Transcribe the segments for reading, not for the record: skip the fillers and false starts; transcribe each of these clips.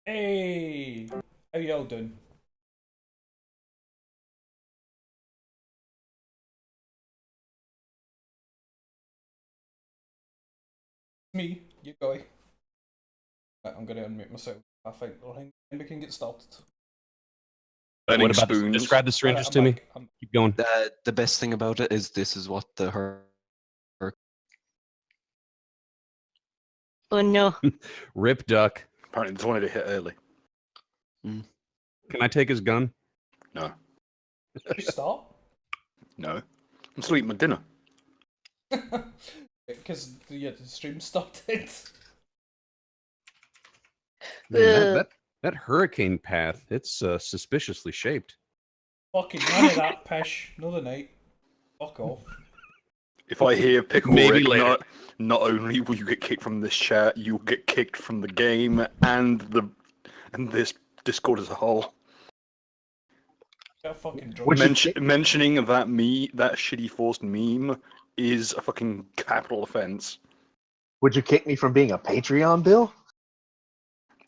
Hey, how y'all doing? Me, you guy. Right, I'm gonna unmute myself. Pathfinder, and we can get started. What about spoons. describe the strangers I'm to me? back. Keep going. The best thing about it is this is what the her. Oh no. Rip Duck. Apparently, they wanted to hit early. Can I take his gun? No, Did you start? no. I'm still eating my dinner. Because the stream started. Man, that hurricane path, it's suspiciously shaped. Fucking none of that pish. Another night. Fuck off. If I hear Pickle Maybe Rick, later. not only will you get kicked from this chat, you'll get kicked from the game and this Discord as a whole. Get fucking drunk. Mentioning that that shitty forced meme is a fucking capital offense. Would you kick me from being a Patreon, Bill?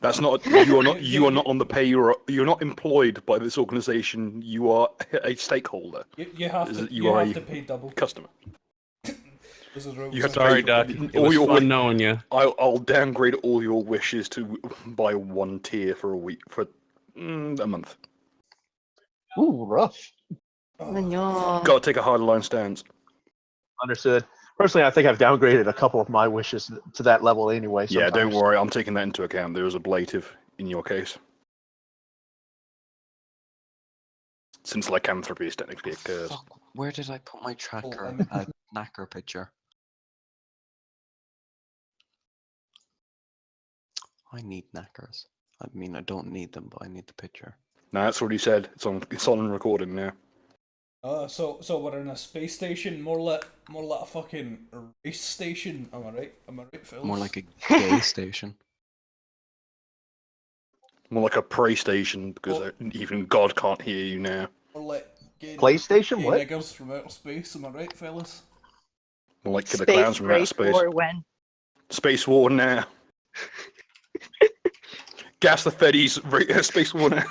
That's not you are not on the pay. You're not employed by this organization. You are a stakeholder. You have to. You You are have a to pay double. customer. This is rules. You have to Sorry, pay Duck. It all was your fun knowing you. I'll downgrade all your wishes to buy one tier for a week for a month. Ooh, rough. Oh no. Got to take a hard line stance. Understood. Personally, I think I've downgraded a couple of my wishes to that level anyway. Yeah, don't sometimes. worry. I'm taking that into account. There was a ablative in your case, since lycanthropy is technically a curse. Fuck, where did I put my tracker? Knacker picture. I need knackers. I mean, I don't need them, but I need the picture. No, that's what he said. It's on recording now. So we're in a space station, more like a fucking race station. Am I right? Am I right, Phil? More like a gay station. More like a pray station because even God can't hear you now. More like gay, PlayStation? gay What? niggers from outer space. Am I right, fellas? More like the clowns from outer race space. war when? Space war now. Gas the Feddies. Space war now.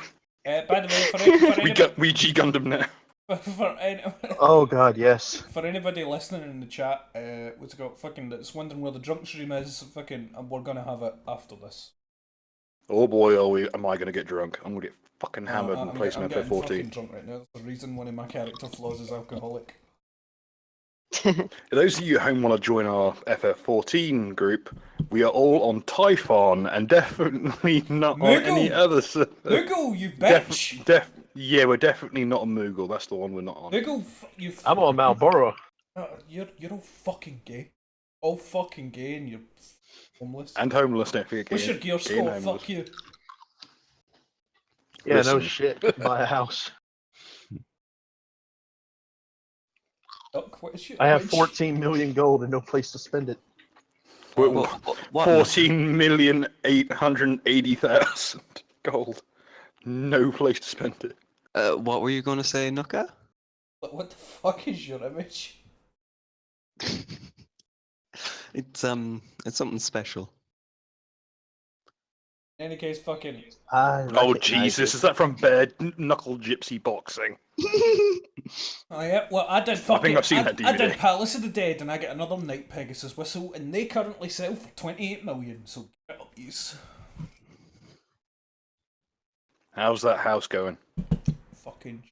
By the way, for anybody, We G Gundam now. Oh god, yes. For anybody listening in the chat, what's it called? Fucking, that's wondering where the drunk stream is. Fucking, we're gonna have it after this. Oh boy, am I gonna get drunk? I'm gonna get fucking hammered and play some I'm getting FF14. fucking drunk right now. That's the reason one of my character flaws is alcoholic. Those of you at home want to join our FF14 group, we are all on Typhon and definitely not on any other server. Moogle, you bitch! Yeah, we're definitely not on Moogle. That's the one we're not on. Moogle, you. I'm on Malboro. You're all fucking gay. All fucking gay and you're homeless. And homeless, don't forget. What's your gear Gay and score? homeless. Fuck you. Yeah, no Listen. shit. Buy a house. Duck, what is your I have age? 14 million gold and no place to spend it. What? 14,880,000 gold. No place to spend it. What were you going to say, Nuka? What the fuck is your image? It's something special. In any case, fucking. Oh Jesus! Is that from Bare Knuckle Gypsy Boxing? Oh yeah, well I did fucking. I think I've seen that I did DVD. Palace of the Dead, and I get another Night Pegasus whistle, and they currently sell for 28 million. So get up, yous. How's that house going? Fucking.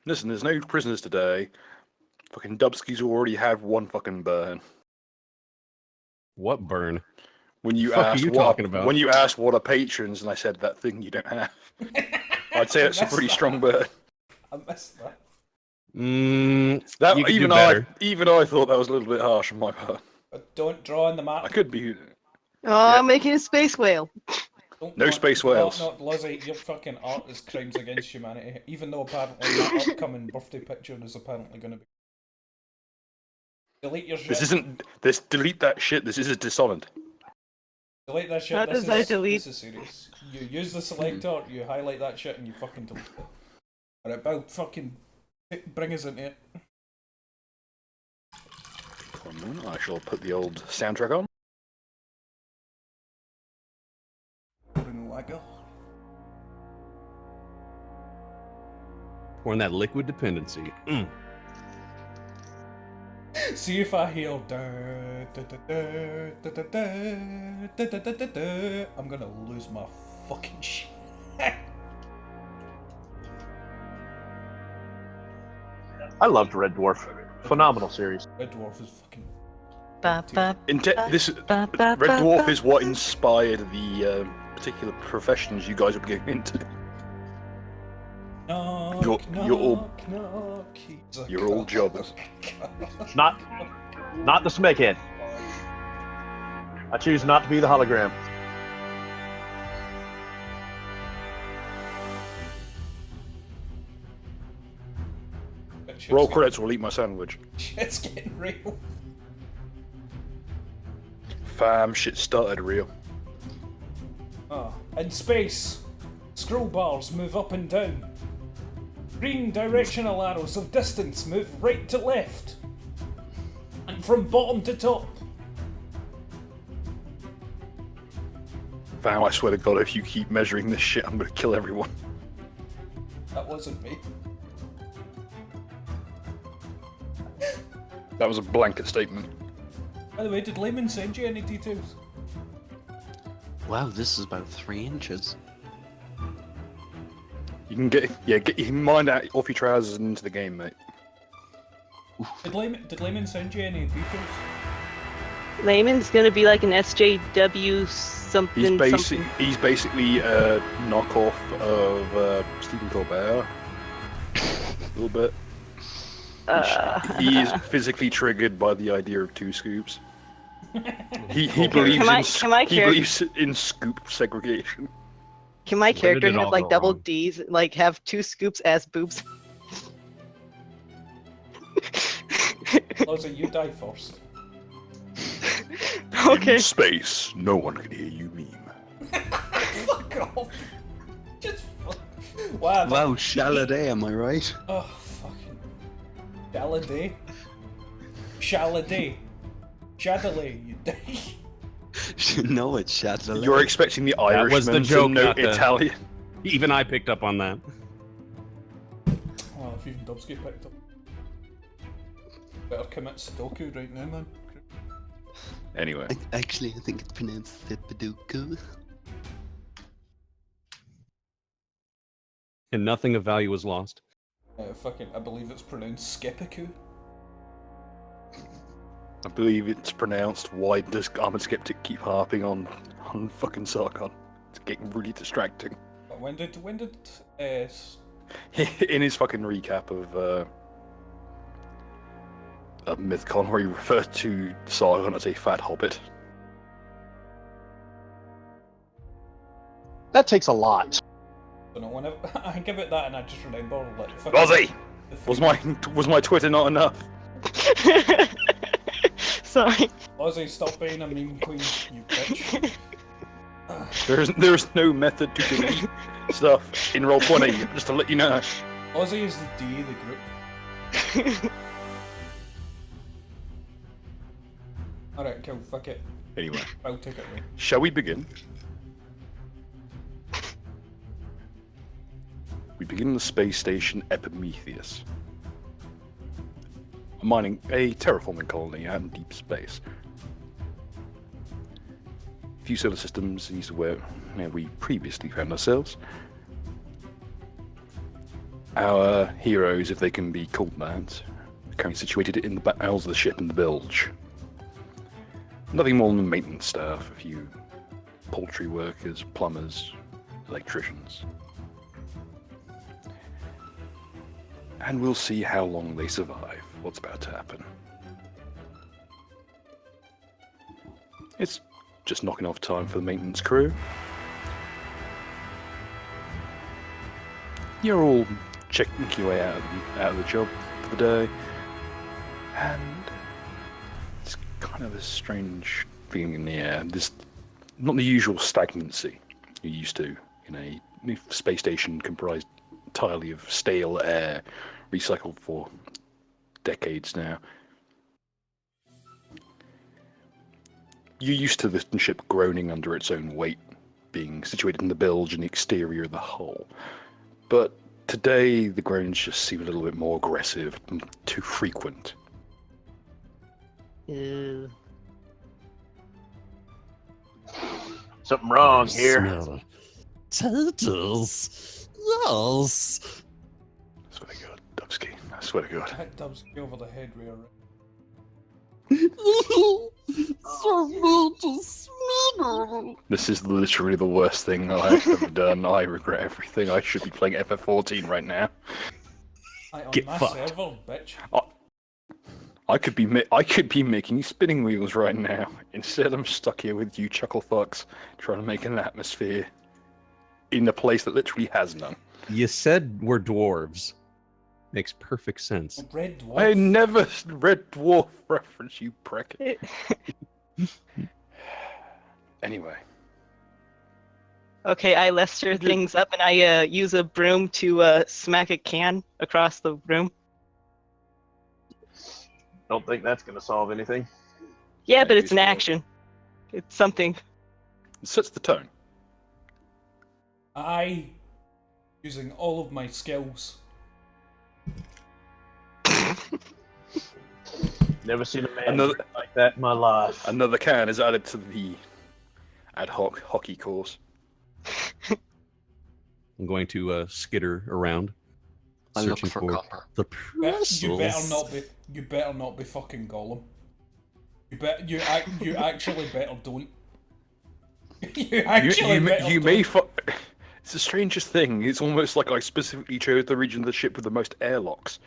Listen, there's no prisoners today. Fucking Dubski's already had one fucking burn. What burn? When you Fuck are asked you what talking about? when you asked what are patrons, and I said that thing you don't have. I'd say that's a pretty strong burn. I missed that. That you could even do better. even I thought that was a little bit harsh on my part. But don't draw on the I map. could be. Oh, Yeah. I'm making a space whale. Don't No draw- space whales. No, Lizzie, your fucking art is crimes against humanity. Even though apparently that upcoming birthday picture is apparently going to be. Delete your shit. This isn't. This delete that shit. This is a Dishonored. Delete that shit. How This does I is, delete? This is serious. You use the selector, you highlight that shit, and you fucking delete it. Alright, Bill, fucking bring us into it. One moment, I shall put the old soundtrack on. Boring lagger. We're in that liquid dependency. See if I hear da, da, da, da, da, da, da, da, da, da, da. I'm gonna lose my fucking shit. I loved Red Dwarf. Phenomenal series. Red Dwarf is fucking. Ba, ba, This ba, ba, Red ba, Dwarf ba. is what inspired the particular professions you guys would be going into. Knock, You're all- knock, knock. He's a You're all cock. jobbers. Not the Smeghead. I choose not to be the hologram. Shit's Roll getting- credits will eat my sandwich. Shit's getting real. Fam, shit started real. In space, scroll bars move up and down. Green directional arrows of distance move right to left. And from bottom to top. Fam, I swear to God, if you keep measuring this shit, I'm gonna kill everyone. That wasn't me. That was a blanket statement. By the way, did Layman send you any details? Wow, this is about 3 inches. You can get you can mine out off your trousers and into the game, mate. Did Layman send you any details? Layman's gonna be like an SJW something. He's basically a knockoff of Stephen Colbert. A little bit. He is physically triggered by the idea of 2 scoops. He believes in scoop segregation. Can my did character it have all like go double wrong? D's, like have 2 scoops as boobs? Loza, you die first. Okay. In space, no one can hear you meme. Fuck off. Just wow. Wow, Shaladay, am I right? Oh fucking. Shaladay. Shaladay. Shadalay, you die. No, it's Shaladay. You're expecting the Irishman was the joke, to know not the- Italian. Even I picked up on that. Oh, if even Dubsky picked up. Better commit Sudoku right now, man. Anyway, Actually, I think it's pronounced Sipaduku. And nothing of value was lost. Fucking, I believe it's pronounced Skepiku. I believe it's pronounced. Why does Armored Skeptic keep harping on fucking Sargon? It's getting really distracting. But when did In his fucking recap of MythCon, where he referred to Sargon as a fat hobbit. That takes a lot. I don't know, whenever I give it that and I just remember like fucking Rozzy! the Was my Twitter not enough? Sorry. Ozzy, stop being a meme queen, you bitch. There's no method to delete stuff in Roll20, just to let you know. Ozzy is the D of the group. Alright, cool, fuck it. Anyway, I'll take it away. shall we begin? We begin the space station Epimetheus. A terraforming colony out in deep space. few solar systems east of where we previously found ourselves. Our heroes, if they can be called that, are currently situated in the bowels of the ship in the bilge. Nothing more than maintenance staff, a few poultry workers, plumbers, electricians. And we'll see how long they survive, what's about to happen. It's just knocking off time for the maintenance crew. You're all checking your way out of the job for the day, and it's kind of a strange feeling in the air. There's not the usual stagnancy you're used to in a space station comprised entirely of stale air, recycled for decades now. You're used to the ship groaning under its own weight, being situated in the bilge and the exterior of the hull. But today, the groans just seem a little bit more aggressive and too frequent. Ew. Something wrong here. Smell taters. Yes. I swear to God, Dubsky. I swear to God. Hit Dubsky over the head with a So good to smell. This is literally the worst thing I've ever done. I regret everything. I should be playing FF14 right now. on Get my fucked. server, bitch. I could be making spinning wheels right now. Instead, I'm stuck here with you chuckle fucks, trying to make an atmosphere in a place that literally has none. You said we're dwarves. Makes perfect sense. Red Dwarf. I never read dwarf reference, you prick. Anyway, Okay, I Lester things up and I use a broom to smack a can across the room. Don't think that's going to solve anything. Yeah, Yeah, but it's an useful. action. It's something. it sets the tone. I, using all of my skills, Never seen a man Another- drink like that in my life. Another can is added to the ad hoc hockey course. I'm going to skitter around, I look searching for for copper. the you better pretzels. not be. You better not be fucking Gollum. You actually better don't. You actually better You don't. may It's the strangest thing. It's almost like I specifically chose the region of the ship with the most airlocks.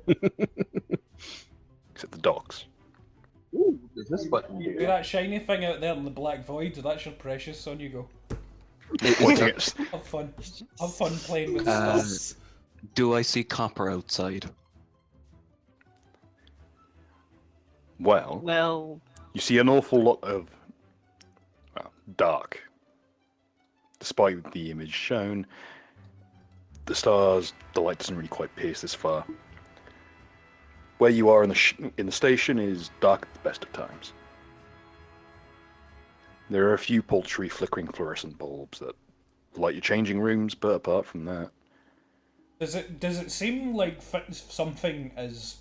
Except the docks. Ooh, does this button See do? that shiny thing out there in the black void? That's your precious. On you go. Pointing at- Have fun. Have fun playing with Uh, stuff. Do I see copper outside? Well, Well, you see an awful lot of dark. Despite the image shown, the stars, the light doesn't really quite pierce this far. Where you are in the station is dark at the best of times. There are a few paltry flickering fluorescent bulbs that light your changing rooms, but apart from that, Does it seem like something is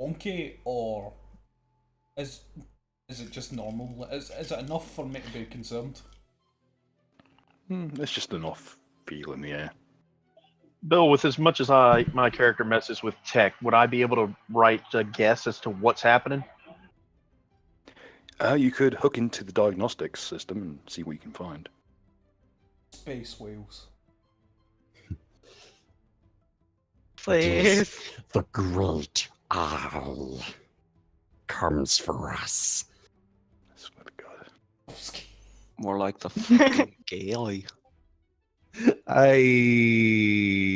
wonky, or is it just normal? Is it enough for me to be concerned? there's just an off feel in the air. Bill, with as much as my character messes with tech, would I be able to write a guess as to what's happening? You could hook into the diagnostics system and see what you can find. Space whales. please. The great eye comes for us. I swear to God. More like the fucking Gaily.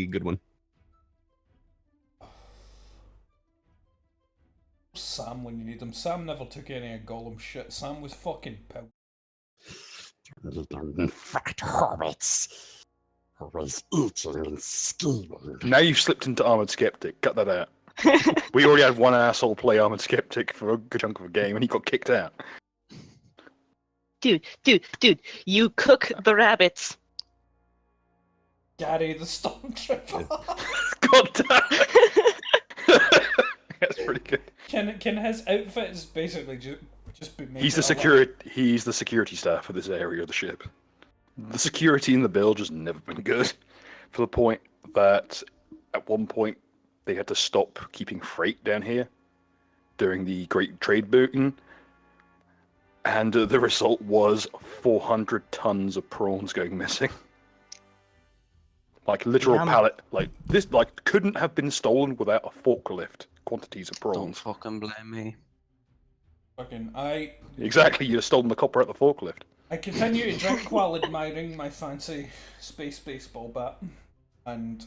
Good one. Sam when you need him. Sam never took any of Gollum shit. Sam was fucking pilled. Fat hobbits. Always eating and scheming. Now you've slipped into Armored Skeptic. Cut that out. We already had one asshole play Armored Skeptic for a good chunk of a game, and he got kicked out. Dude, you cook the rabbits. Gary the Stormtrooper. God damn it! That's pretty good. Can his outfit is basically Just be He's the security staff for this area of the ship. The security in the bilge has never been good, to the point that at one point they had to stop keeping freight down here during the Great Trade Boom, and the result was 400 tons of prawns going missing. Like literal Yum. pallet, like this, like couldn't have been stolen without a forklift. Quantities of Don't prawns. fucking blame me. Fucking Exactly, you'd have stolen the copper at the forklift. I continue to drink while admiring my fancy space baseball bat, and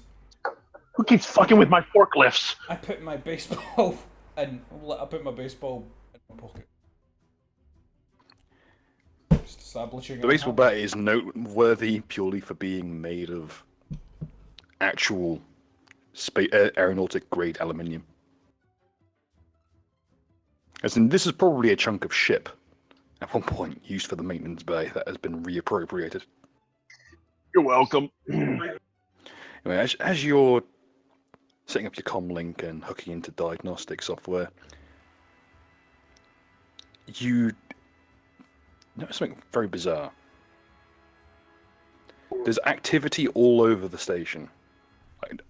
Who keeps fucking with my forklifts? I put my baseball in. I put my baseball in my pocket. Just establishing. The baseball bat is noteworthy purely for being made of actual aeronautic grade aluminium. As in, this is probably a chunk of ship at one point used for the maintenance bay that has been reappropriated. You're welcome. Anyway, as you're setting up your comlink and hooking into diagnostic software, you notice something very bizarre. There's activity all over the station. Like,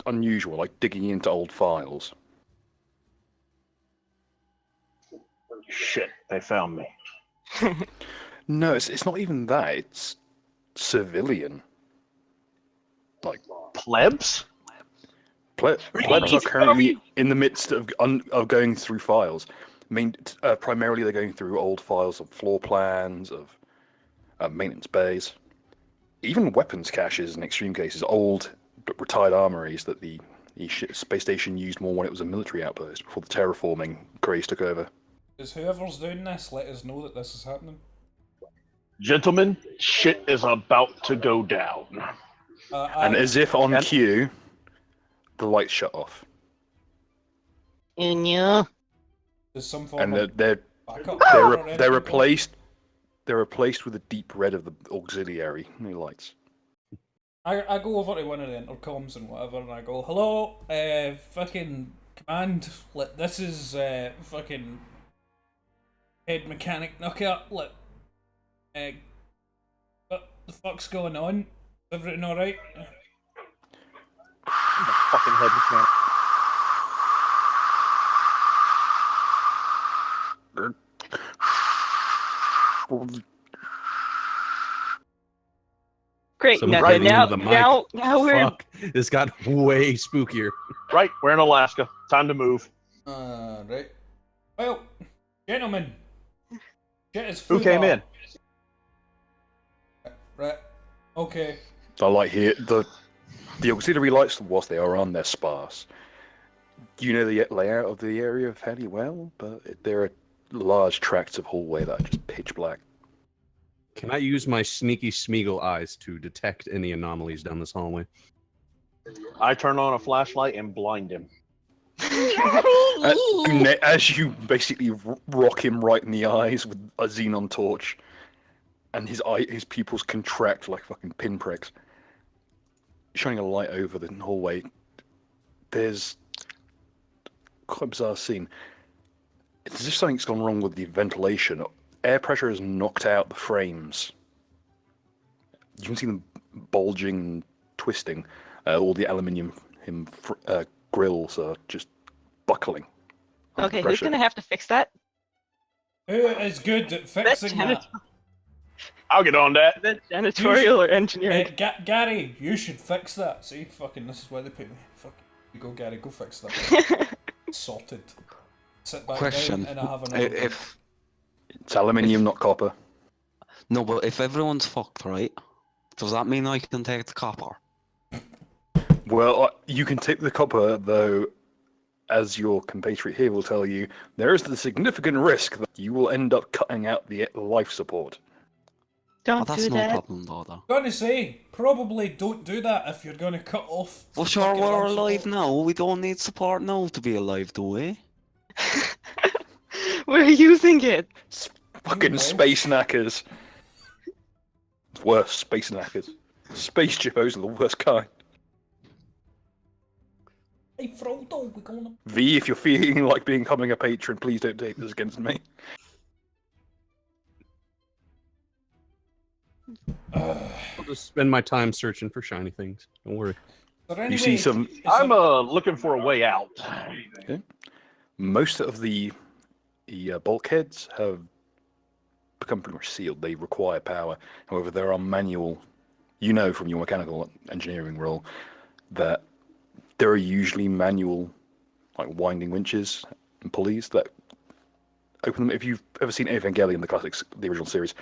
unusual, like digging into old files. Shit, they found me. No, it's not even that. It's civilian. Like Plebs? plebs are currently in the midst of going through files. I mean, primarily they're going through old files of floor plans, of maintenance bays, even weapons caches in extreme cases, old but retired armories that the space station used more when it was a military outpost before the terraforming craze took over. Is whoever's doing this let us know that this is happening? Gentlemen, shit is about to go down. And as if on cue, the lights shut off. Yeah. There's some form And of they're backup they're or they're anything? replaced. They're replaced with the deep red of the auxiliary new lights. I go over to one of the intercoms and whatever, and I go, "Hello, fucking command. This is fucking head mechanic Nooker. What the fuck's going on? Is everything all right?" Fucking head mechanic. Great. Someone's Now, breathing now, into the mic. now we're Fuck, this got way spookier. Right, we're in Alaska. Time to move. Right. Well, gentlemen, shit is Who came foobar. in? Right. Okay. I like here the auxiliary lights, whilst they are on, they're sparse. You know the layout of the area fairly well, but there are large tracts of hallway that are just pitch black. Can I use my sneaky Smeagol eyes to detect any anomalies down this hallway? I turn on a flashlight and blind him. As you basically rock him right in the eyes with a xenon torch, and his pupils contract like fucking pinpricks, shining a light over the hallway. There's quite a bizarre scene. It's as if something's gone wrong with the ventilation. Air pressure has knocked out the frames. You can see them bulging and twisting. All the aluminium grills are just buckling. under okay. Who's pressure. gonna have to fix that? Who is good at fixing that? I'll get on that. Is that janitorial or engineering? Gary, you should fix that. See, fucking, this is why they pay me. Fucking, you go, Gary, go fix that. Sorted. Sit back Question: down and I have another. If It's aluminium, not copper. no, but if everyone's fucked, right? Does that mean I can take the copper? Well, you can take the copper, though, as your compatriot here will tell you, there is the significant risk that you will end up cutting out the life support. Don't Oh, that's do no that. problem, though. Gonna say, probably don't do that if you're gonna cut off. Well, the sure, fucking we're arm alive support. now. We don't need support now to be alive, do we? We're using it. Fucking Okay. space knackers. It's worse, space knackers. Space jippos are the worst kind. Hey Frodo, we're gonna. V, if you're feeling like becoming a patron, please don't take this against me. just spend my time searching for shiny things. Don't worry. Is there You any see way- some. is I'm there- looking for a way out. Most of the bulkheads have become pretty much sealed. They require power. However, there are manual. You know from your mechanical engineering role that there are usually manual, like winding winches and pulleys that open them. If you've ever seen Evangelion, the classics, the original series,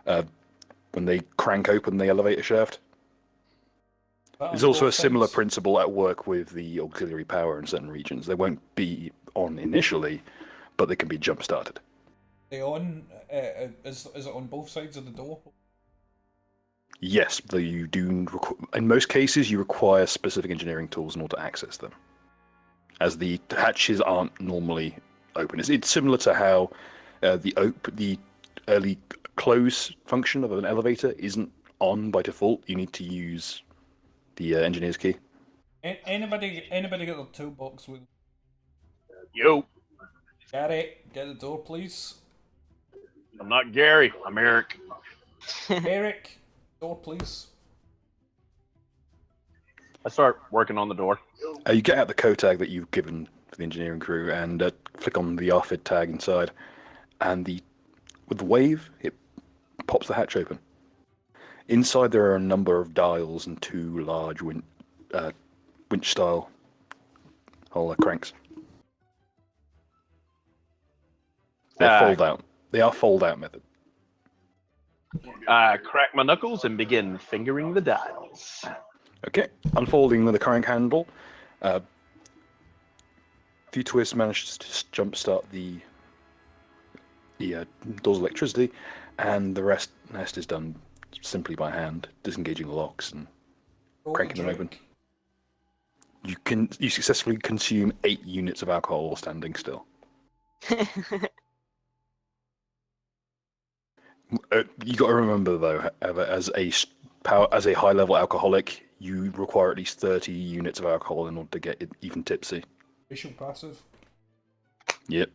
when they crank open the elevator shaft, that there's on also a both similar sides? principle at work with the auxiliary power in certain regions. They won't be on initially, but they can be jump started. They on? Is it on both sides of the door? Yes, though you do. In most cases, you require specific engineering tools in order to access them, as the hatches aren't normally open. It's similar to how the early close function of an elevator isn't on by default. You need to use the engineer's key. Anybody got their toolbox with Yo, Gary? Get the door, please. I'm not Gary. I'm Eric. Eric, door, please. I start working on the door. You get out the code tag that you've given for the engineering crew and click on the RFID tag inside, and with the wave, it pops the hatch open. Inside there are a number of dials and two large winch-style cranks. They're fold-out. They are fold-out method. I crack my knuckles and begin fingering the dials. Okay, unfolding the crank handle. Few twists managed to jumpstart the door's electricity, and the rest is done simply by hand, disengaging the locks and cranking them open. You successfully consume 8 units of alcohol while standing still. You got to remember though, as a high-level alcoholic, you require at least 30 units of alcohol in order to get it even tipsy. Racial passive. Yep.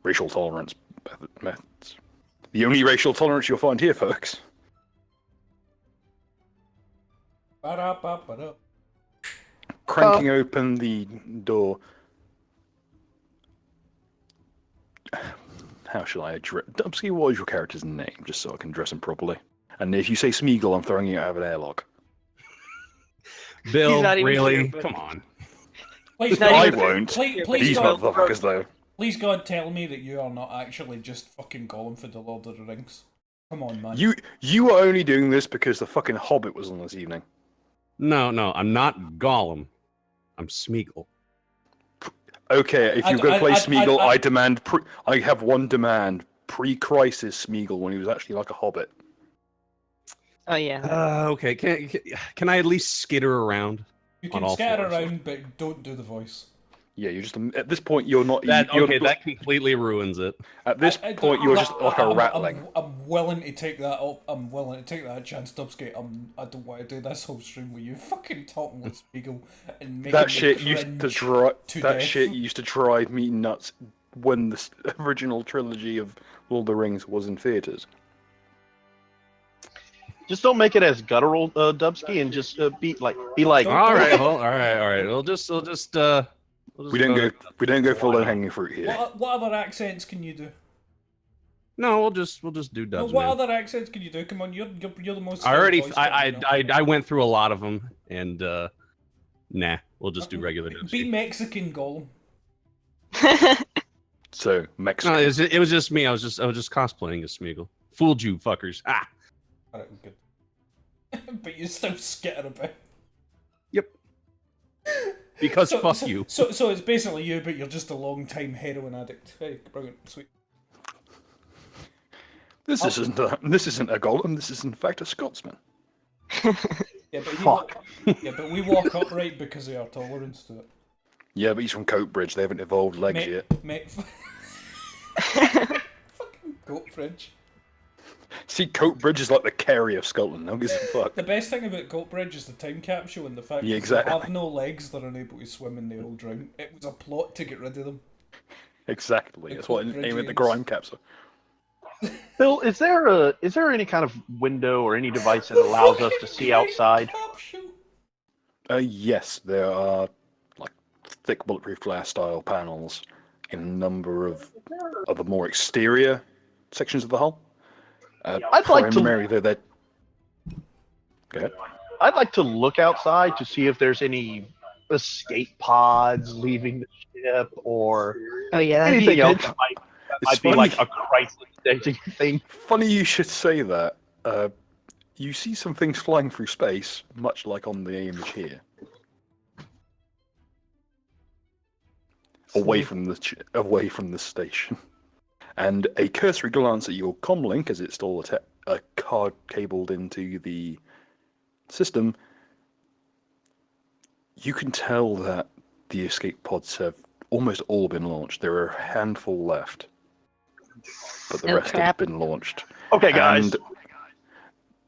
Racial tolerance methods. The only racial tolerance you'll find here, folks. Ba-da-ba-ba-da. Cranking open the door. How shall I address? Dubsky, what is your character's name, just so I can address him properly? And if you say Smeagol, I'm throwing you out of an airlock. Bill, not even really? here, but- Come on. Please, not I even- won't. Please, These God, motherfuckers, though. please, God, tell me that you are not actually just fucking Gollum for the Lord of the Rings. Come on, man. You are only doing this because the fucking Hobbit was on this evening. No, I'm not Gollum. I'm Smeagol. Okay, if you're going to play Smeagol, I- I demand. I have one demand: pre-crisis Smeagol when he was actually like a Hobbit. Oh yeah. Okay. Can I at least skitter around? You on can all scatter fours. around, but don't do the voice. Yeah, you're just at this point you're not. That you're, that completely ruins it. At this point, you're just like a ratling. I'm willing to take that up. I'm willing to take that chance, Dubsky. I don't want to do this whole stream with you fucking talking with Spiegel and making That me shit used to cringe drive. to That death. shit used to drive me nuts when the original trilogy of Lord of the Rings was in theaters. Just don't make it as guttural, Dubsky, and just be like. Don't- All right. Well, all right. We'll just. We don't go for low hanging fruit here. What other accents can you do? No, we'll just do No, Dubs. what man. other accents can you do? Come on, you're the most. I already. voice actor, you know. I went through a lot of them, and nah, we'll just do regular Dubs. Be Mexican, Gollum. So Mexico. No, it was just me. I was just cosplaying as Smeagol. Fooled you, fuckers. Ah. Alright, good. But you still skitter about. Yep. Because So- fuck so- you. So it's basically you, but you're just a long-time heroin addict. Hey, brilliant, sweet. This isn't a Gollum. This is in fact a Scotsman. Yeah, but Fuck. but we walk upright because of our tolerance to it. Yeah, but he's from Coatbridge. They haven't evolved legs yet. Mate, fucking goat fridge. See, Coatbridge is like the Kerry of Scotland. No gives a fuck. The best thing about Coatbridge is the time capsule and the fact Yeah, that exactly. they have no legs, they're unable to swim and they all drown. It was a plot to get rid of them. Exactly. The That's what I aim at the Coatbridgians. grime capsule. Bill, is there any kind of window or any device that allows us to see outside? Yes, there are like thick bulletproof glass style panels in a number of the more exterior sections of the hull. I'd like to- primarily, they're. Go ahead. I'd like to look outside to see if there's any escape pods leaving the ship or Oh yeah, that'd be anything else good. that might It's be funny- like a crisis staging thing. Funny you should say that. You see some things flying through space, much like on the image here. Away from the station, and a cursory glance at your comlink, as it's still a card cabled into the system, you can tell that the escape pods have almost all been launched. There are a handful left, but the Oh, rest crap. have been launched. Okay, guys.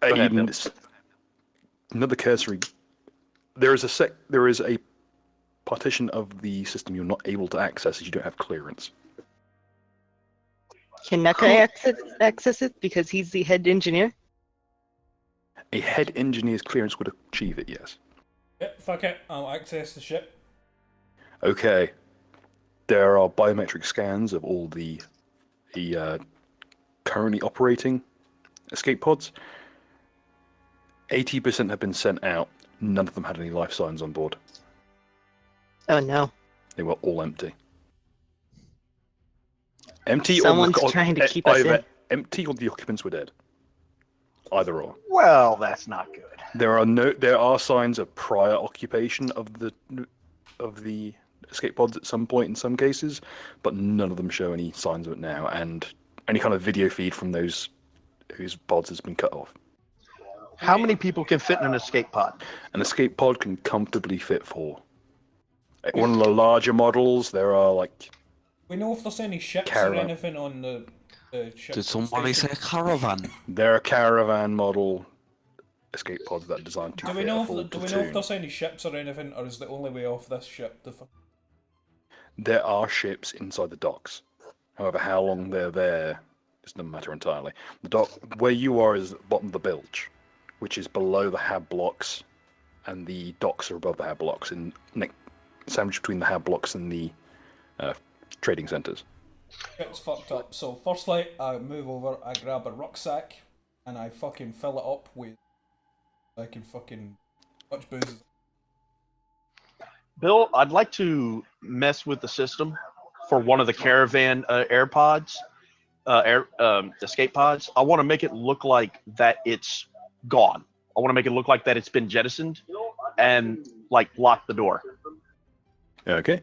And ahead, Bill. another cursory. There is a partition of the system you're not able to access as you don't have clearance. Can Nuka access it because he's the head engineer? A head engineer's clearance would achieve it, yes. Yep, fuck it. I'll access the ship. Okay. There are biometric scans of all the currently operating escape pods. 80% have been sent out. None of them had any life signs on board. Oh no. They were all empty. Empty Someone's or trying to keep us either in. empty or the occupants were dead. Either or. Well, that's not good. There are signs of prior occupation of the escape pods at some point in some cases, but none of them show any signs of it now, and any kind of video feed from those whose pods has been cut off. How many people can fit in an escape pod? An escape pod can comfortably fit 4. One of the larger models, there are like We know if there's any ships or Caravan. anything on the ship. Did somebody say station. caravan? there are caravan model escape pods that are designed to Do we fit know a if full do we know if platoon. there's any ships or anything, or is the only way off this ship the There are ships inside the docks. However, how long they're there doesn't matter entirely. The dock where you are is at the bottom of the bilge, which is below the hab blocks, and the docks are above the hab blocks, and sandwiched between the hab blocks and the trading centres. ship's fucked up? So firstly, I move over, I grab a rucksack, and I fucking fill it up with I can fucking much booze. as- Bill, I'd like to mess with the system for one of the caravan AirPods, escape pods. I want to make it look like that it's gone. I want to make it look like that it's been jettisoned, and like lock the door. Okay.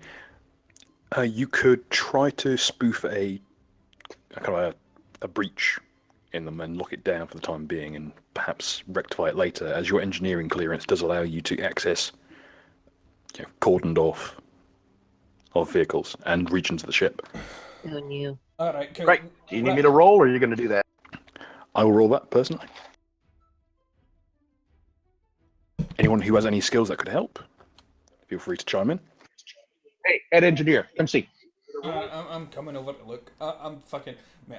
You could try to spoof a kind of a breach in them and lock it down for the time being, and perhaps rectify it later, as your engineering clearance does allow you to access cordoned off vehicles and regions of the ship. Oh no. Alright, cool. Right? Do you need me to roll, or are you going to do that? I will roll that personally. Anyone who has any skills that could help, feel free to chime in. Hey, head engineer, come see. I'm coming over to look. I'm fucking mate.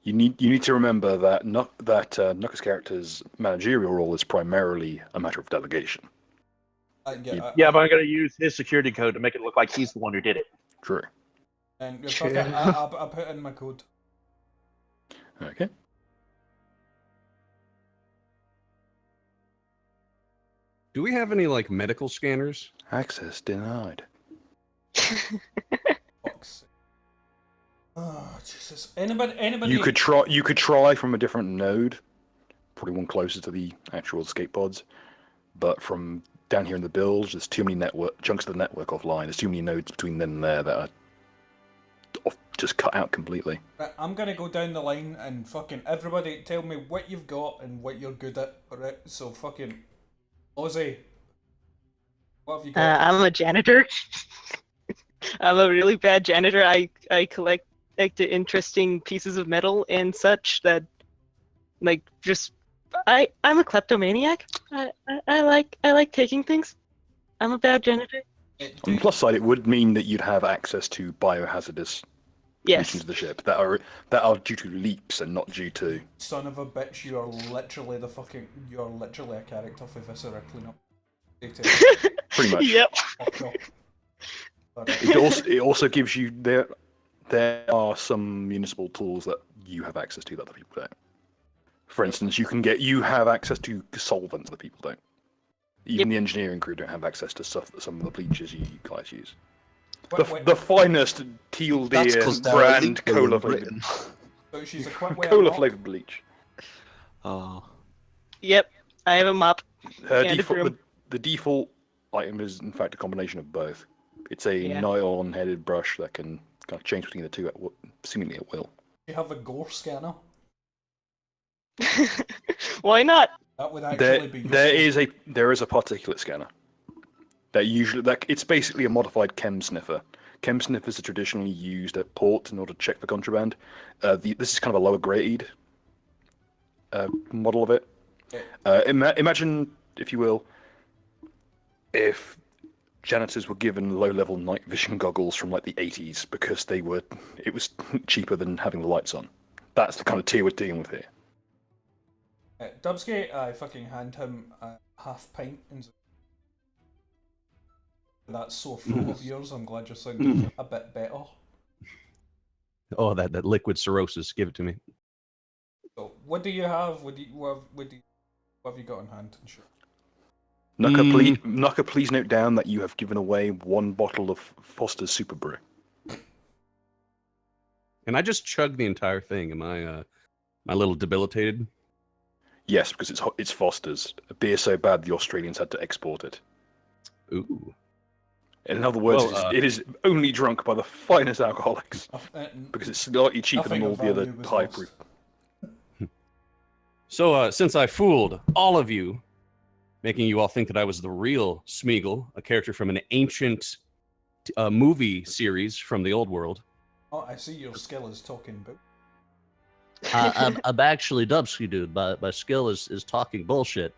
You need to remember that Nuka's character's managerial role is primarily a matter of delegation. Yeah, but I'm going to use his security code to make it look like he's the one who did it. True. And fuck it, I put in my code. Okay. Do we have any like medical scanners? Access denied. Fuck's sake. Oh Jesus! Anybody? You could try from a different node, probably one closer to the actual escape pods, but from down here in the bilge, there's too many chunks of the network offline. There's too many nodes between them and there that are just cut out completely. Right, I'm gonna go down the line and fucking everybody tell me what you've got and what you're good at. Alright, so fucking Ozzy, what have you got? I'm a janitor. I'm a really bad janitor. I collect the interesting pieces of metal and such that, like, just I'm a kleptomaniac. I like taking things. I'm a bad janitor. On the plus side, it would mean that you'd have access to biohazardous Yes. into the ship that are due to leaks and not due to. Son of a bitch, you are literally a character for Viscera cleanup. Pretty much. Yep. Fuck off. It also gives you there are some municipal tools that you have access to that other people don't. For instance, you have access to solvents that people don't. Even the engineering crew don't have access to stuff that some of the bleachers you guys use. The finest teal That's deer 'cause they're brand illegal in cola flavored Britain. So she's a quick way cola flavored bleach. Oh. Yep. I have a mop. Her And a default, broom. the default item is in fact a combination of both. It's a Yeah. nylon headed brush that can kind of change between the two seemingly at will. You have a gore scanner. Why not? That would actually be useful. There is a particulate scanner. It's basically a modified chem sniffer. Chem sniffers are traditionally used at ports in order to check for contraband. This is kind of a lower grade model of it. Imagine, if you will, if janitors were given low-level night vision goggles from like the 80s because it was cheaper than having the lights on. That's the kind of tier we're dealing with here. Dubsky, I fucking hand him a half pint. That's so full of yours. I'm glad you're sounding a bit better. Oh, that liquid cirrhosis. Give it to me. So, what do you have? What have you got on hand and shit? Nuka, please note down that you have given away one bottle of Foster's Super Brew. And I just chugged the entire thing. Am I a little debilitated? Yes, because it's Foster's. A beer so bad the Australians had to export it. Ooh. In other words, it is only drunk by the finest alcoholics because it's slightly cheaper than all the other high proof. So, since I fooled all of you, making you all think that I was the real Smeagol, a character from an ancient movie series from the old world. Oh, I see your skill is talking about. I'm actually Dubsky dude. My skill is talking bullshit,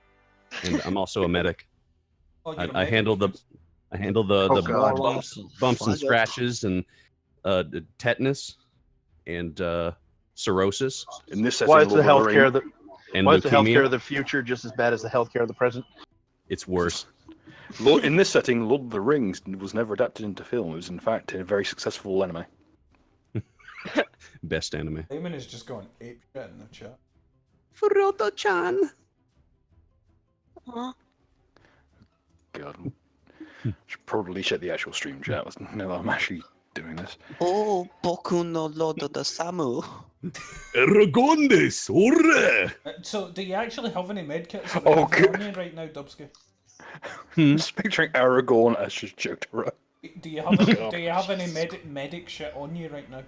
and I'm also a medic. Oh, you're a I medic. handle the God. bumps and scratches and tetanus and cirrhosis In this setting, Why is the Lord of the healthcare Ring- and why is the healthcare leukemia. of the future just as bad as the healthcare of the present? It's worse. in this setting, Lord of the Rings was never adapted into film. It was in fact a very successful anime. Best anime. Damon is just going ape shit in the chat. Frodo-chan. God, should probably check the actual stream chat. Now that I'm actually doing this. Oh, Boku no Lord of the Samu. Eragondes, hurrah! So, do you actually have any medkits Oh, on you right now, Dubsky? I'm just picturing Aragorn as just Jotaro. Do you have any medic shit on you right now?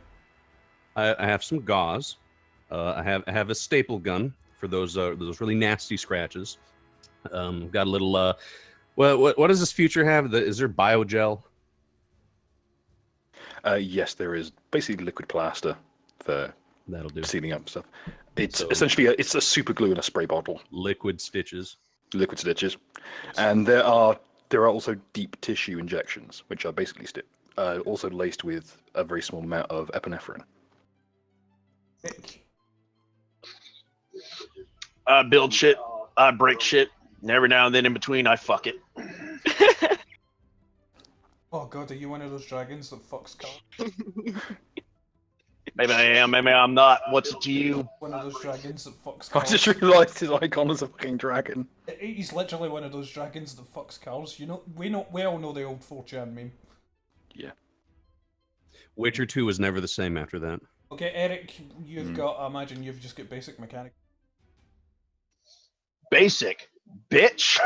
I have some gauze. I have a staple gun for those really nasty scratches. Got a little. What does this future have? Is there biogel? Yes, there is basically liquid plaster for That'll do. sealing up stuff. It's So- essentially it's a super glue in a spray bottle, Liquid stitches. liquid stitches, and there are also deep tissue injections, which are basically also laced with a very small amount of epinephrine. I build shit, I break shit, and every now and then in between I fuck it. Oh god, are you one of those dragons that fucks Carl? Maybe I am, maybe I'm not. What's it to you? One of those dragons that fucks I cars. just realised his icon is a fucking dragon. He's literally one of those dragons that fucks cars. You know, we all know the old 4chan meme. Yeah. Witcher 2 was never the same after that. Okay, Eric, you've got. I imagine you've just got basic mechanic. Basic, bitch.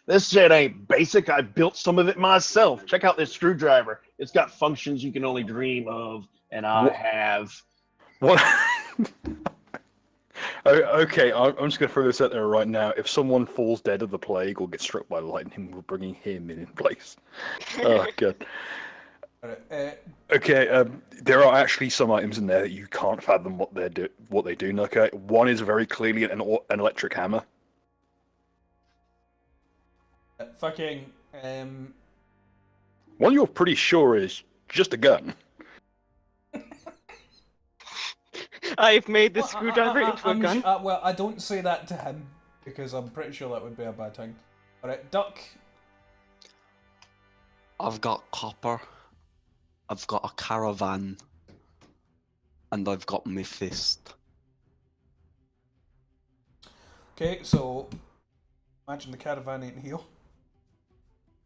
This shit ain't basic. I built some of it myself. Check out this screwdriver. It's got functions you can only dream of, and I have. What? Okay, I'm just going to throw this out there right now. If someone falls dead of the plague or gets struck by lightning, we're bringing him in place. Oh, God. Okay, there are actually some items in there that you can't fathom what they do. Okay, one is very clearly an electric hammer. Fucking. One you're pretty sure is just a gun. I've made the Well, screwdriver into a gun. Well, I don't say that to him because I'm pretty sure that would be a bad thing. Alright, Duck. I've got copper. I've got a caravan. And I've got my fist. Okay, so imagine the caravan ain't here.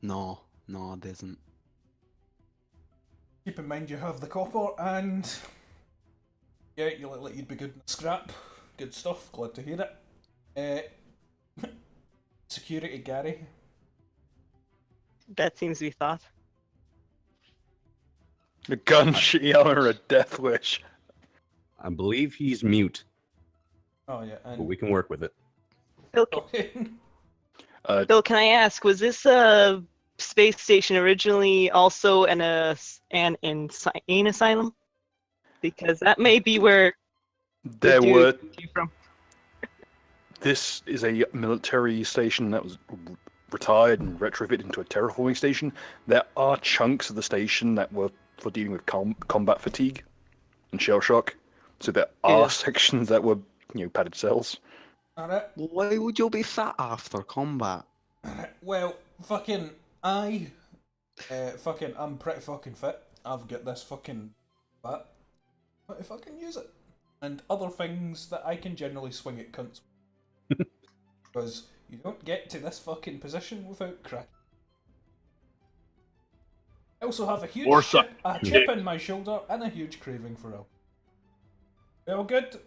No, it isn't. Keep in mind you have the copper and yeah, you look like you'd be good in scrap. Good stuff, glad to hear it. Security Gary. That seems to be thought. A gun, shitty armor, a death wish. I believe he's mute, Oh yeah, but and we can work with it. Phil, Phil, can I ask, was this a space station originally also an insane asylum? Because that may be where the There dude were. came from. This is a military station that was retired and retrofitted into a terraforming station. There are chunks of the station that were for dealing with combat fatigue and shell shock. So there are sections that were, padded cells. alright, Why would you be fat after combat? well, fucking I'm pretty fucking fit. I've got this fucking bat. But if I can use it. And other things that I can generally swing at cunts. Because you don't get to this fucking position without crack. I also have a huge Or chip in my shoulder and a huge craving for alcohol. We all good?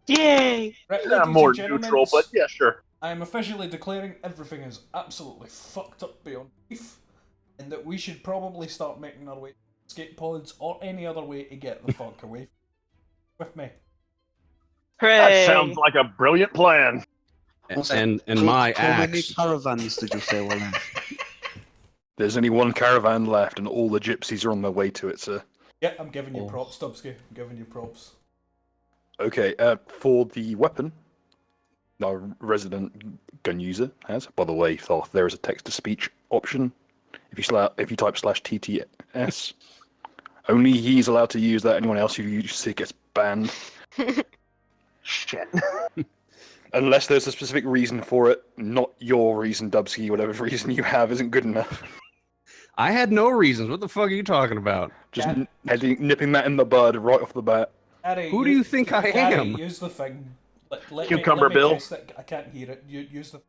Yay! Right, Yeah, ladies more and gentlemen, neutral, but yeah, sure. I am officially declaring everything is absolutely fucked up beyond belief, and that we should probably start making our way to escape pods or any other way to get the fuck away with me. Hooray! That sounds like a brilliant plan. And my How many axe. caravans did you say were left? There's only one caravan left, and all the gypsies are on their way to it, sir. Yeah, I'm giving you Oh. props, Dubsky. I'm giving you props. Okay, for the weapon, our resident gun user has. By the way, Thoth, there is a text-to-speech option. If you type /TTS, only he's allowed to use that. Anyone else who uses it gets banned. Shit. Unless there's a specific reason for it, not your reason, Dubsky. Whatever reason you have isn't good enough. I had no reasons. What the fuck are you talking about? Just Yeah. nipping that in the bud right off the bat. Harry, Who do you think I Harry, am? use the thing. Let Cucumber me Bill. test it. I can't hear it. Use the.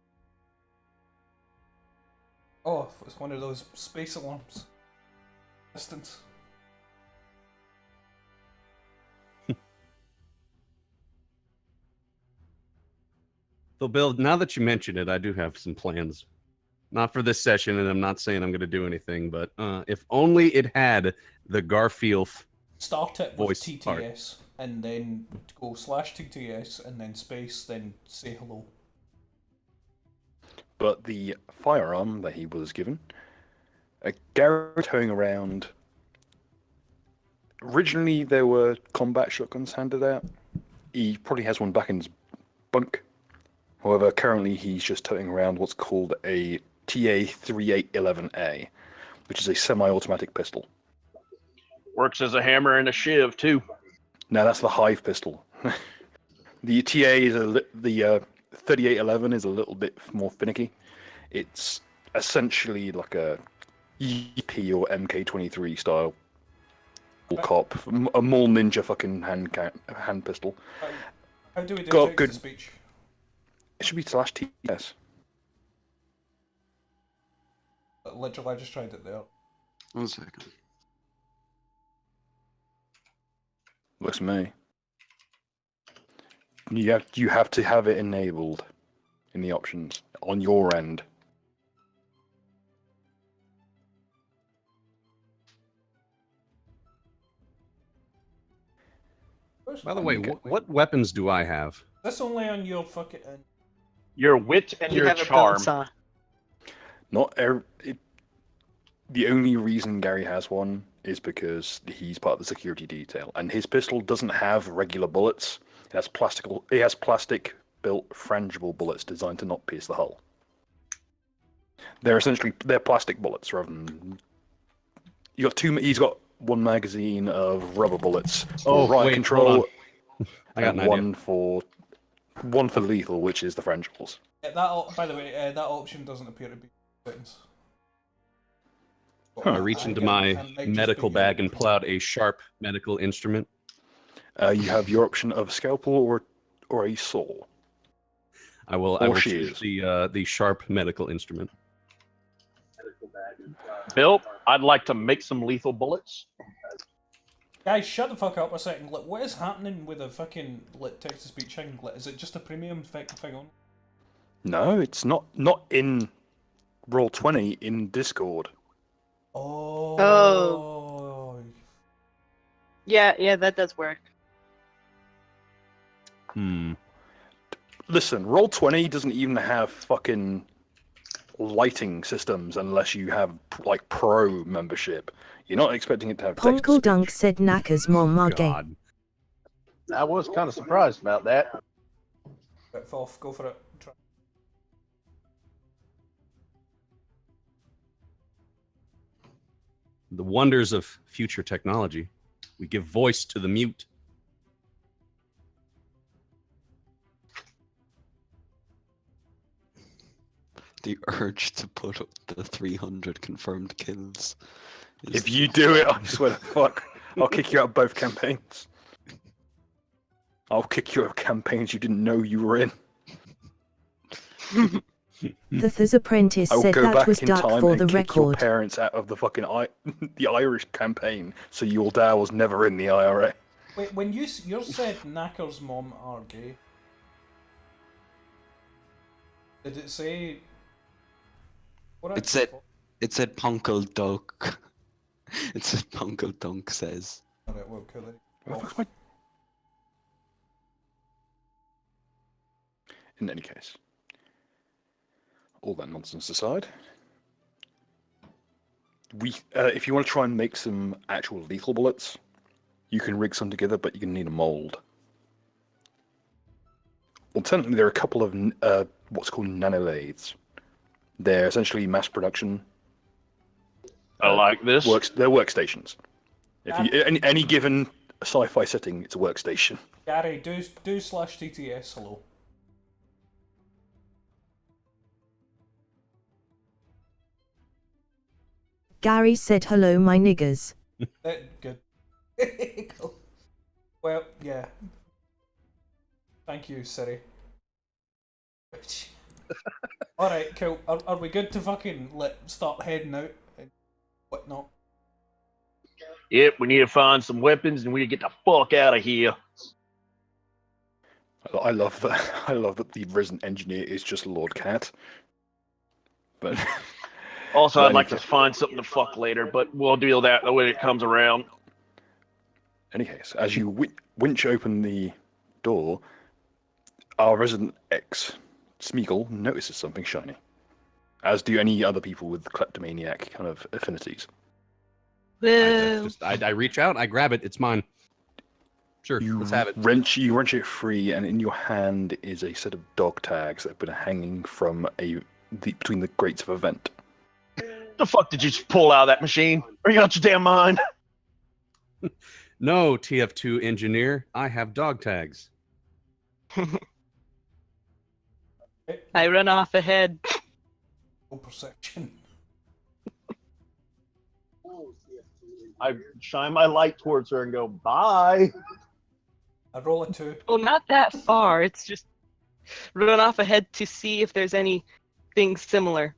Oh, it's one of those space alarms. Distance. So, Bill, now that you mention it, I do have some plans. Not for this session, and I'm not saying I'm going to do anything, but if only it had the Garfield. Start it with Voice TTS and then go /TTS and then space, then say hello. But the firearm that he was given, Garrett towing around. Originally, there were combat shotguns handed out. He probably has one back in his bunk. However, currently he's just towing around what's called a TA-3811A, which is a semi-automatic pistol. Works as a hammer and a shiv too. Now that's the Hive pistol. The TA is the 3811 is a little bit more finicky. It's essentially like a EP or MK23 style cop, a mall ninja fucking hand pistol. How do we do Got text good- to speech? It should be /TS. Literally, I just tried it there. 1 second. Looks to me. You have to have it enabled in the options on your end. By the way, what weapons do I have? This only on your fucking. Your wit and You your have a charm. belt saw. The only reason Gary has one is because he's part of the security detail, and his pistol doesn't have regular bullets. It has plastic built frangible bullets designed to not pierce the hull. They're plastic bullets rather than. He's got one magazine of rubber bullets for riot control. Hold on. I got and an idea. one for lethal, which is the frangibles. By the way, that option doesn't appear to be settings. Huh. I reach think into it my might just medical be your bag and option. pull out a sharp medical instrument. You have your option of scalpel or a saw. I will Or choose shears. the sharp medical instrument. Bill, I'd like to make some lethal bullets. Guys, shut the fuck up a second. Like, what is happening with the fucking text-to-speech thing? Like, is it just a premium thing on? No, it's not in Roll20 in Discord. Oh. Yeah, that does work. Listen, Roll20 doesn't even have fucking lighting systems unless you have like pro membership. You're not expecting it to have text to Ponkle Dunk speech. said Knackers mom are gay. God. I was kind of surprised about that. Right, Foff, go for it. Try. The wonders of future technology. We give voice to the mute. The urge to put up the 300 confirmed kills. If you do it, I swear to fuck, I'll kick you out of both campaigns. I'll kick you out of campaigns you didn't know you were in. The Th's apprentice I will said go that back was in dark time for and the kick your record. parents out of the fucking the Irish campaign, so your dad was never in the IRA. Wait, when you said Knacker's mom are gay, did it say? What It said Punkle Dunk. It said Punkle Dunk says. Alright, well, cool. Where the fuck's my- In any case, all that nonsense aside, if you want to try and make some actual lethal bullets, you can rig some together, but you're going to need a mold. Alternatively, there are a couple of what's called nanolathes. They're essentially mass production. I like this. They're workstations. If you any given sci-fi setting, it's a workstation. Gary, do /TTS hello. Gary said hello my niggers. Good. Cool. Well, yeah. Thank you, Siri. Alright, cool. Are we good to fucking start heading out and whatnot? Yep, we need to find some weapons and we need to get the fuck out of here. I love that. I love that the resident engineer is just Lord Cat. But Also, But I'd like to anything- find something to fuck later, but we'll deal with that the way it comes around. any case, as you winch open the door, our resident ex Smeagol notices something shiny, as do any other people with kleptomaniac kind of affinities. I reach out, I grab it, it's mine. Sure, You let's have it. wrench it free, and in your hand is a set of dog tags that have been hanging from between the grates of a vent. The fuck did you just pull out of that machine? Are you out your damn mind? No, TF2 engineer, I have dog tags. I run off ahead. No perception. I shine my light towards her and go, bye. I roll a 2. Well, not that far. It's just run off ahead to see if there's anything similar,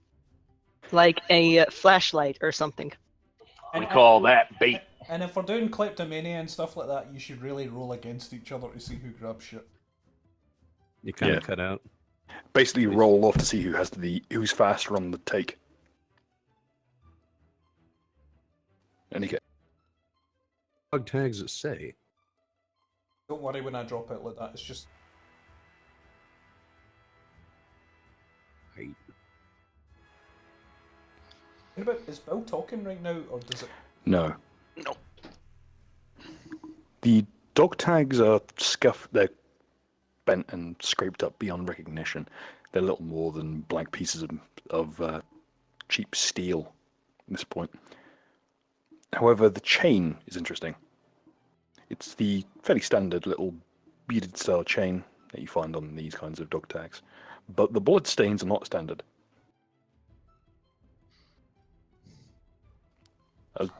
like a flashlight or something. We call that bait. And if we're doing kleptomania and stuff like that, you should really roll against each other to see who grabs shit. You kind of Yeah. cut out. Basically, roll off to see who's faster on the take. Any case. Dog tags that say. Don't worry when I drop it like that, it's just... Right. Is Bill talking right now, or does it... No. No. The dog tags are scuffed. They're bent and scraped up beyond recognition. They're little more than blank pieces of cheap steel at this point. However, the chain is interesting. It's the fairly standard little beaded style chain that you find on these kinds of dog tags, but the blood stains are not standard.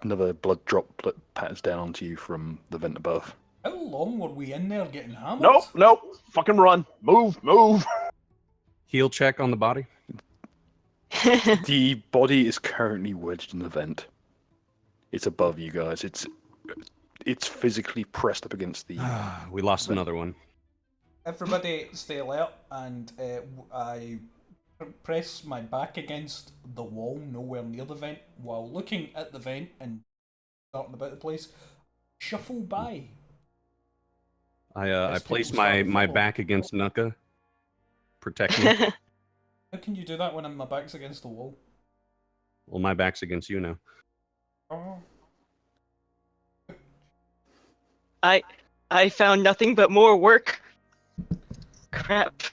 Another blood droplet patters down onto you from the vent above. How long were we in there getting hammered? Nope. Fucking run. Move. Heal check on the body. The body is currently wedged in the vent. It's above you guys. It's physically pressed up against the. We lost another one. Everybody stay alert, and I press my back against the wall nowhere near the vent while looking at the vent and starting about the place. Shuffle by. I place people start my to back against Nuka. Protect me. How can you do that when my back's against the wall? Well, my back's against you now. Oh. I found nothing but more work. Crap.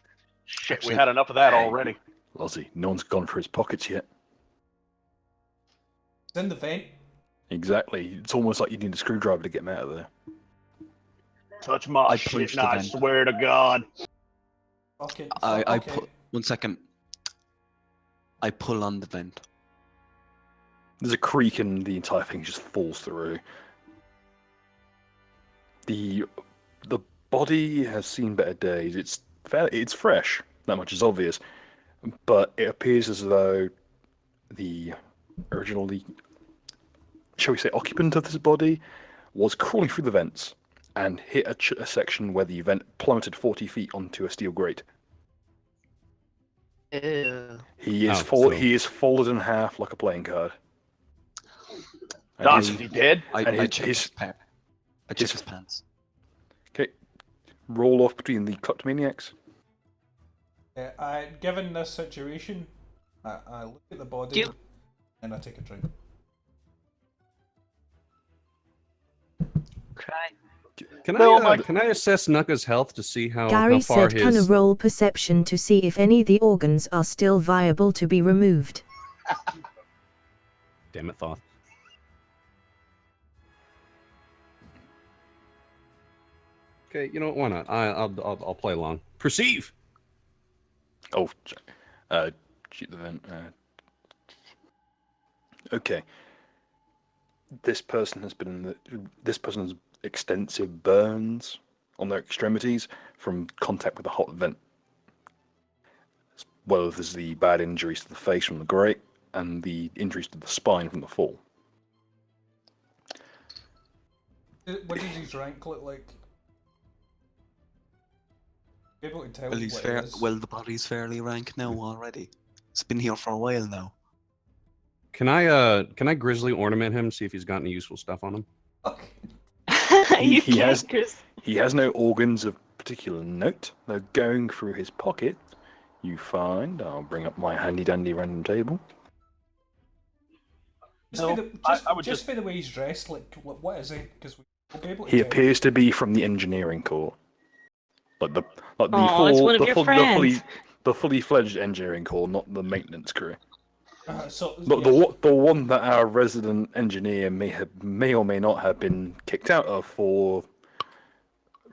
Shit, we had enough of that already. Lozzie, no one's gone for his pockets yet. It's in the vent. Exactly. It's almost like you need a screwdriver to get him out of there. Touch my I shit, punched and the I vent. swear to God. Okay. I okay. put 1 second. I pull on the vent. There's a creak and the entire thing just falls through. The body has seen better days. It's fresh. That much is obvious. But it appears as though the originally, shall we say, occupant of this body was crawling through the vents and hit a section where the vent plummeted 40 feet onto a steel grate. Ew. He is Oh, so- he is folded in half like a playing card. And Dots, his- is he dead? And I his- check his- his pants. I check his- his pants. Okay, roll off between the kleptomaniacs. Given this situation, I look at the body You- and I take a drink. Cry. Can No, can I assess Nuka's health to see how Gary far said, "Can a his roll perception to see if any of the organs are still viable to be removed." damn it, Thoth. Okay, you know what? Why not? I'll play along. Perceive. Oh, shoot the vent. Okay. This person has extensive burns on their extremities from contact with the hot vent. As well as the bad injuries to the face from the grate and the injuries to the spine from the fall. What does his rank look like? Be able to tell Well, he's what fair. it is. Well, the body's fairly rank now already. It's been here for a while now. Can I grizzly ornament him? See if he's got any useful stuff on him. You He can't, has- Chris. He has no organs of particular note. Though going through his pocket, you find, I'll bring up my handy dandy random table. Just, No, for, the, I would just just- for the way he's dressed, like what is he? Because we'll be able to He tell. appears to be from the engineering corps. Like the Aw, it's one of your friends. the fully fledged engineering corps, not the maintenance crew. So The one that our resident engineer may or may not have been kicked out of for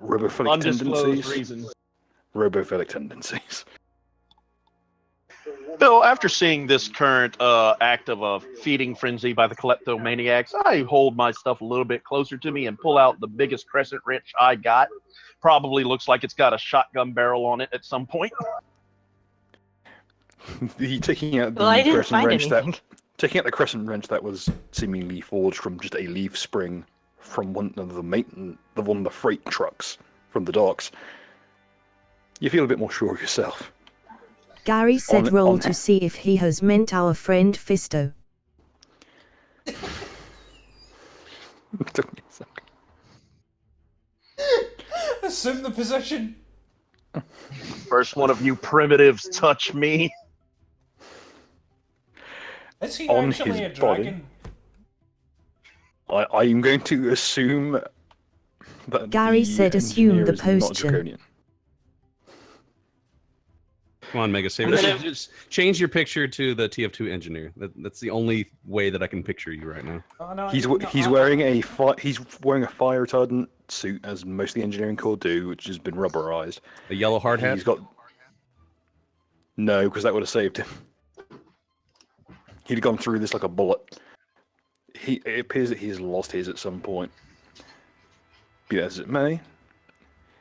robophilic Undisclosed tendencies. reasons. Robophilic tendencies. Bill, after seeing this current act of a feeding frenzy by the kleptomaniacs, I hold my stuff a little bit closer to me and pull out the biggest crescent wrench I got. Probably looks like it's got a shotgun barrel on it at some point. Taking out the Well, I didn't crescent find wrench anything. taking out the crescent wrench that was seemingly forged from just a leaf spring from one of the freight trucks from the docks. You feel a bit more sure of yourself. Gary said, On- "Roll on- to see if he has meant our friend Fisto." assume the position. First one of you primitives touch me. Is he On actually his a body? dragon? I'm going to assume that Gary the said, "Assume engineer the is not posture." draconian. Come on, Mega Saber. Just change your picture to the TF2 engineer. That's the only way that I can picture you right now. Oh, no, He's no, wearing a fire retardant suit, as most of the engineering corps do, which has been rubberized. A yellow hard hat. He's got no, because that would have saved him. He'd have gone through this like a bullet. It appears that he's lost his at some point. Be that as it may,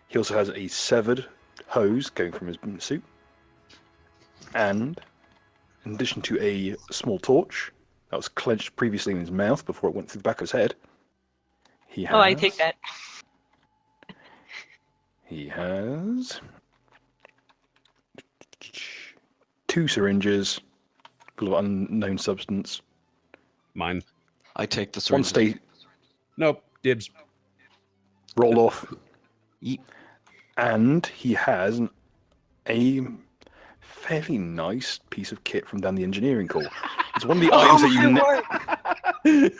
he also has a severed hose going from his suit, and in addition to a small torch that was clenched previously in his mouth before it went through the back of his head, he has. Oh, I take that. He has 2 syringes full of unknown substance. Mine. I take the One syringe. state Nope. Dibs. rolled off. Yeet. And he has a fairly nice piece of kit from down the engineering corps. It's one of the items that you.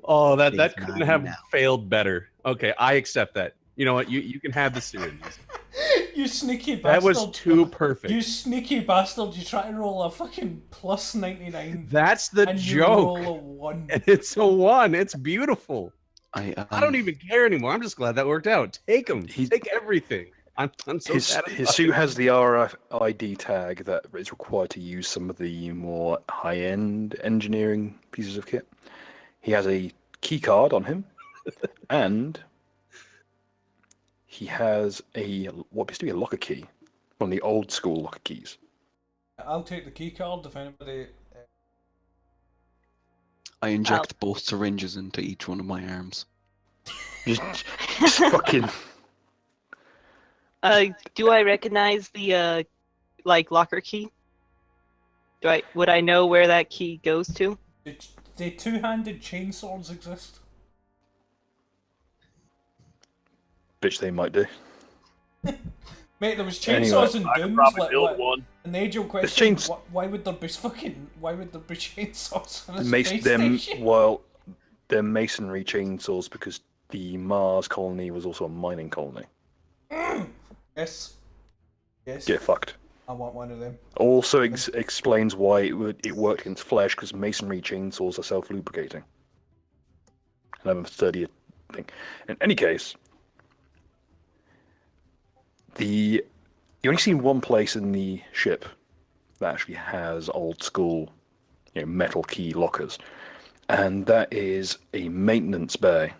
Oh, that He's couldn't mine have now. failed better. Okay, I accept that. You know what? You can have the syringes. You sneaky bastard. That was too perfect. You sneaky bastard. You try to roll a fucking plus 99. That's the and joke. You roll a 1. And it's a 1. It's beautiful. I I don't even care anymore. I'm just glad that worked out. Take them. He's- Take everything. I'm so His satisfied. suit has the RFID tag that is required to use some of the more high-end engineering pieces of kit. He has a key card on him, and he has what appears to be a locker key, one of the old school locker keys. I'll take the key card if anybody. I inject both syringes into each one of my arms. Just fucking. Do I recognize the locker key? Would I know where that key goes to? Do two-handed chainsaws exist? Bitch, they might do. Mate, there was Anyway, chainsaws in I could Dooms. probably Like, build one. and the age-old question: chains- why would there be chainsaws on a Mace space them. station? Well, they're masonry chainsaws because the Mars colony was also a mining colony. Yes. Yes. Get fucked. I want one of them. Also explains why it worked against flesh, because masonry chainsaws are self-lubricating. And I'm a sturdier thing. In any case, you only see one place in the ship that actually has old school, metal key lockers, and that is a maintenance bay.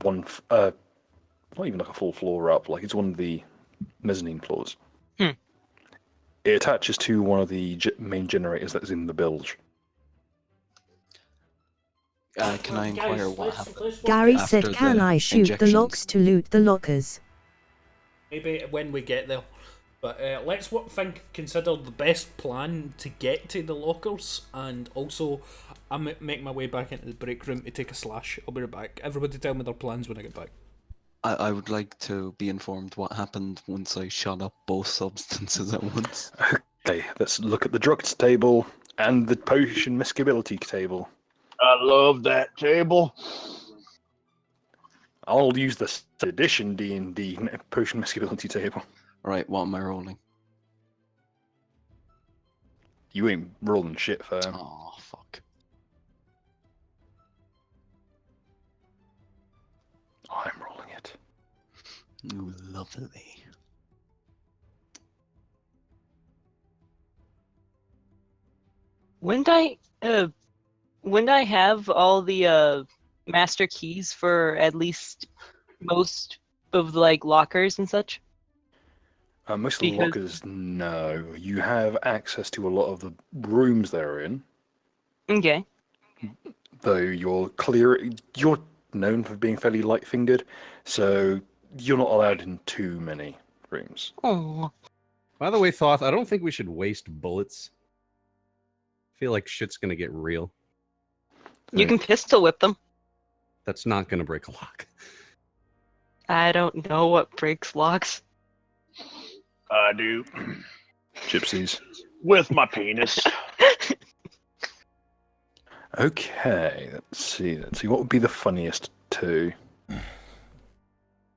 Not even like a full floor up, like it's one of the mezzanine floors. It attaches to one of the main generators that's in the bilge. Can I inquire what happened? Gary After said, "Can the I shoot the injections. locks to loot the lockers?" Maybe when we get there. But let's consider the best plan to get to the lockers, and also I'm make my way back into the break room to take a slash. I'll be right back. Everybody tell me their plans when I get back. I would like to be informed what happened once I shot up both substances at once. Okay, let's look at the drugs table and the potion miscibility table. I love that table. I'll use the edition D&D potion miscibility table. Right, what am I rolling? You ain't rolling shit, fam. Oh, fuck. I'm rolling it. Ooh, lovely. Wouldn't I have all the master keys for at least most of the lockers and such? Most of the Because- lockers, no. You have access to a lot of the rooms they're in, Okay. though you're known for being fairly light-fingered, so you're not allowed in too many rooms. Oh. By the way, Thoth, I don't think we should waste bullets. I feel like shit's gonna get real. You can pistol whip them. That's not gonna break a lock. I don't know what breaks locks. I do. Gypsies. With my penis. Okay, let's see. What would be the funniest two?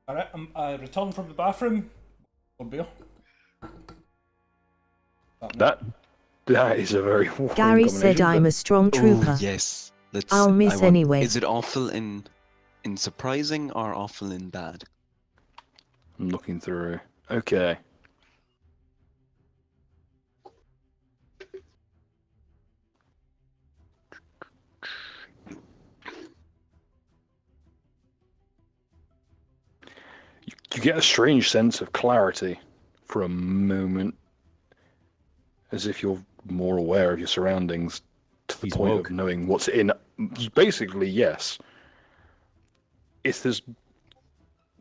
Alright, I return from the bathroom. Or beer. That is a very warring Gary said combination, I'm but a strong trooper. Oh yes. Let's. I'll miss I want, anyway. Is it awful in surprising or awful in bad? I'm looking through. Okay. You get a strange sense of clarity for a moment, as if you're more aware of your surroundings to the He's point woke. of knowing what's in. Basically, yes. It's this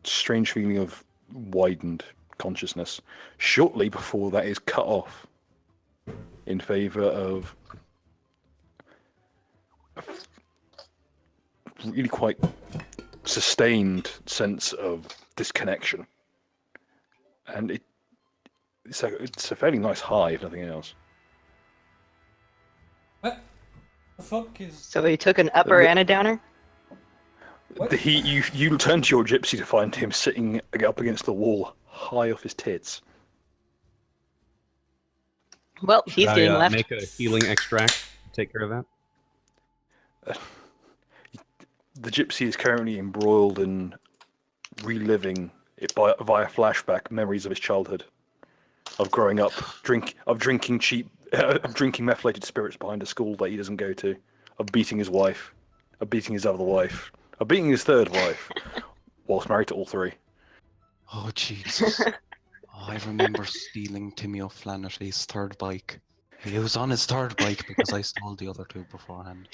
strange feeling of widened consciousness shortly before that is cut off in favor of a really quite sustained sense of disconnection. And it's a fairly nice high, if nothing else. What the fuck is? So he took an upper and a downer? What? You turn to your gypsy to find him sitting up against the wall, high off his tits. Well, he's Should getting I left. make a healing extract to take care of that? The gypsy is currently embroiled in reliving it via flashback memories of his childhood, of growing up, drinking methylated spirits behind a school that he doesn't go to, of beating his wife, of beating his other wife, of beating his third wife, whilst married to all three. Oh Jesus. Oh, I remember stealing Timmy O'Flaherty's third bike. He was on his third bike because I stole the other two beforehand.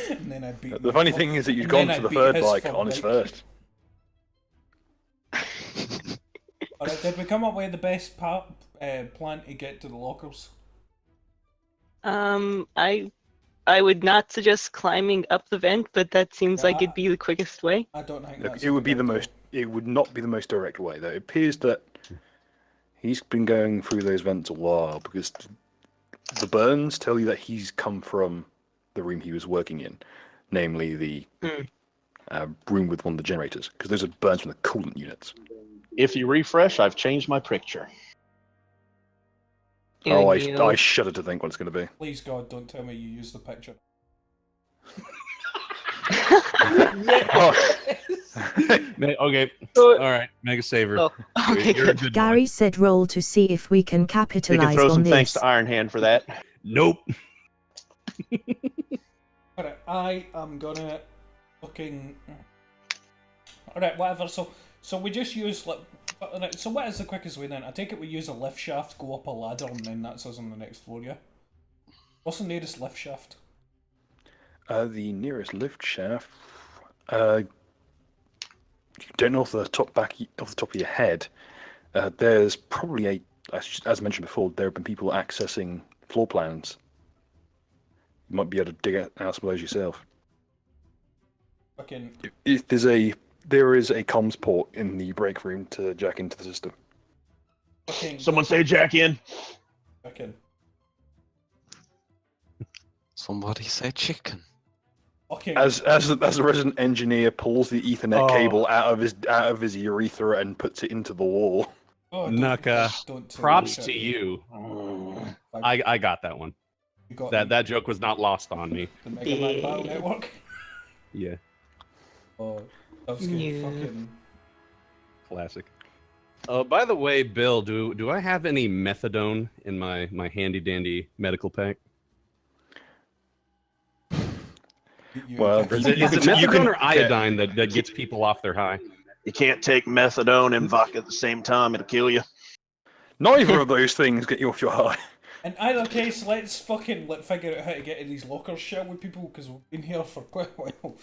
And then I'd beat. The funny thing is that you'd and gone then for I'd the beat third his bike third on his bike. first. Alright, did we come up with the best plan to get to the lockers? I would not suggest climbing up the vent, but that seems like it'd be the quickest way. I don't think Look, that's. it would be the idea. most. It would not be the most direct way, though. It appears that he's been going through those vents a while because the burns tell you that he's come from the room he was working in, namely the room with one of the generators, because those are burns from the coolant units. If you refresh, I've changed my picture. Oh, Ew. I shudder to think what it's going to be. Please God, don't tell me you used the picture. Oh. Okay. Oh. All right. Mega saver. Oh, okay, You're a good. good Gary boy. said roll to see if we can You can capitalize throw on some thanks this. to Iron Hand for that. Nope. Alright, I am gonna fucking. Alright, whatever. So we just use like. Alright, so what is the quickest way then? I take it we use a lift shaft, go up a ladder, and then that's us on the next floor, yeah? What's the nearest lift shaft? The nearest lift shaft. You don't know off the top of your head. There's probably as mentioned before, there have been people accessing floor plans. You might be able to dig out some of those yourself. Fucking. If there is a comms port in the break room to jack into the system. Fucking. Someone say Jack in. Fucking. Somebody say chicken. Okay. As the resident engineer pulls the Ethernet cable out of his urethra and puts it into the wall. Oh, Nuka, don't tell props me to shit. you. Like, I got that one. you got That joke was not lost on me. the Mega Man Battle Network. Yeah. Oh, that was good. Yeah. Fucking. Classic. By the way, Bill, do I have any methadone in my handy dandy medical pack? Well, Or is it methadone or iodine that gets people off their high? You can't take methadone and vodka at the same time; it'll kill you. Neither of those things get you off your high. In either case, let's fucking figure out how to get in these lockers, shall we, people? Because we've been here for quite a while.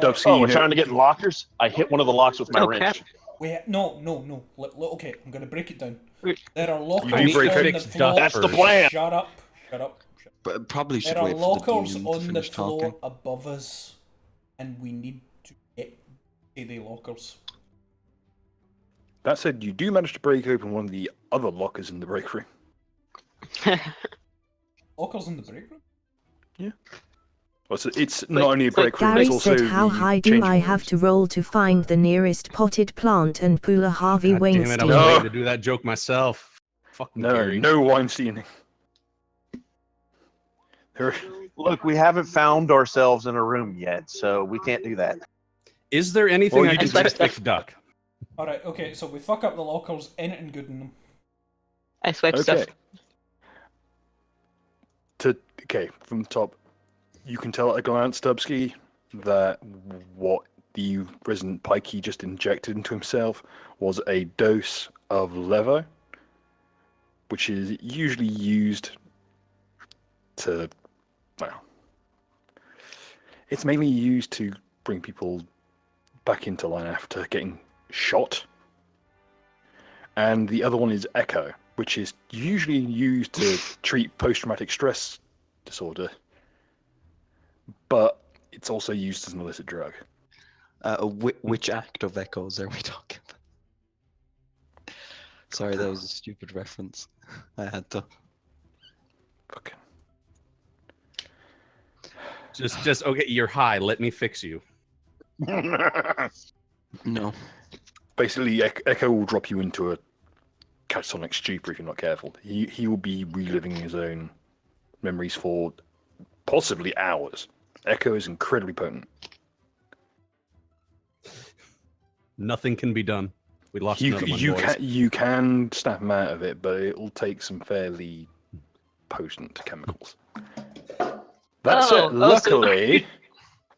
Dubsky, Oh, we're trying to get in lockers. I hit one of the locks with my Oh, wrench. Wait, no. Okay, I'm gonna break it down. Wait. There are lockers You break on it. the floor. That's the plan. Shut up. But probably should There are wait for the lockers demon to on the finish floor talking. above us, and we need to get to the lockers. That said, you do manage to break open one of the other lockers in the break room. Lockers in the break room? Well, it's not only a break room, Gary it's also said, how the high do changing I have rooms. to roll to find the nearest potted plant and pull a Harvey God damn it! I Weinstein? was No. waiting to do that joke myself. Fucking No, Gary. no Weinsteining. There, Look, we haven't found ourselves in a room yet, so we can't do that. Is there anything Well, I you can did- mystic duck? Alright, okay, so we fuck up the lockers, anything good in them. I swipe okay. stuff. Okay, from the top, you can tell at a glance, Dubsky, that what the resident Pikey just injected into himself was a dose of levo, which is usually used to, well, it's mainly used to bring people back into line after getting shot. And the other one is Echo, which is usually used to treat post-traumatic stress disorder, but it's also used as an illicit drug. Which act of echoes are we talking about? Sorry, that was a stupid reference. I had to. Fucking. Just okay. You're high. Let me fix you. No. Basically, Echo will drop you into a catatonic stupor if you're not careful. He will be reliving his own memories for possibly hours. Echo is incredibly potent. Nothing can be done. We lost another one, boys. You can snap him out of it, but it will take some fairly potent chemicals. That said, luckily,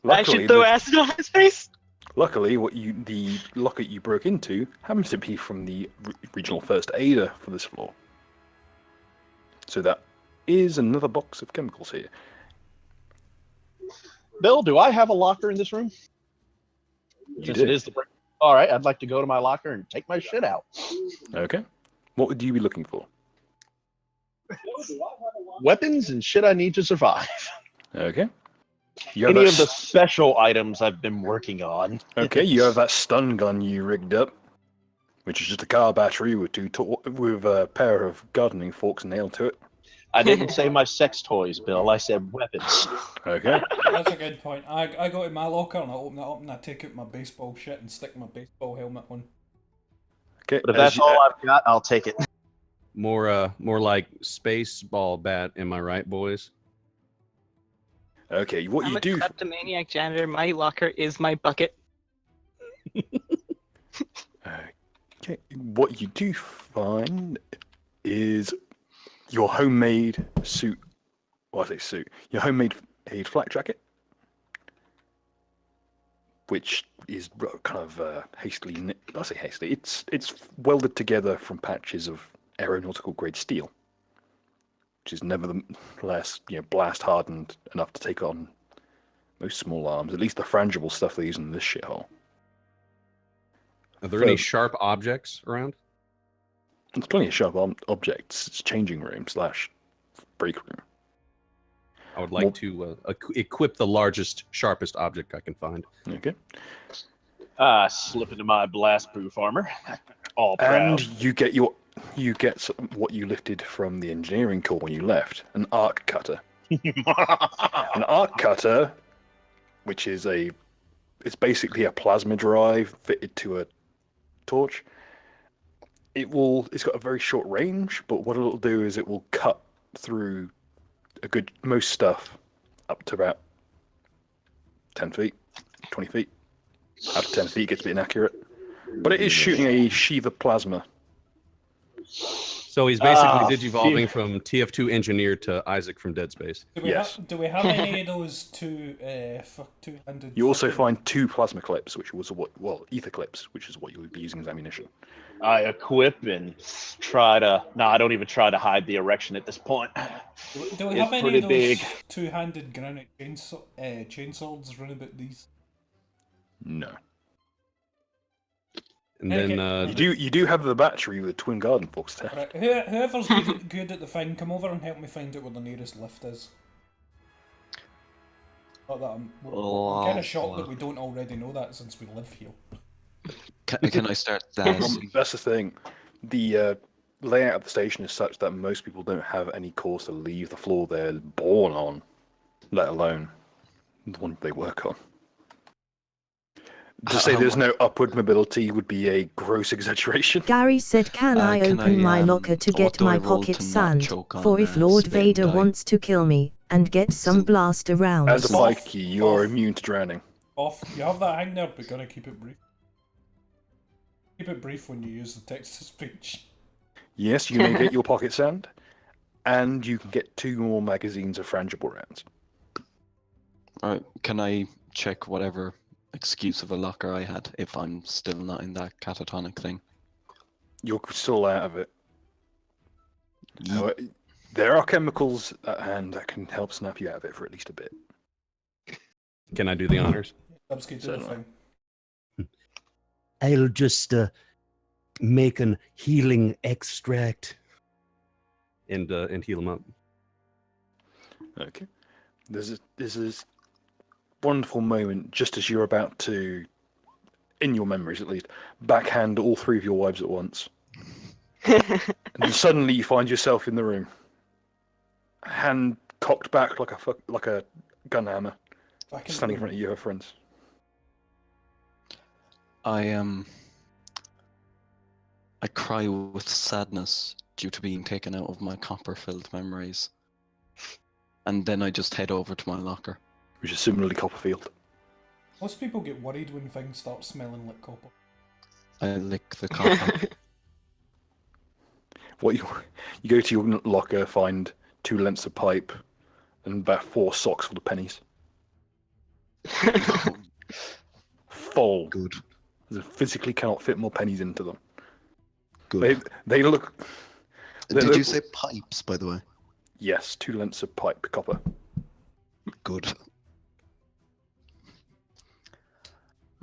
I should throw acid on his face. luckily, the locket you broke into happens to be from the regional first aider for this floor. So that is another box of chemicals here. Bill, do I have a locker in this room? You Since did. it is the break. All right, I'd like to go to my locker and take my shit out. Okay. What would you be looking for? Weapons and shit I need to survive. Okay. You have Any that of the special items I've been working on. Okay, you have that stun gun you rigged up, which is just a car battery with with a pair of gardening forks nailed to it. I didn't say my sex toys, Bill. I said weapons. Okay. That's a good point. I go to my locker and I open it up and I take out my baseball shit and stick my baseball helmet on. Okay. But if that's all I've got, I'll take it. More like space ball bat. Am I right, boys? Okay, what I'm you a do? kleptomaniac janitor. My locker is my bucket. Okay, what you do find is your homemade suit. Well, I say suit. Your homemade flak jacket, which is kind of hastily knit. I say hastily. It's welded together from patches of aeronautical grade steel, which is nevertheless blast hardened enough to take on most small arms. At least the frangible stuff they use in this shithole. Are there any sharp objects around? There's plenty of sharp objects. It's changing room / break room. I would like to equip the largest, sharpest object I can find. Okay. Slip into my blast proof armor. All proud. And you get what you lifted from the engineering corps when you left, an arc cutter. An arc cutter, which is it's basically a plasma drive fitted to a torch. It's got a very short range, but what it'll do is it will cut through most stuff up to about 10 feet, 20 feet. After 10 feet, it gets a bit inaccurate. But it is shooting a Shiva plasma. So he's basically digivolving from TF2 engineer to Isaac from Dead Space. Yes. Do we have any of those two-handed? You also find 2 plasma clips, which was ether clips, which is what you would be using as ammunition. I equip and try to. No, I don't even try to hide the erection at this point. Do we It's have any pretty of those big. two-handed granite chainswords running about these? No. And Okay. then You do have the battery with twin garden forks there. Right, whoever's good at the thing, come over and help me find out where the nearest lift is. Not that I'm kind of shocked that we don't already know that since we live here. Can I start that? That's the thing. The layout of the station is such that most people don't have any cause to leave the floor they're born on, let alone The one they work on. To say there's no upward mobility would be a gross exaggeration. Gary said, can I can open I, my locker to what get do I my roll pocket to not sand? choke on, For if Lord spit and Vader die? wants to kill me, and get some So- blaster rounds. As a Pikey, you are Off. immune to drowning. Off. You have that hang there, but gotta keep it brief. Keep it brief when you use the text to speech. Yes, you may get your pocket sand, and you can get 2 more magazines of frangible rounds. Alright, can I check whatever excuse of a locker I had if I'm still not in that catatonic thing? You're still out of it. Ye- However, there are chemicals at hand that can help snap you out of it for at least a bit. Can I do the honors? Dubsky, do the Certainly. thing. I'll just make an healing extract. And heal him up. Okay. There's this wonderful moment just as you're about to, in your memories at least, backhand all 3 of your wives at once. And then suddenly you find yourself in the room. Hand cocked back like a gun hammer, Back in standing in the front of you, her friends. I cry with sadness due to being taken out of my copper-filled memories. And then I just head over to my locker. Which is similarly Copperfield. Most people get worried when things start smelling like copper. I lick the copper. What you go to your locker, find 2 lengths of pipe, and about 4 socks full of pennies. Full. Good. You physically cannot fit more pennies into them. Good. They look. Did look- you say pipes, by the way? Yes, 2 lengths of pipe, copper. Good.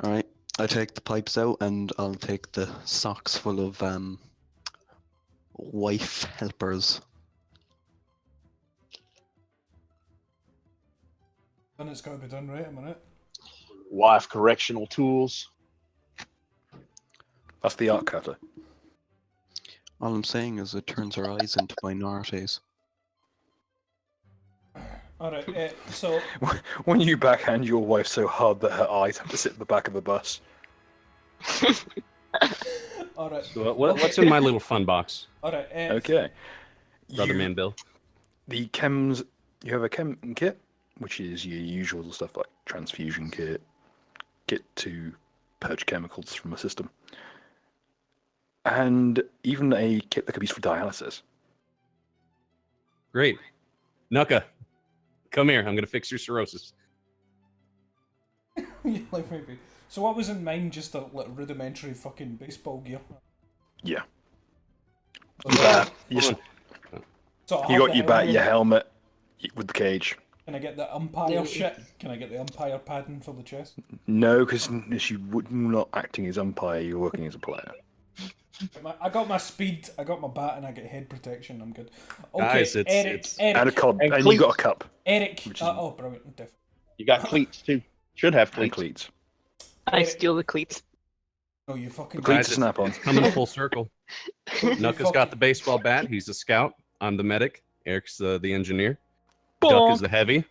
Alright, I take the pipes out and I'll take the socks full of wife helpers. Then it's gotta be done right a minute. Wife correctional tools. That's the art cutter. All I'm saying is it turns her eyes into minorities. Alright, so When you backhand your wife so hard that her eyes have to sit at the back of the bus. alright. So what's in my little fun box, Alright, Okay. brother You- man Bill? The chems, you have a chem kit, which is your usual stuff like transfusion kit to purge chemicals from a system, and even a kit that could be used for dialysis. Great. Nuka, come here. I'm gonna fix your cirrhosis. Yeah, like maybe. So what was in mine? Just a like, rudimentary fucking baseball gear. Yeah. So Bat, you, Hold on. so I you have got the your bat, helmet. your helmet with the cage. Can I get the umpire shit? Can I get the umpire padding for the chest? No, because you would not acting as umpire, you're working as a player. I got my speed, I got my bat, and I get head protection. I'm good. Okay, Guys, Eric, it's- Eric, And a cup, And and you got a cup Eric. which is- Oh, brilliant. You got cleats too. Should have and cleats. cleats. I steal the cleats. No, you fucking. The cleats Guys, to snap on. It's coming full circle. You Nuka's fucking- got the baseball bat. He's a scout. I'm the medic. Eric's the engineer. Duck is the heavy.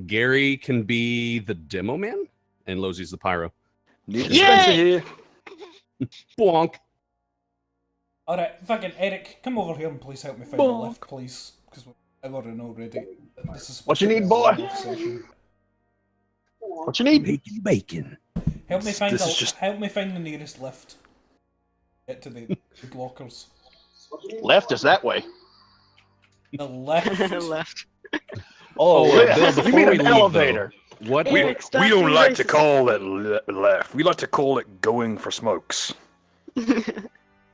Gary can be the demo man, and Lozy's the pyro. Need a Yay! dispenser here. Bonk. Alright, fucking Eric, come over here and please help me find the lift, please. Because we're hours already. This is What you supposed to need, be a boy? one-off session. What you need? Bacon, bacon. Help me find This is just- help me find the nearest lift. Get to the lockers. Left is that way. The left. Left. Oh, Bill, yeah. before You mean we an leave, elevator? What? We, Eric, stop we don't being like to racist. call it left. We like to call it going for smokes.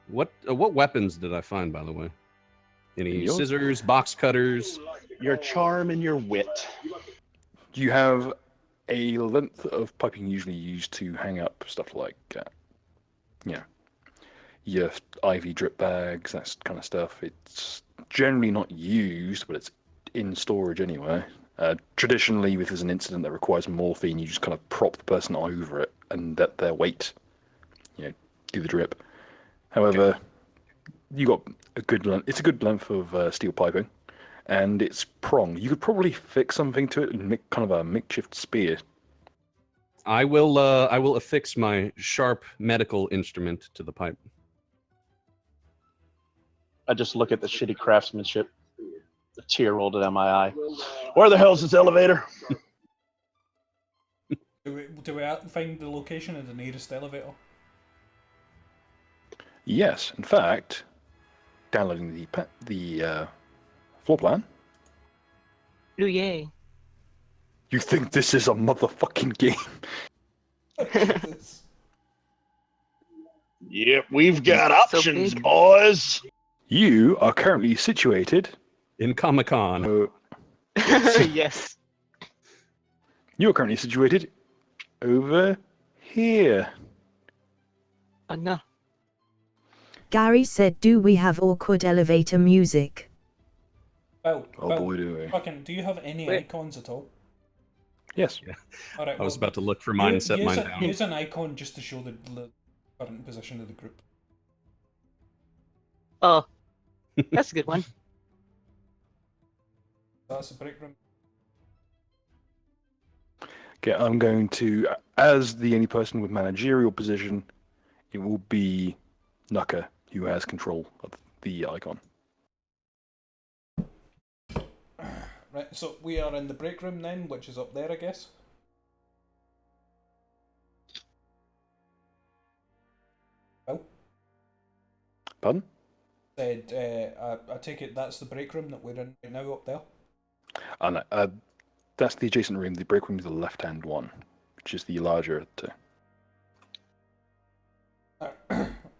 What weapons did I find, by the way? Any Yours? scissors, box cutters? Your charm and your wit. You have a length of piping usually used to hang up stuff like, your IV drip bags, that kind of stuff. It's generally not used, but it's in storage anyway. Traditionally, if there's an incident that requires morphine, you just kind of prop the person over it and let their weight, do the drip. However, you got a good length. It's a good length of steel piping, and it's pronged. You could probably fix something to it and make kind of a makeshift spear. I will affix my sharp medical instrument to the pipe. I just look at the shitty craftsmanship. A tear rolled down my eye. Where the hell's this elevator? Do we find the location of the nearest elevator? Yes, in fact, downloading the floor plan. Oh, yay. You think this is a motherfucking game? Yep, we've got So options, big. boys. You are currently situated. In Comic-Con. Yes. You are currently situated over here. Oh, no. Gary said, do we have awkward elevator music? Well, Oh boy, do we. fucking, do you have any Wait. icons at all? Yes. All right, I was well, about to look for mine and set mine down. Use an icon just to show the current position of the group. Oh, that's a good one. That's the break room. Okay, I'm going to, as the only person with managerial position, it will be Nuka who has control of the icon. Right, so we are in the break room then, which is up there, I guess. Oh, Pardon? said, I take it that's the break room that we're in right now up there. Oh, no, that's the adjacent room. The break room is the left-hand one, which is the larger two.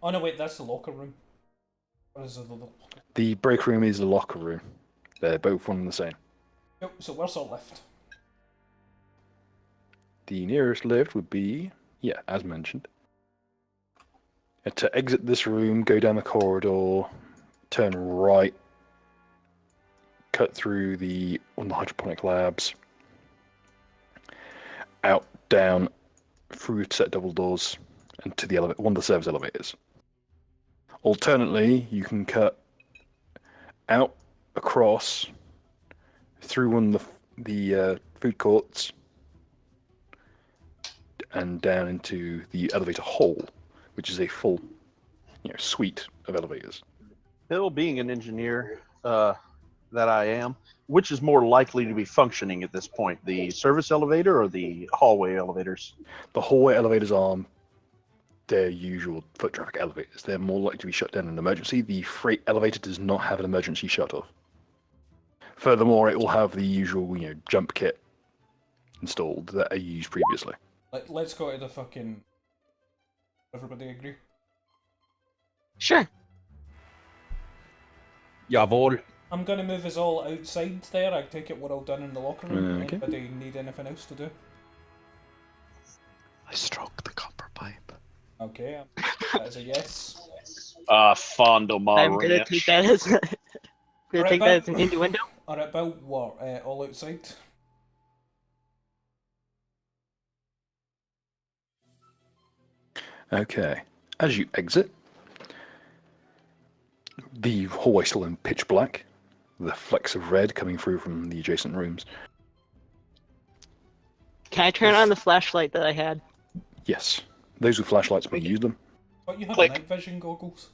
Oh no, wait, that's the locker room. Or is it the locker? The break room is the locker room. They're both one and the same. Yep, so where's our lift? The nearest lift would be, yeah, as mentioned. To exit this room, go down the corridor, turn right, cut through one of the hydroponic labs, out, down, through a set of double doors, and to the one of the service elevators. Alternately, you can cut out, across, through one of the food courts, and down into the elevator hall, which is a full, suite of elevators. Bill, being an engineer that I am, which is more likely to be functioning at this point, the service elevator or the hallway elevators? The hallway elevators are their usual foot traffic elevators. They're more likely to be shut down in an emergency. The freight elevator does not have an emergency shut-off. Furthermore, it will have the usual, jump kit installed that I used previously. Let's go to the fucking... Everybody agree? Sure. Jawohl. I'm gonna move us all outside there. I take it we're all done in the locker room. Okay. Anybody need anything else to do? I stroke the copper pipe. Okay, that is a yes. Fondle my I'm gonna ranch. take that as Alright, take that as an innuendo. Alright, Bill, we're all outside. Okay. As you exit, the hallway still in pitch black, the flecks of red coming through from the adjacent rooms. Can I turn on the flashlight that I had? Yes. Those with flashlights may use them. But you have Click. night vision goggles.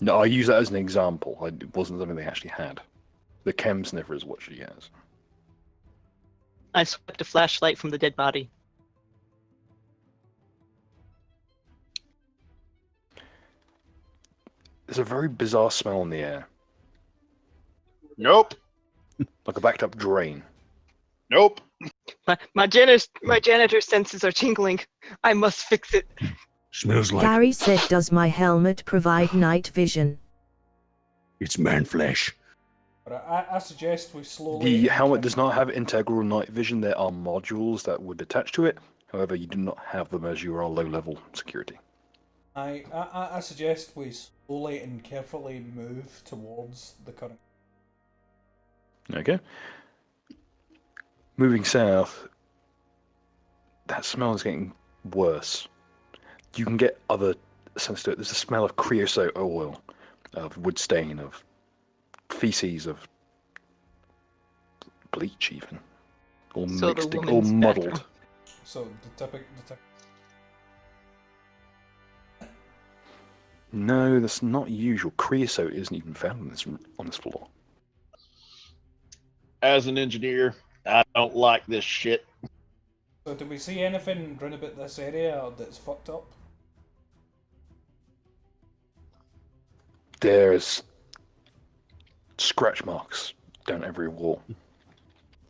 No, I use that as an example. It wasn't something they actually had. The chem sniffer is what she has. I swept a flashlight from the dead body. There's a very bizarre smell in the air, Nope. like a backed up drain. Nope. My janitor senses are tingling. I must fix it. Smells like Gary said, does my helmet provide night vision? it's man flesh. But I suggest we slowly... The helmet does not have integral night vision. There are modules that would attach to it. However, you do not have them as you are low-level security. I suggest we slowly and carefully move towards the current... Okay. Moving south, that smell is getting worse. You can get other scents to it. There's a smell of creosote oil, of wood stain, of feces, of bleach even. All So the mixed, all woman's muddled. bathroom. So the typical. No, that's not usual. Creosote isn't even found on this floor. As an engineer, I don't like this shit. So do we see anything round about this area that's fucked up? There's scratch marks down every wall.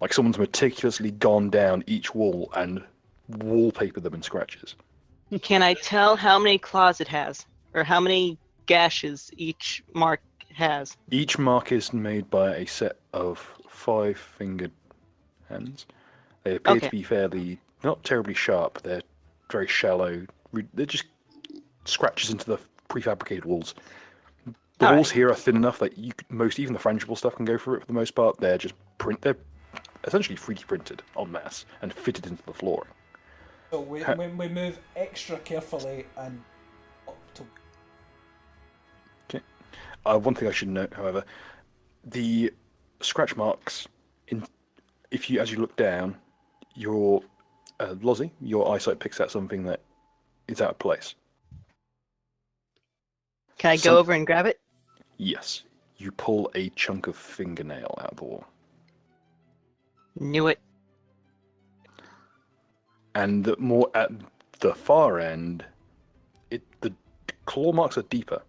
Like someone's meticulously gone down each wall and wallpapered them in scratches. Can I tell how many claws it has? Or how many gashes each mark has? Each mark is made by a set of 5-fingered hands. They appear Okay. to be fairly, not terribly sharp. They're very shallow. They're just scratches into the prefabricated walls. The All walls right. here are thin enough that even the frangible stuff can go through it for the most part. They're essentially 3D printed en masse and fitted into the flooring. So when we move extra carefully and up to. One thing I should note, however, the scratch marks, as you look down, your Lozzie, your eyesight picks out something that is out of place. Can I go over and grab it? Yes, you pull a chunk of fingernail out of the wall, Knew it. and more at the far end, the claw marks are deeper.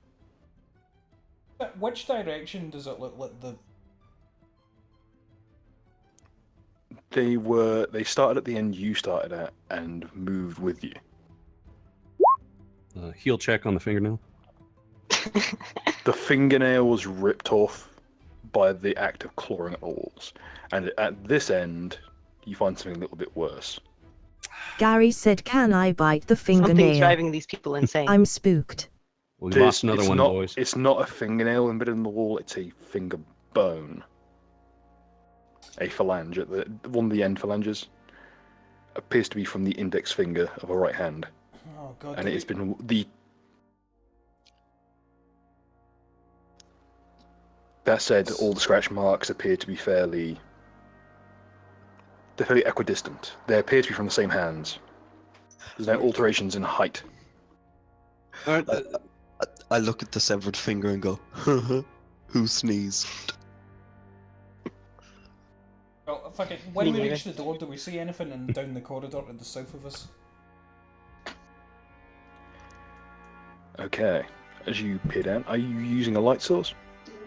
Which direction does it look like the? They started at the end you started at and moved with you. Heel check on the fingernail. The fingernail was ripped off by the act of clawing at the walls, and at this end, you find something a little bit worse. Gary said, "Can I bite the Something's fingernail?" driving these people insane. I'm spooked. We lost another one, boys. It's not a fingernail embedded in the wall; it's a finger bone, a phalange at one of the end phalanges. Appears to be from the index finger of a right hand, Oh god. and it has been the. That said, all the scratch marks appear to be fairly equidistant. They appear to be from the same hands. There's no alterations in height. All right, I look at the severed finger and go, who sneezed? Well, fucking. When Me we neither. reach the door, do we see anything down the corridor to the south of us? Okay. As you peer down, are you using a light source?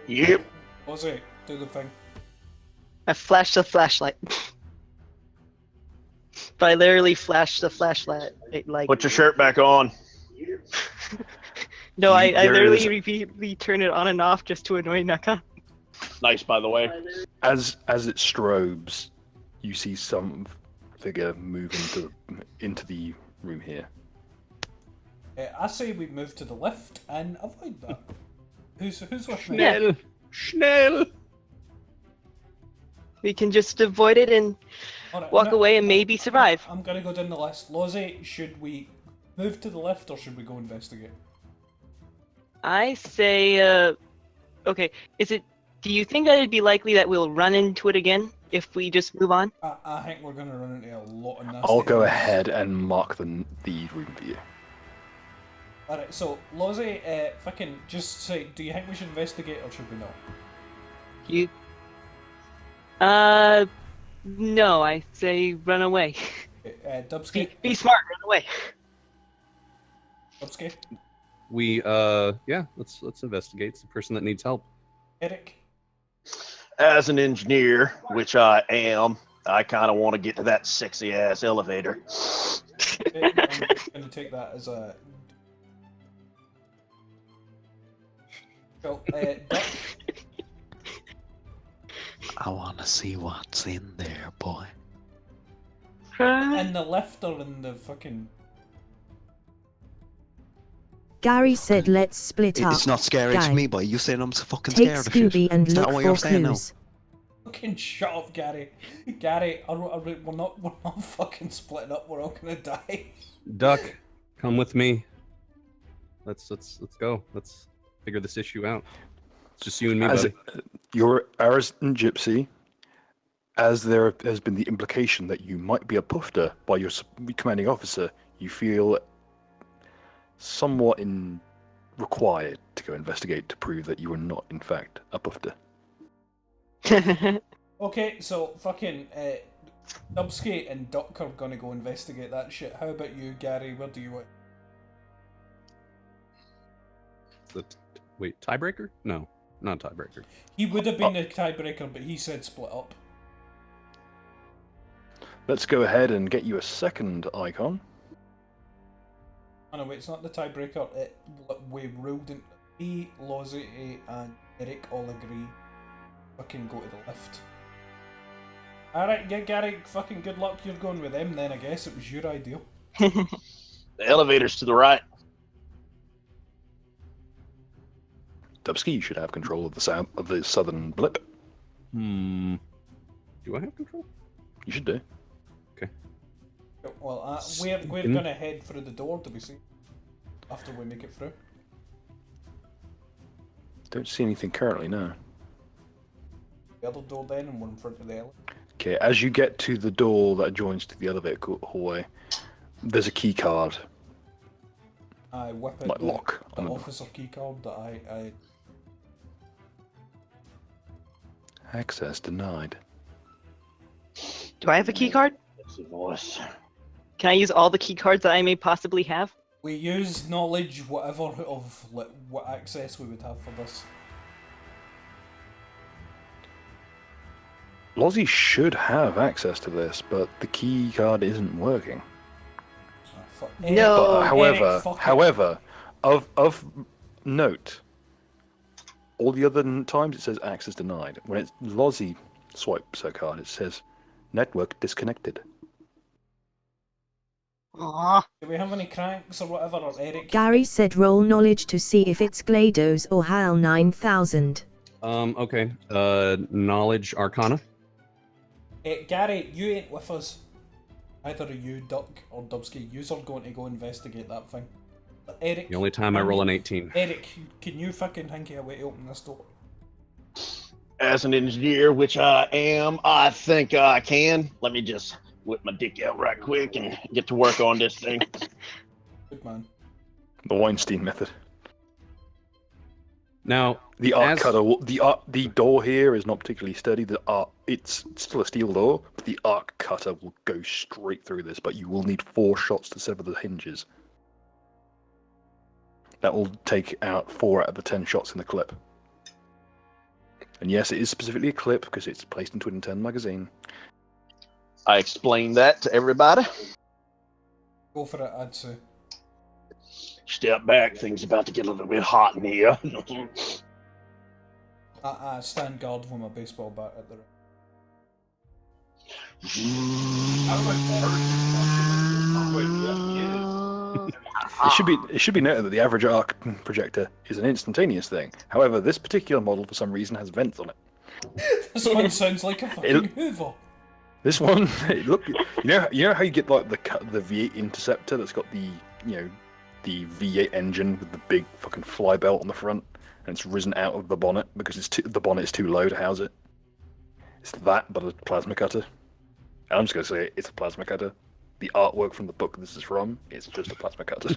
Yep. Ozzy, do the thing. I flashed the flashlight. But I literally flashed the flashlight. Put your shirt back on. No, I There literally is- repeatedly turn it on and off just to annoy Naka. Nice, by the way. As it strobes, you see some figure move into the room here. I say we move to the left and avoid that. Who's with me? Yeah. Schnell. We can just avoid it and Alright, walk no, away and maybe survive. I'm gonna go down the list. Lozzie, should we move to the left or should we go investigate? I say, okay, do you think that it'd be likely that we'll run into it again if we just move on? I think we're gonna run into a lot of nasty I'll go things. ahead and mark the room for you. Alright, so Lozzie, fucking just say, do you think we should investigate or should we not? You, no, I say run away. Dubsky? Be smart, run away. Dubsky? We let's investigate. It's the person that needs help. Eric? As an engineer, which I am, I kind of want to get to that sexy ass elevator. I'm gonna take that as a... Cool. Duck? I want to see what's in there, boy. In the lift or in the fucking... Gary said, "Let's split up." It's not scary to gang. me, boy. You saying I'm so fucking Take scared of shit. Scooby and Is that look what you're for saying now? clues. Fucking shut up, Gary. Gary, we're not fucking splitting up. We're all gonna die. Duck, come with me. Let's go. Let's figure this issue out. It's just you and me, As buddy. you're Arizon Gypsy, as there has been the implication that you might be a pufter by your commanding officer, you feel somewhat required to go investigate to prove that you are not, in fact, a pufter. Okay, so fucking Dubsky and Duck are gonna go investigate that shit. How about you, Gary? Where do you want? Wait, tiebreaker? No, not tiebreaker. He would have been the tiebreaker, but he said split up. Let's go ahead and get you a second icon. Oh no, wait, it's not the tiebreaker. We ruled in. Me, Lozzie, and Eric all agree. Fucking go to the lift. Alright, yeah, Gary, fucking good luck. You're going with them then, I guess. It was your idea. The elevator's to the right. Dubsky, you should have control of the southern blip. Do I have control? You should do. Well, we're gonna head through the door to be seen after we make it through. Don't see anything currently, no. The other door then, and we're in front of the elevator. Okay, as you get to the door that joins to the elevator hallway, there's a key card. I whip it. Like lock The on the- officer key card that I. Access denied. Do I have a key card? That's the voice. Can I use all the key cards that I may possibly have? We use knowledge, whatever of like, what access we would have for this. Lozzie should have access to this, but the key card isn't working. No. But, Eric, fuck it. however, of note, all the other times it says access denied. When it's Lozzie swipes her card, it says network disconnected. Aww. Do we have any cranks or whatever, or Eric? Gary said roll knowledge to see if it's GLaDOS or HAL 9000. Okay. Knowledge Arcana. Gary, you ain't with us. Either you, Duck, or Dubsky, yous are going to go investigate that thing. But Eric. The only time I roll an 18. Eric, can you fucking hanky a way to open this door? As an engineer, which I am, I think I can. Let me just whip my dick out right quick and get to work on this thing. Good man. The Weinstein method. Now, The arc cutter, the door here is not particularly sturdy. It's still a steel door, but the arc cutter will go straight through this. But you will need 4 shots to sever the hinges. That will take out 4 out of the 10 shots in the clip. And yes, it is specifically a clip because it's placed into an internal magazine. I explained that to everybody. Go for it, I'd say. Step back, things about to get a little bit hot in here. I stand guard with my baseball bat at the It should be noted that the average arc projector is an instantaneous thing. However, this particular model, for some reason, has vents on it. This one sounds like a fucking Hoover. This one, look, you know how you get like the V8 Interceptor that's got the the V8 engine with the big fucking fly belt on the front, and it's risen out of the bonnet because the bonnet is too low to house it. It's that, but a plasma cutter. And I'm just gonna say it's a plasma cutter. The artwork from the book this is from, it's just a plasma cutter.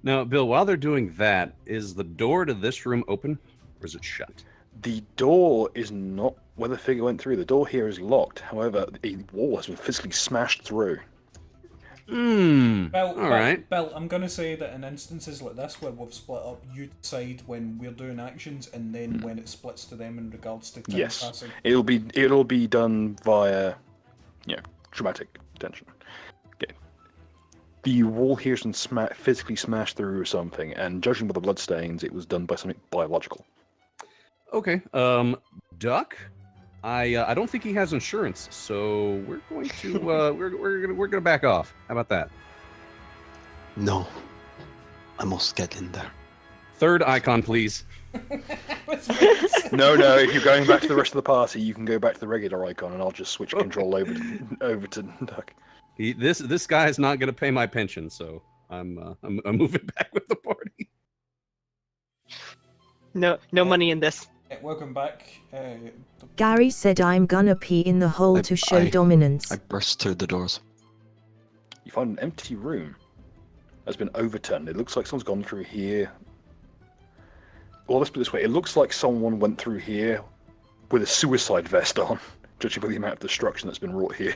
Now, Bill, while they're doing that, is the door to this room open, or is it shut? The door is not where the figure went through. The door here is locked. However, a wall has been physically smashed through. Bill, right. Bill, I'm gonna say that in instances like this where we've split up, you decide when we're doing actions and then when it splits to them in regards to time Yes, passing. it'll be done via, traumatic tension. Okay. The wall here's been physically smashed through or something, and judging by the bloodstains, it was done by something biological. Okay. Duck. I don't think he has insurance, so we're going to we're gonna back off. How about that? No. I must get in there. Third icon, please. No, if you're going back to the rest of the party, you can go back to the regular icon, and I'll just switch control over to Duck. This guy's not gonna pay my pension, so I'm moving back with the party. No money in this. Welcome back. Gary said I'm gonna pee in the hole to show dominance. I burst through the doors. You find an empty room that's been overturned. It looks like someone's gone through here. Well, let's put it this way. It looks like someone went through here with a suicide vest on, judging by the amount of destruction that's been wrought here.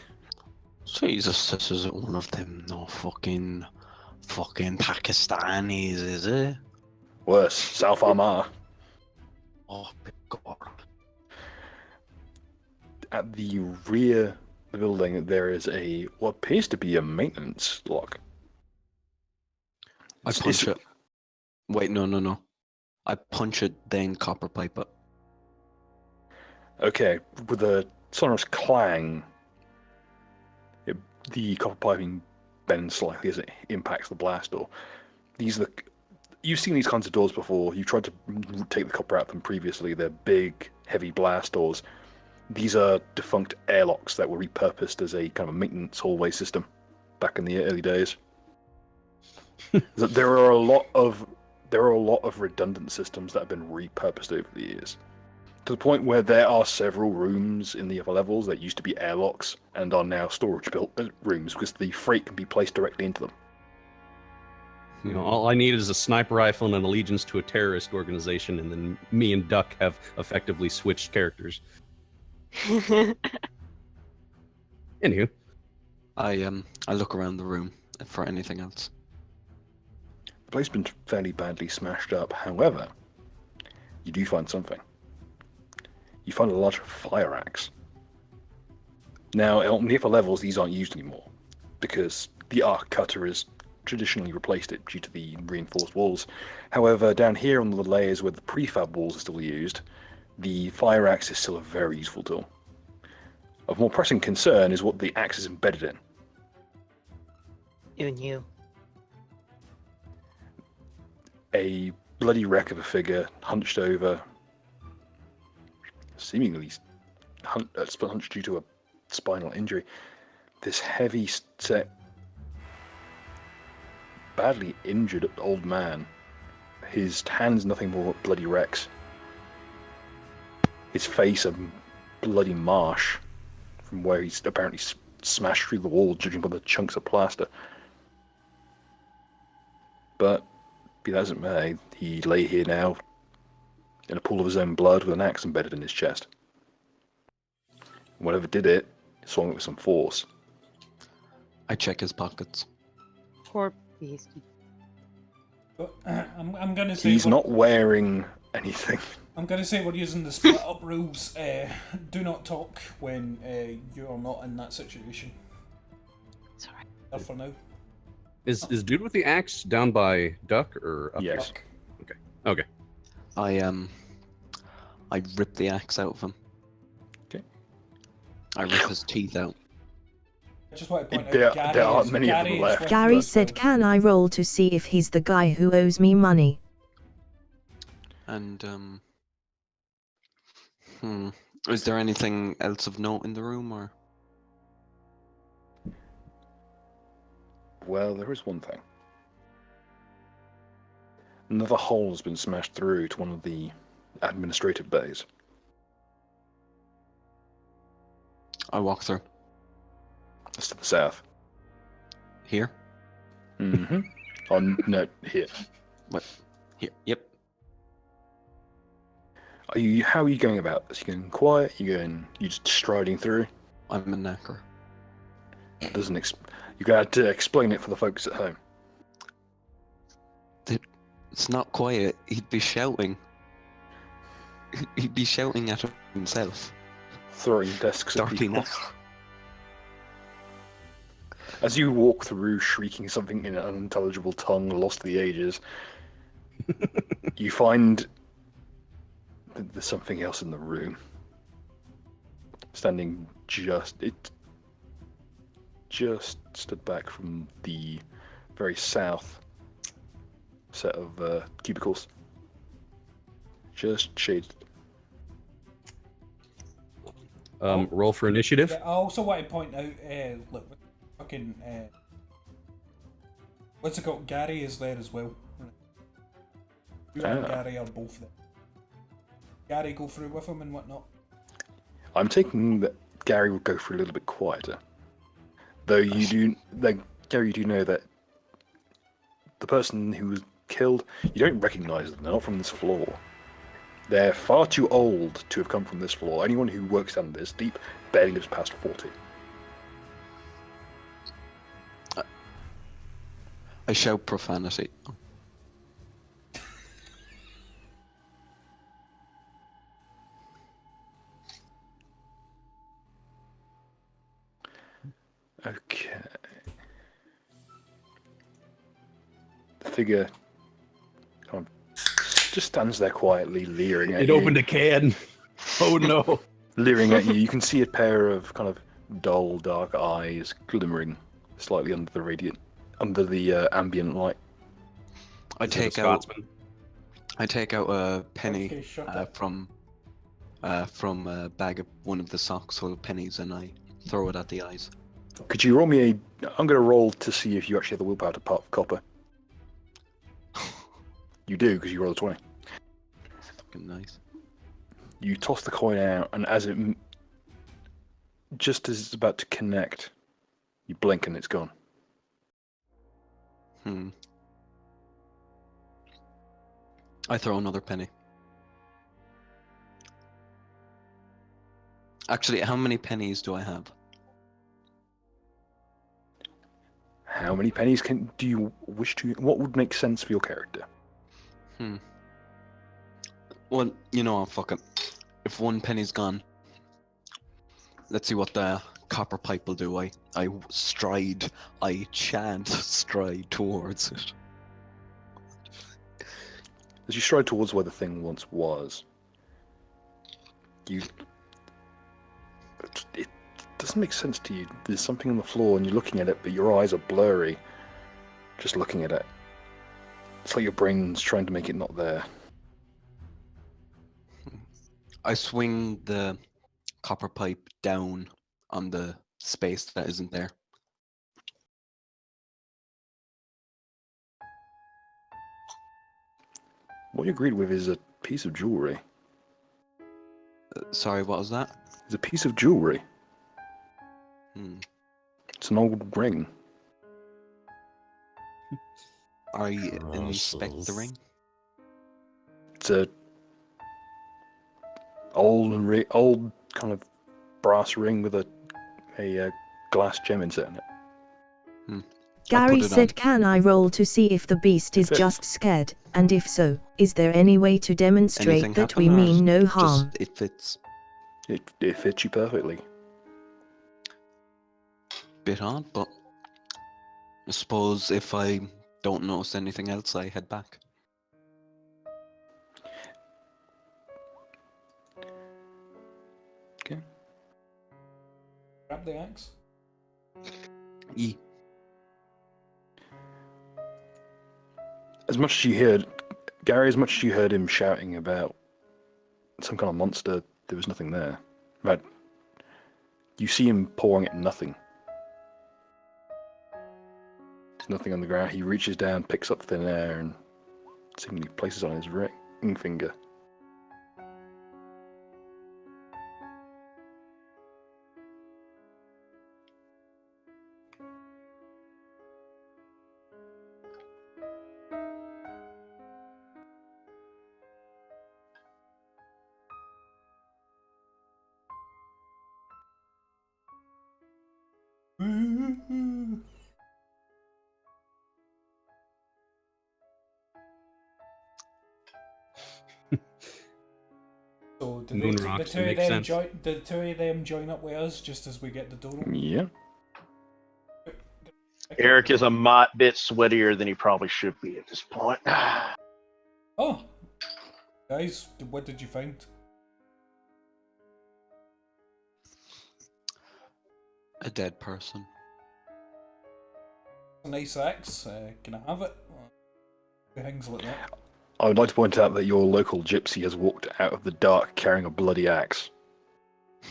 Jesus, this isn't one of them no fucking Pakistanis, is it? Worse, South Armagh. Oh, good God. At the rear of the building, there is what appears to be a maintenance lock. I punch it. Wait, no. I punch it, then copper pipe it. Okay, with a sonorous clang, the copper piping bends slightly as it impacts the blast door. You've seen these kinds of doors before. You've tried to take the copper out of them previously. They're big, heavy blast doors. These are defunct airlocks that were repurposed as a kind of a maintenance hallway system back in the early days. There are a lot of redundant systems that have been repurposed over the years, to the point where there are several rooms in the upper levels that used to be airlocks and are now storage built rooms because the freight can be placed directly into them. You know, all I need is a sniper rifle and an allegiance to a terrorist organization, and then me and Duck have effectively switched characters. Anywho, I look around the room for anything else. The place has been fairly badly smashed up. However, you do find something. You find a large fire axe. Now, on the upper levels, these aren't used anymore because the arc cutter has traditionally replaced it due to the reinforced walls. However, down here on the layers where the prefab walls are still used, the fire axe is still a very useful tool. Of more pressing concern is what the axe is embedded in. Who knew? A bloody wreck of a figure, hunched over, seemingly hunched due to a spinal injury. This heavy set, badly injured old man. His hands nothing more but bloody wrecks. His face a bloody marsh from where he's apparently smashed through the wall, judging by the chunks of plaster. But be that as it may, he lay here now in a pool of his own blood with an axe embedded in his chest. Whatever did it, swung it with some force. I check his pockets. Poor beast. I'm gonna say He's not wearing anything. I'm gonna say we're using the split up rules. Do not talk when you're not in that situation. Sorry. For now. is dude with the axe down by Duck or up Yes. here? Okay. I rip the axe out of him. Okay. I rip his teeth out. I just want to point There- out Gary there aren't is- many of them Gary is left. with Gary us, said, so- can I roll to see if he's the guy who owes me money? And is there anything else of note in the room, or? Well, there is one thing. Another hole has been smashed through to one of the administrative bays. I walk through. That's to the south. Here? Mm-hmm. No, here. What? Here. Yep. How are you going about this? You going quiet? You just striding through? I'm a knacker. You're gonna have to explain it for the folks at home. It's not quiet. He'd be shouting. He'd be shouting at himself. Throwing desks at Dirty people. knacker. As you walk through, shrieking something in an unintelligible tongue lost to the ages, you find that there's something else in the room. Standing just stood back from the very south set of cubicles. Just shaded. Roll for initiative. Yeah, I also want to point out, look, fucking, what's it called? Gary is there as well. You and Ah. Gary are both there. Gary go through with him and whatnot. I'm taking that Gary would go for a little bit quieter. Though you do, like Gary, you do know that the person who was killed, you don't recognise them. They're not from this floor. They're far too old to have come from this floor. Anyone who works down this deep barely lives past 40. I shout profanity. Okay. The figure kind of just stands there quietly, leering at It you. opened a can. Oh no. Leering at you. You can see a pair of kind of dull, dark eyes glimmering slightly under the ambient light. I Is it a take out Scotsman? a penny Okay, shut up. from a bag of one of the socks full of pennies, and I throw it at the eyes. Could you roll me a... I'm going to roll to see if you actually have the willpower to part copper. You do, because you rolled a 20. Fucking nice. You toss the coin out, and just as it's about to connect, you blink and it's gone. I throw another penny. Actually, how many pennies do I have? How many pennies do you wish to... What would make sense for your character? Well, you know, fuck it. If one penny's gone, let's see what the copper pipe will do. I chant stride towards it. As you stride towards where the thing once was, it doesn't make sense to you. There's something on the floor and you're looking at it, but your eyes are blurry just looking at it. It's like your brain's trying to make it not there. I swing the copper pipe down on the space that isn't there. What you agreed with is a piece of jewelry. Sorry, what was that? It's a piece of jewelry. It's an old ring. I inspect the ring. It's a old kind of brass ring with a glass gem inside in it. Gary put it said, on. can I roll to see if the beast is Fits. just scared? And if so, is there any way to demonstrate Anything that happen, we or mean no just harm? it fits? It fits you perfectly. Bit odd, but I suppose if I don't notice anything else, I head back. Okay. Grab the axe. E. As much as you heard, Gary, as much as you heard him shouting about some kind of monster, there was nothing there. Right. You see him pouring at nothing. There's nothing on the ground. He reaches down, picks up thin air, and seemingly places it on his ring finger. So do Moon the rocks, two it of makes them sense. join? The two of them join up with us just as we get the door open? Yeah. Eric is a mite bit sweatier than he probably should be at this point. Oh, guys, what did you find? A dead person. A nice axe. Can I have it? Things like that. I would like to point out that your local gypsy has walked out of the dark carrying a bloody axe. I'm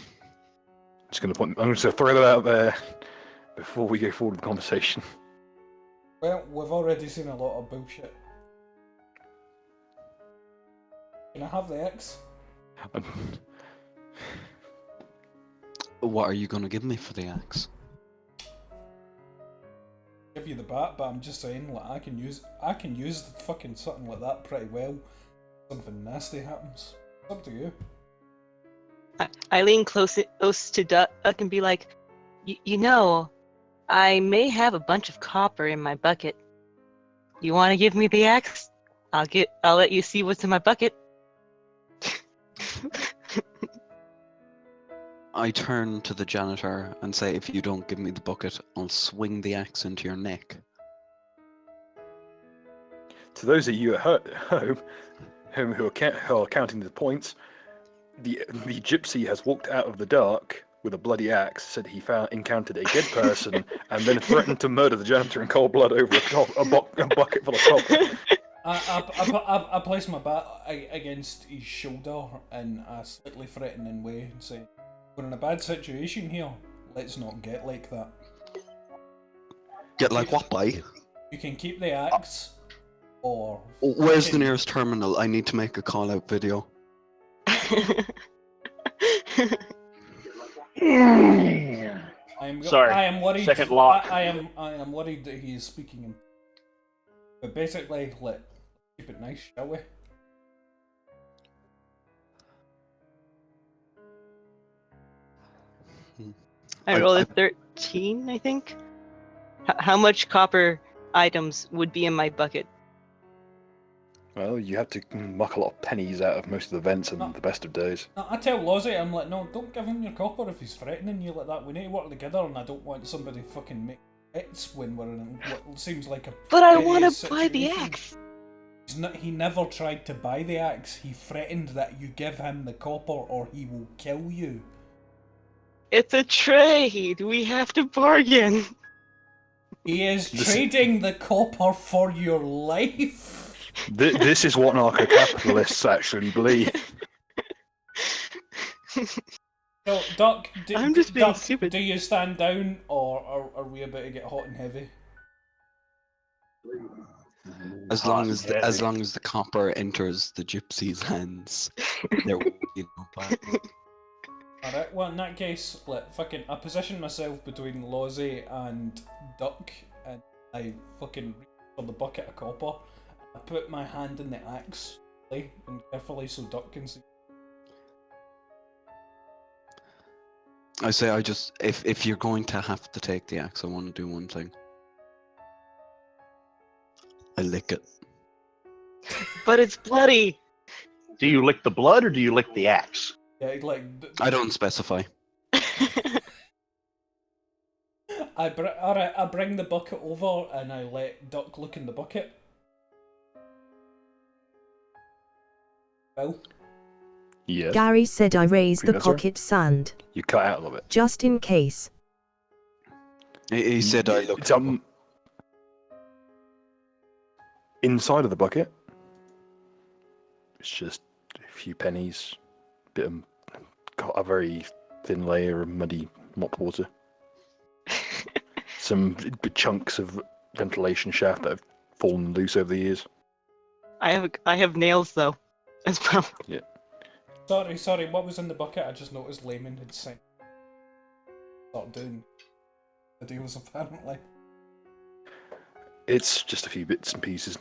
just going to throw that out there before we go forward with the conversation. Well, we've already seen a lot of bullshit. Can I have the axe? What are you gonna give me for the axe? Give you the bat, but I'm just saying, like, I can use fucking something like that pretty well. Something nasty happens. It's up to you. I lean close to Duck and be like, you know, I may have a bunch of copper in my bucket. You want to give me the axe? I'll let you see what's in my bucket. I turn to the janitor and say, if you don't give me the bucket, I'll swing the axe into your neck. To those of you at home who are counting the points, the gypsy has walked out of the dark with a bloody axe, said he encountered a dead person, and then threatened to murder the janitor in cold blood over a bucket full of copper. I place my bat against his shoulder in a slightly threatening way and say, "We're in a bad situation here. Let's not get like that." Get like what, boy? You can keep the axe, or Where's the nearest terminal? I need to make a call-out video. Sorry. I am worried. Second lock. I am worried that he is speaking in. But basically, let's keep it nice, shall we? I rolled a 13, I think. How much copper items would be in my bucket? Well, you have to muck a lot of pennies out of most of the vents on the best of days. No, I tell Lozzie, I'm like, no, don't give him your copper if he's threatening you like that. We need to work together, and I don't want somebody fucking make bets when we're in what seems like a. But I want to buy the axe. He never tried to buy the axe. He threatened that you give him the copper or he will kill you. It's a trade. We have to bargain. He is trading the copper for your life. This is what narco-capitalists actually believe. So, Doc, I'm just being stupid. Do you stand down, or are we about to get hot and heavy? As long as the copper enters the gypsy's hands, there will be no battle. Alright, well in that case, I position myself between Lozzie and Duck, and I fucking reach for the bucket of copper. I put my hand in the axe, and carefully so Duck can see. I say, if you're going to have to take the axe, I want to do one thing. I lick it. But it's bloody. Do you lick the blood or do you lick the axe? Yeah, I don't specify. I bring the bucket over and I let Duck look in the bucket. Bill? Yes. Gary said I raised the Professor? pocket sand. You cut out a little bit. Just in case. He said I looked. It's, inside of the bucket, it's just a few pennies, got a very thin layer of muddy mop water, some chunks of ventilation shaft that have fallen loose over the years. I have nails though, as well. Yeah. Sorry, what was in the bucket? I just noticed Layman had sent. Start doing the deals apparently. It's just a few bits and pieces,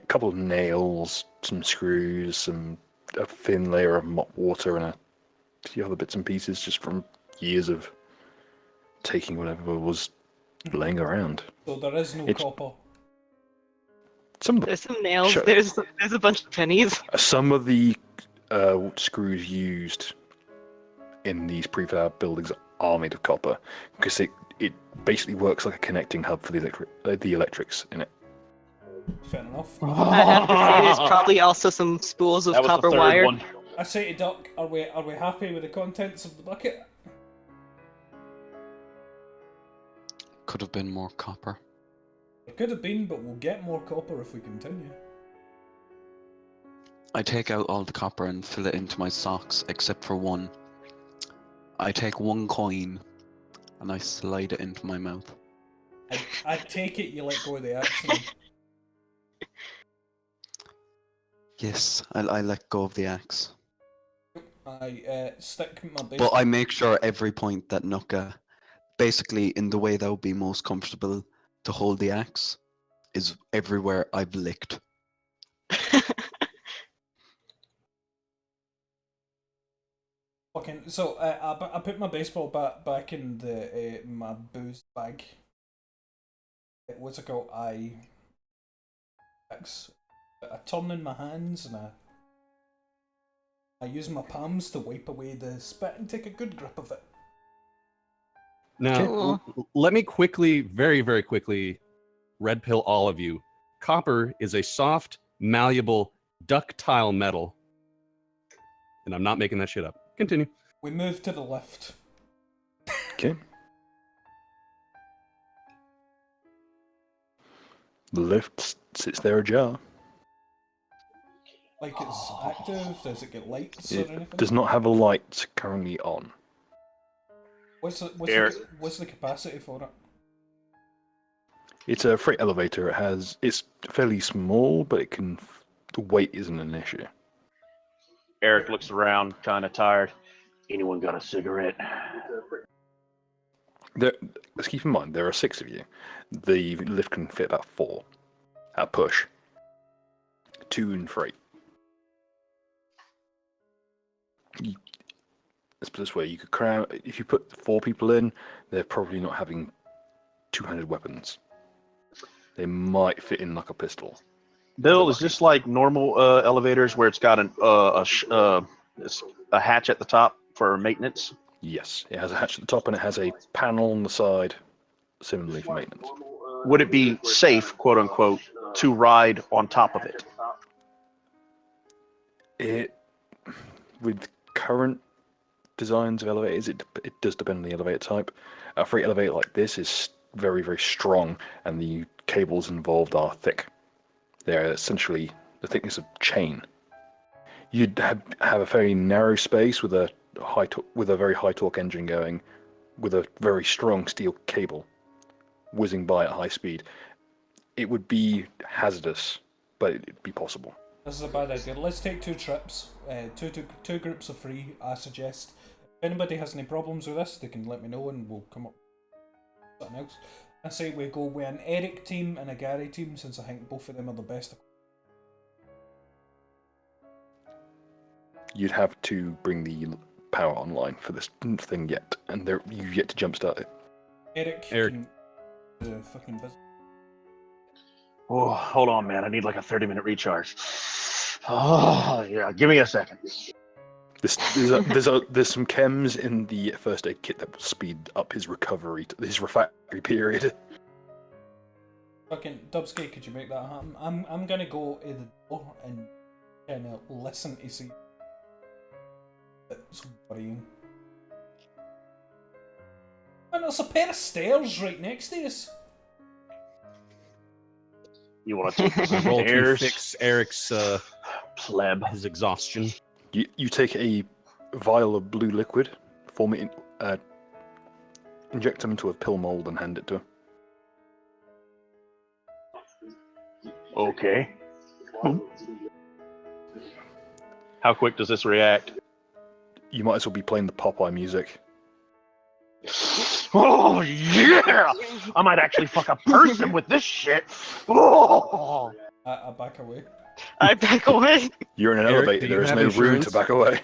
couple of nails, some screws, a thin layer of mop water, and a few other bits and pieces just from years of taking whatever was laying around. So there is no copper. There's some nails. There's a bunch of pennies. Some of the screws used in these prefab buildings are made of copper because it basically works like a connecting hub for the electrics in it. Fair enough. I have to say, there's probably also some spools of That was the copper third wire. one. I say to Duck, are we happy with the contents of the bucket? Could have been more copper. It could have been, but we'll get more copper if we continue. I take out all the copper and fill it into my socks, except for one. I take one coin and I slide it into my mouth. I take it you let go of the action. Yes, I let go of the axe. I stick my But baseball. I make sure every point that Nuka, basically in the way that would be most comfortable to hold the axe, is everywhere I've licked. Fucking so I put my baseball bat back in the my booze bag. What's it called? I turn in my hands and I use my palms to wipe away the spit and take a good grip of it. Now, let me quickly, very, very quickly, red pill all of you. Copper is a soft, malleable, ductile metal. And I'm not making that shit up. Continue. We move to the lift. Okay. The lift sits there ajar. Like it's active? Does it get lights or It anything? does not have a light currently on. What's Air- the capacity for it? It's a freight elevator. It's fairly small, but it can. The weight isn't an issue. Eric looks around, kind of tired. Anyone got a cigarette? Let's keep in mind there are 6 of you. The lift can fit about 4 at push. 2 in freight. Let's put it this way: you could cram. If you put 4 people in, they're probably not having 200 weapons. They might fit in like a pistol. Bill, is this like normal elevators where it's got a hatch at the top for maintenance? Yes, it has a hatch at the top and it has a panel on the side, similarly for maintenance. Would it be safe, quote unquote, to ride on top of it? It, with current designs of elevators, it does depend on the elevator type. A freight elevator like this is very, very strong, and the cables involved are thick. They're essentially the thickness of chain. You'd have a very narrow space with a very high torque engine going, with a very strong steel cable whizzing by at high speed. It would be hazardous, but it'd be possible. This is a bad idea. Let's take 2 trips, two groups of 3. I suggest. If anybody has any problems with this, they can let me know and we'll come up with something else. I say we go with an Eric team and a Gary team, since I think both of them are the best. You'd have to bring the power online for this thing yet, and you've yet to jumpstart it. Eric. Can do the fucking business. Oh, hold on, man. I need like a 30-minute recharge. Oh, yeah. Give me a second. There's some chems in the first aid kit that will speed up his recovery, his refractory period. Fucking Dubsky, could you make that happen? I'm gonna go to the door and kind of listen to see. It's worrying. And there's a pair of stairs right next to us. You want to take the Roll to stairs? fix Eric's Pleb. his exhaustion. You take a vial of blue liquid, form it in, inject them into a pill mold and hand it to him. Okay. How quick does this react? You might as well be playing the Popeye music. Oh, yeah! I might actually fuck a person with this shit. Oh! I back away. I back away. You're in an Eric, elevator, do you there is have no room insurance? to back away.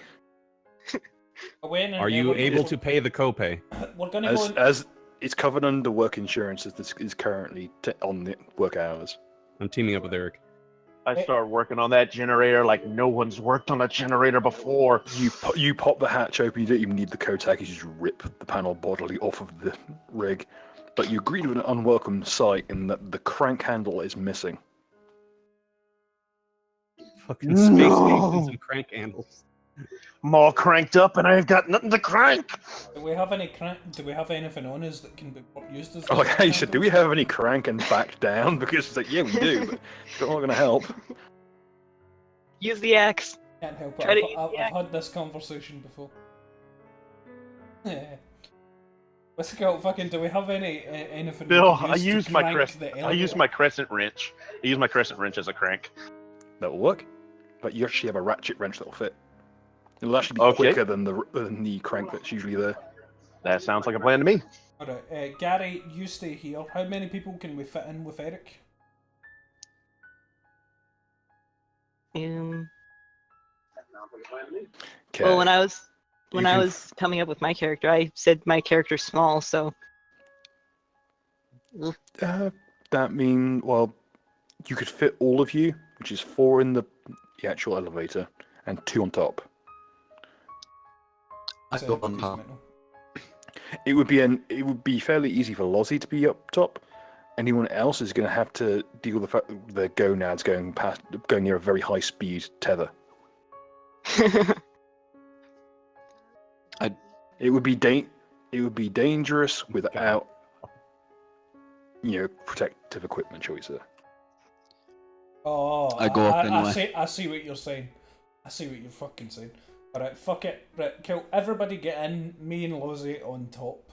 Are you able to pay the copay? We're gonna go. As it's covered under work insurance, as this is currently on the work hours. I'm teaming up with Eric. I started working on that generator like no one's worked on a generator before. You pop the hatch open, you don't even need the code tag, you just rip the panel bodily off of the rig. But you agree to an unwelcome sight in that the crank handle is missing. Fucking space stations and crank handles. I'm all cranked up and I've got nothing to crank. Do we have anything on us that can be used as? Oh, like you said, do we have any crank and back down? Because it's like, yeah, we do, but it's not going to help. Use the axe. Can't help Try to it. use I've the axe. had this conversation before. What's it called? Fucking, do we have anything? we Bill, can I use to used my crank crescent. the I used elevator? my crescent wrench. I use my crescent wrench as a crank. That will work. But you actually have a ratchet wrench that will fit. It'll actually be Okay. quicker than the crank that's usually there. That sounds like a plan to me. Alright, Gary, you stay here. How many people can we fit in with Eric? Um, Okay. well, when I was You can coming up with my character, I said my character's small, so that mean you could fit all of you, which is 4 in the actual elevator and 2 on top. I So go on everybody's top. mental. It would be fairly easy for Lozzie to be up top. Anyone else is going to have to deal with the fact that the gonads going near a very high speed tether. It would be dangerous without protective equipment, shall we say? Oh, I go up anyway. I see what you're saying. I see what you're fucking saying. Alright, fuck it. Right, cool. Everybody get in. Me and Lozzie on top.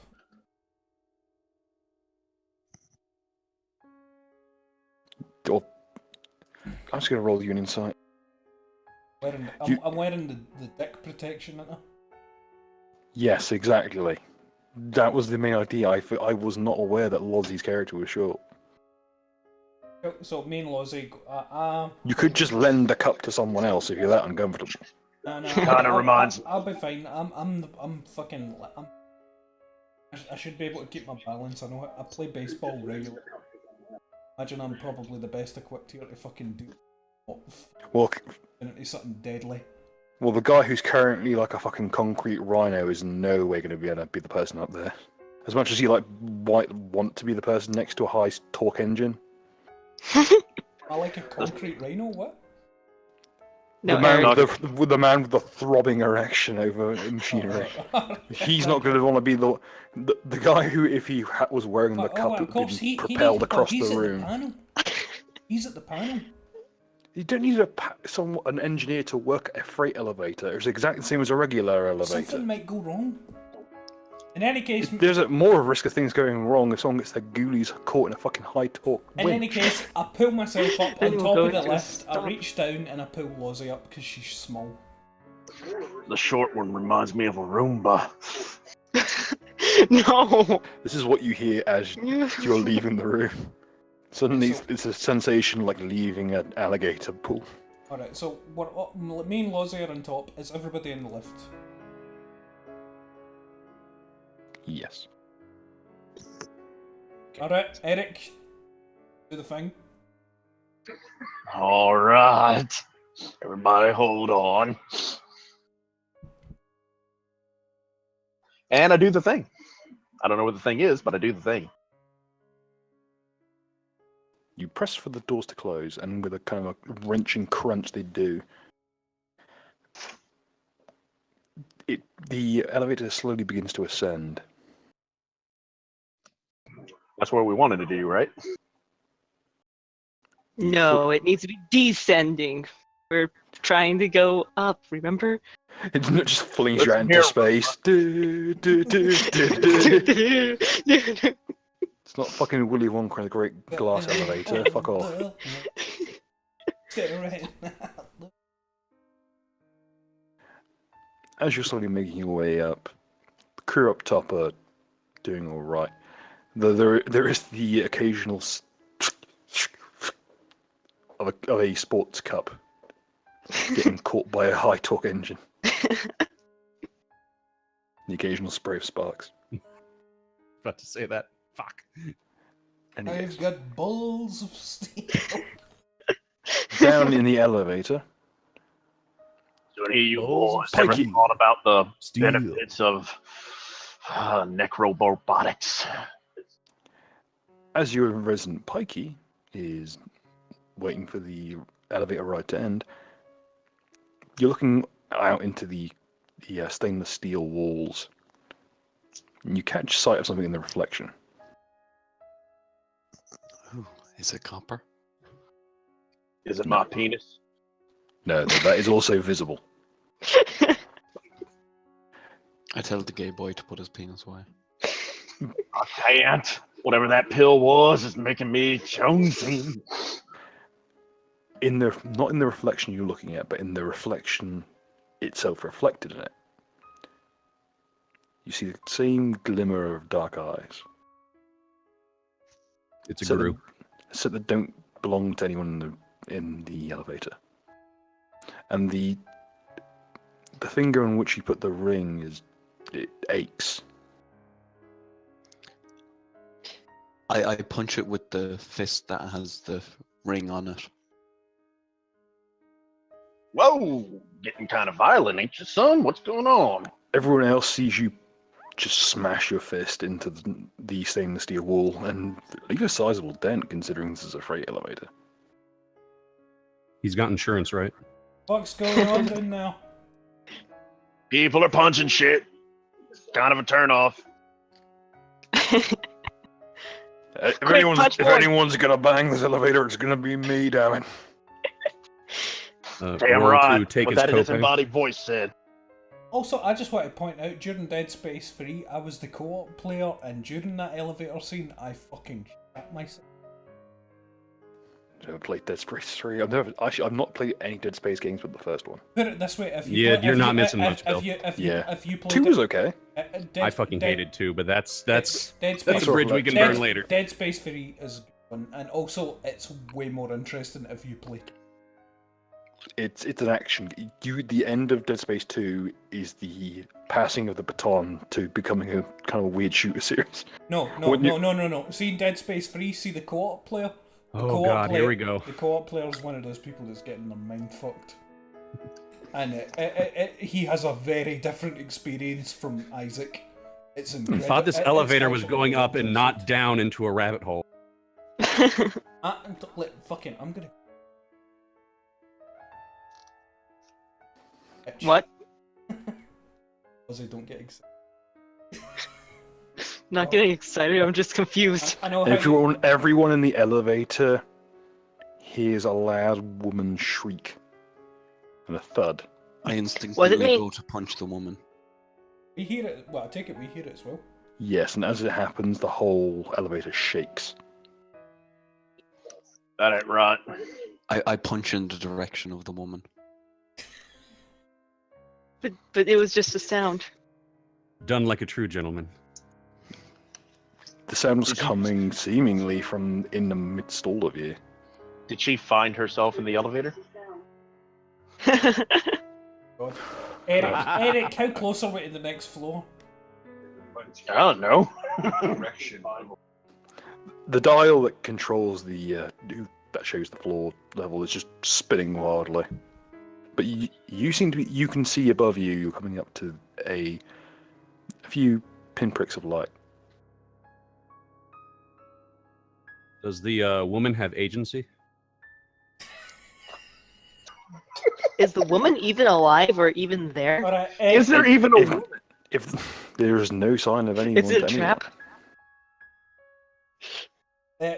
I'm just going to roll you an insight. I'm wearing the dick protection, isn't I? Yes, exactly. That was the main idea. I was not aware that Lozzie's character was short. Cool, so me and Lozzie, You could just lend the cup to someone else if you're that uncomfortable. no, Kinda reminds me. I'll be fine. I'm fucking. I should be able to keep my balance. I know I play baseball regularly. Imagine I'm probably the best equipped here to fucking do. Well, Into something deadly. the guy who's currently like a fucking concrete rhino is in no way going to be able to be the person up there. As much as you want to be the person next to a high torque engine. I like a concrete rhino. What? no, the man Eric. with the man with the throbbing erection over machinery. He's not going to want to be the guy who, if he was wearing the cup, it would be propelled across the room. He's at the panel. You don't need an engineer to work a freight elevator. It's exactly the same as a regular elevator. Something might go wrong. In any case, There's more of a risk of things going wrong if someone gets their ghoulies caught in a fucking high torque in any winch. case, I pull myself up on I'm top of going the to lift. I stop. reach down and I pull Lozzie up because she's small. The short one reminds me of a Roomba. No. This is what you hear as you're leaving the room. Suddenly, it's a sensation like leaving an alligator pool. Alright, so me and Lozzie are on top. Is everybody in the lift? Yes. Alright, Eric, do the thing. All right. Everybody hold on. And I do the thing. I don't know what the thing is, but I do the thing. You press for the doors to close, and with a kind of a wrenching crunch they do. The elevator slowly begins to ascend. That's what we wanted to do, right? No, it needs to be descending. We're trying to go up, remember? It's not just flings you Listen out into here. space. Do, do, do, do, do. It's not fucking Willy Wonka and the Great Glass Elevator. Fuck off. As you're slowly making your way up, the crew up top are doing all right. There is the occasional of a sports cup getting caught by a high torque engine. The occasional spray of sparks. About to say that. Fuck. And I've got balls of steel. down in the elevator, So any of you Balls of boys ever steel. thought about the Steel. benefits of necrorobotics? as your resident Pikey is waiting for the elevator ride to end, you're looking out into the stainless steel walls. And you catch sight of something in the reflection. Ooh, is it copper? Is it my penis? No, that is also visible. I tell the gay boy to put his penis away. I can't. Whatever that pill was is making me jonesy. Not in the reflection you're looking at, but in the reflection itself reflected in it. You see the same glimmer of dark eyes. It's a So guru. So that don't belong to anyone in the elevator. And the finger on which you put the ring it aches. I punch it with the fist that has the ring on it. Whoa, getting kind of violent, ain't you, son? What's going on? Everyone else sees you just smash your fist into the stainless steel wall and leave a sizable dent considering this is a freight elevator. He's got insurance, right? What's going on down there? People are punching shit. Kind of a turnoff. If Quick, punch one. anyone's gonna bang this elevator, it's gonna be me, damn it. Damn roll right. to take What his that copay. disembodied voice said. Also, I just want to point out, during Dead Space 3, I was the co-op player, and during that elevator scene, I fucking shit myself. I've never played Dead Space 3. I've not played any Dead Space games but the first one. Put it this way, if you Yeah, play, you're if not you, missing much, Bill. if you played 2 was okay. I fucking hated 2, but that's Dead that's Space, a bridge we can burn later. Dead Space 3 is a good one, and also it's way more interesting if you play. It's an action. The end of Dead Space 2 is the passing of the baton to becoming a kind of a weird shooter series. No. See in Dead Space 3, see the co-op player? The Oh co-op god, player, here we go. The co-op player is one of those people that's getting their mind fucked. And he has a very different experience from Isaac. It's I incredible. thought this elevator was going up and not down into a rabbit hole. I'm gonna... What? Ozzy, don't get excited. Not getting excited, I'm just confused. I know how Everyone in the elevator hears a loud woman shriek and a thud. I instinctively go to punch the woman. we hear it. Well, I take it we hear it as well. Yes, and as it happens, the whole elevator shakes. That ain't right. I punch in the direction of the woman. But it was just a sound. Done like a true gentleman. The sound was coming seemingly from in the midst all of you. Did she find herself in the elevator? God. Eric, how close are we to the next floor? I don't know. The dial that controls that shows the floor level is just spinning wildly. But you seem to be. You can see above you. You're coming up to a few pinpricks of light. Does the woman have agency? Is the woman even alive or even there? Alright, Is there even a woman? If there is no sign of anyone, Is it a trap?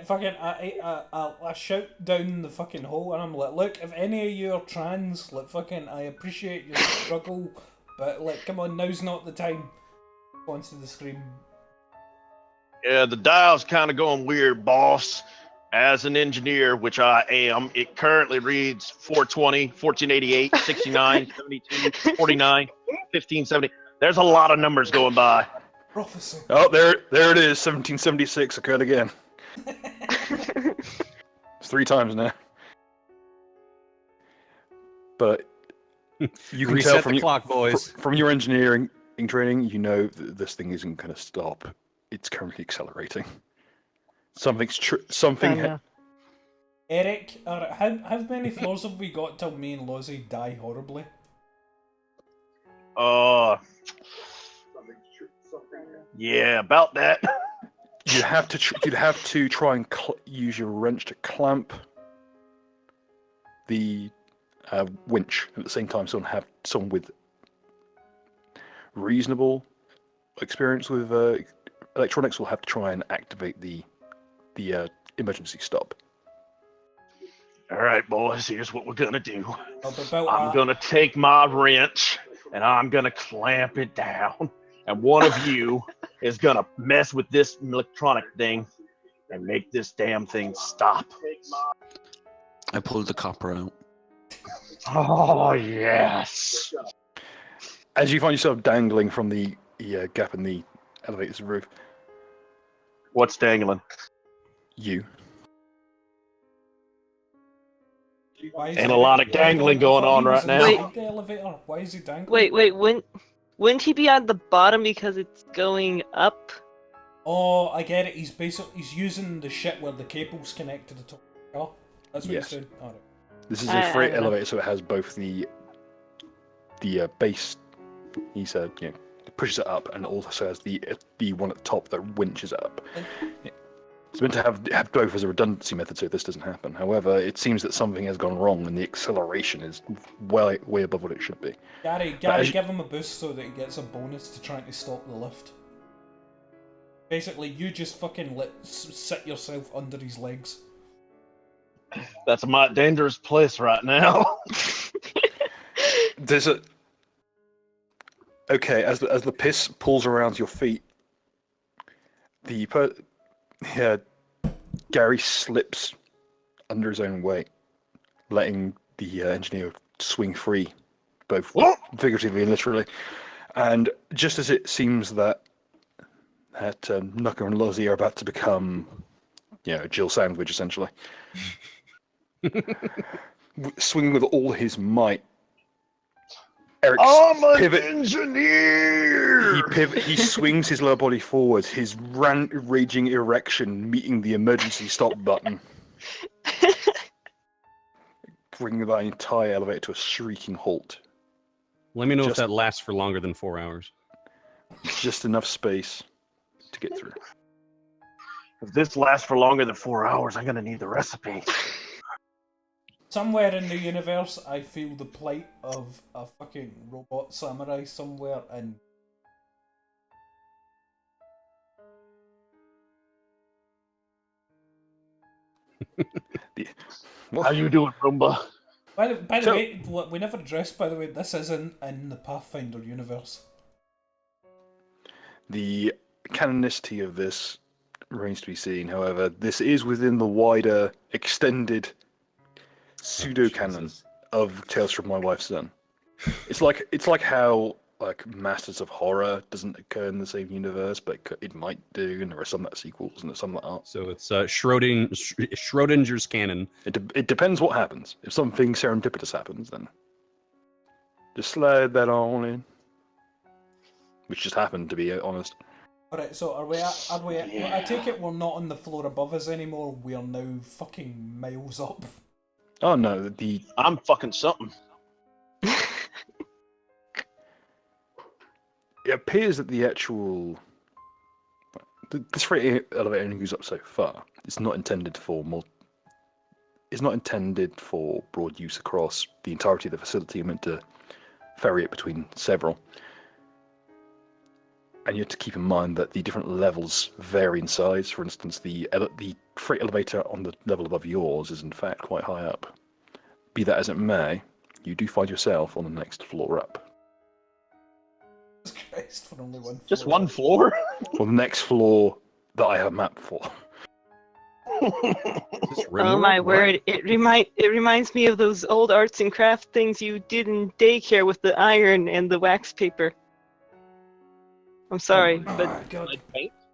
fucking, I shout down the fucking hole and I'm like, look, if any of you are trans, like, fucking, I appreciate your struggle, but, like, come on, now's not the time. Response to the scream. Yeah, the dial's kind of going weird, boss. As an engineer, which I am, it currently reads 420, 1488, 69, 72, 49, 1570. There's a lot of numbers going by. Prophecy. Oh, there it is. 1776 occurred again. It's 3 times now. But you can tell Reset from the your clock, boys. from your engineering training, you know that this thing isn't going to stop. It's currently accelerating. Something. know. Eric, alright, how many floors have we got till me and Lozzie die horribly? Yeah, about that. You'd have to try and use your wrench to clamp the winch at the same time. Someone with reasonable experience with electronics will have to try and activate the emergency stop. All right, boys, here's what we're gonna do. I'm About gonna take my wrench and I'm gonna clamp it down, and one of you is gonna mess with this electronic thing and make this damn thing stop. I pulled the copper out. Oh yes. As you find yourself dangling from the gap in the elevator's roof, What's dangling? you. Why is And he- a lot of why- dangling I going thought he on was right now. inside the elevator. Why is he dangling? Wait, wouldn't he be on the bottom because it's going up? Oh, I get it. He's using the shit where the cable's connect to the top. Oh, that's what Yes. he's doing. Alright. This is I a freight don't know. elevator, so it has both the base. He said, it pushes it up, and also has the one at the top that winches it up. It's meant to have both as a redundancy method, so this doesn't happen. However, it seems that something has gone wrong, and the acceleration is way above what it should be. Gary, as you- give him a boost so that he gets a bonus to trying to stop the lift. Basically, you just fucking sit yourself under his legs. That's a mighty dangerous place right now. There's a as the piss pulls around your feet, Gary slips under his own weight, letting the engineer swing free, both figuratively and literally. And just as it seems that Nucker and Lozzie are about to become, Jill Sandwich essentially, swinging with all his might, Eric's I'm an pivot. engineer. He swings his lower body forwards, his raging erection meeting the emergency stop button, bringing the entire elevator to a shrieking halt. Let me know if Just- that lasts for longer than 4 hours. Just enough space to get through. If this lasts for longer than 4 hours, I'm gonna need the recipe. Somewhere in the universe, I feel the plight of a fucking robot samurai somewhere in. How you doing, Roomba? By the So- way, we never addressed, by the way, this isn't in the Pathfinder universe. The canonicity of this remains to be seen. However, this is within the wider, extended pseudo-canon Jesus. of Tales from My Wife's Son. It's like how Masters of Horror doesn't occur in the same universe, but it might do, and there are some that are sequels and there's some that aren't. So it's Schrodinger's canon. It depends what happens. If something serendipitous happens, then just slide that on in. Which just happened, to be honest. Alright, so are we? I take it we're not on the floor above us anymore. We are now fucking miles up. Oh no, I'm fucking something. it appears that the actual this freight elevator only goes up so far. It's not intended for It's not intended for broad use across the entirety of the facility. You're meant to ferry it between several. And you have to keep in mind that the different levels vary in size. For instance, the freight elevator on the level above yours is in fact quite high up. Be that as it may, you do find yourself on the next floor up. Jesus Christ, for only one. Just floor. one floor? Or the next floor that I have mapped for. Oh my word! It reminds me of those old arts and craft things you did in daycare with the iron and the wax paper. I'm sorry, but Oh, God.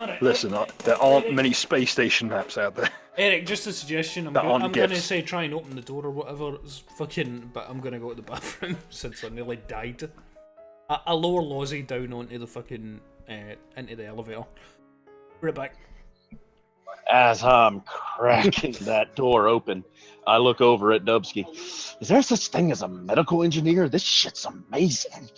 Alright, Listen, there aren't many space station maps out there. Eric, just a suggestion. I'm That aren't gonna gifts. say try and open the door or whatever. It's fucking, but I'm gonna go to the bathroom since I nearly died. I lower Lozzie down onto the fucking into the elevator. Right back. As I'm cracking that door open, I look over at Dubsky. Is there such thing as a medical engineer? This shit's amazing.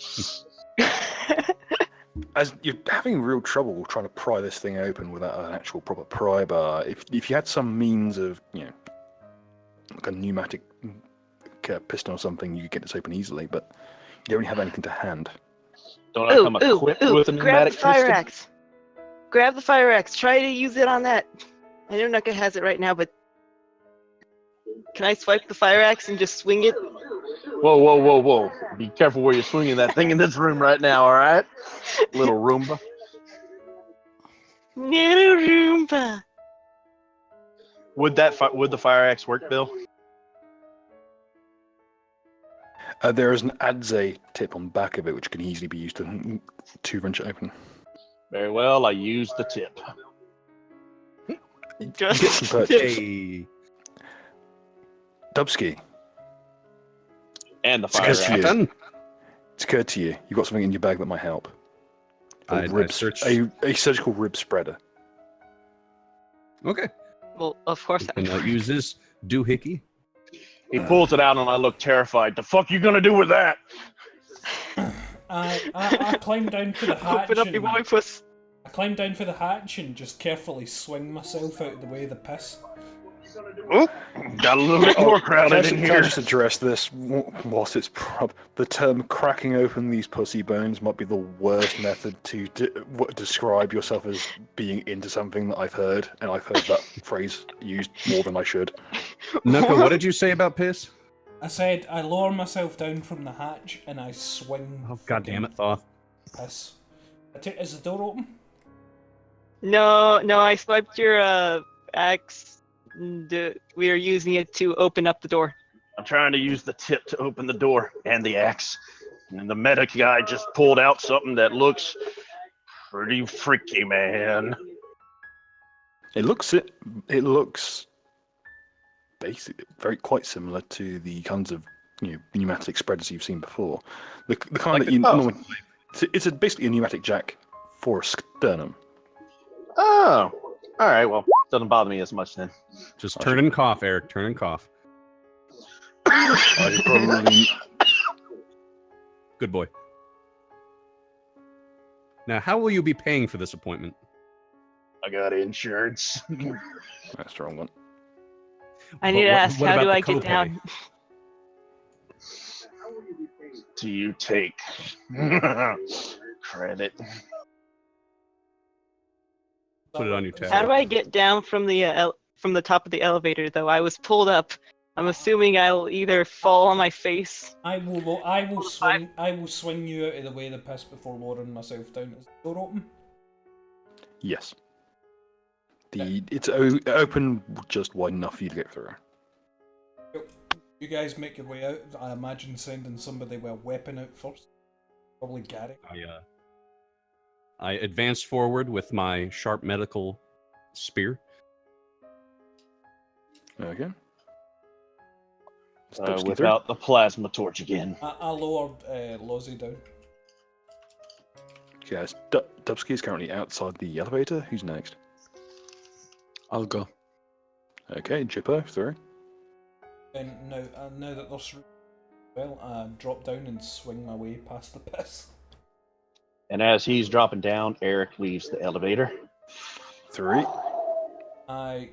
As you're having real trouble trying to pry this thing open without an actual proper pry bar, if you had some means of, like a pneumatic piston or something, you could get this open easily, but you don't have anything to hand. Don't I come equipped with a grab pneumatic the fire piston? axe. Grab the fire axe. Try to use it on that. I know Nuka has it right now, but can I swipe the fire axe and just swing it? Whoa. Be careful where you're swinging that thing in this room right now, alright? Little Roomba. Little Roomba. Would the fire axe work, Bill? There is an adze tip on the back of it, which can easily be used to wrench it open. Very well, I use the tip. You get some purchase. Hey, Dubsky, And the It's fire good to you. axe. Captain. it's occurred to you. You've got something in your bag that might help. I searched. A surgical rib spreader. Okay. Well, of course. You can use this doohickey. He pulls it out and I look terrified. The fuck you gonna do with that? I climb down for the hatch. Open up your boy puss. I climb down for the hatch and just carefully swing myself out of the way of the piss. Oh, got a little bit more crowded in Can I here. just address this? Whilst it's the term cracking open these pussy bones might be the worst method to describe yourself as being into something that I've heard, and I've heard that phrase used more than I should. Nuka, what did you say about piss? I said I lower myself down from the hatch and I swing. Oh, God damn it, Thoth. Piss. Is the door open? No, I swiped your axe. And, we are using it to open up the door. I'm trying to use the tip to open the door and the axe. And the medic guy just pulled out something that looks pretty freaky, man. It looks basically quite similar to the kinds of pneumatic spreaders you've seen before. The kind Like that you the- oh. normally it's basically a pneumatic jack for a sternum. Oh, all right. Well, doesn't bother me as much then. Just turn and cough, Eric. Turn and cough. I probably Good boy. Now, how will you be paying for this appointment? I got insurance. that's the wrong one. I need to ask, what how about do the I get copay? down? Do you take credit? Put it on your tab. How do I get down from the top of the elevator? Though I was pulled up. I'm assuming I'll either fall on my face. I will swing you out of the way of the piss before lowering myself down. Is the door open? Yes. It's open just wide enough for you to get through. You guys make your way out. I imagine sending somebody with a weapon out first. Probably Gary. I advanced forward with my sharp medical spear. Okay. Without the plasma torch again. I lowered Lozzie down. Yes, Dubsky is currently outside the elevator. Who's next? I'll go. Okay, Jippo, through. And now that they're through, well, I drop down and swing my way past the piss. And as he's dropping down, Eric leaves the elevator. 3. I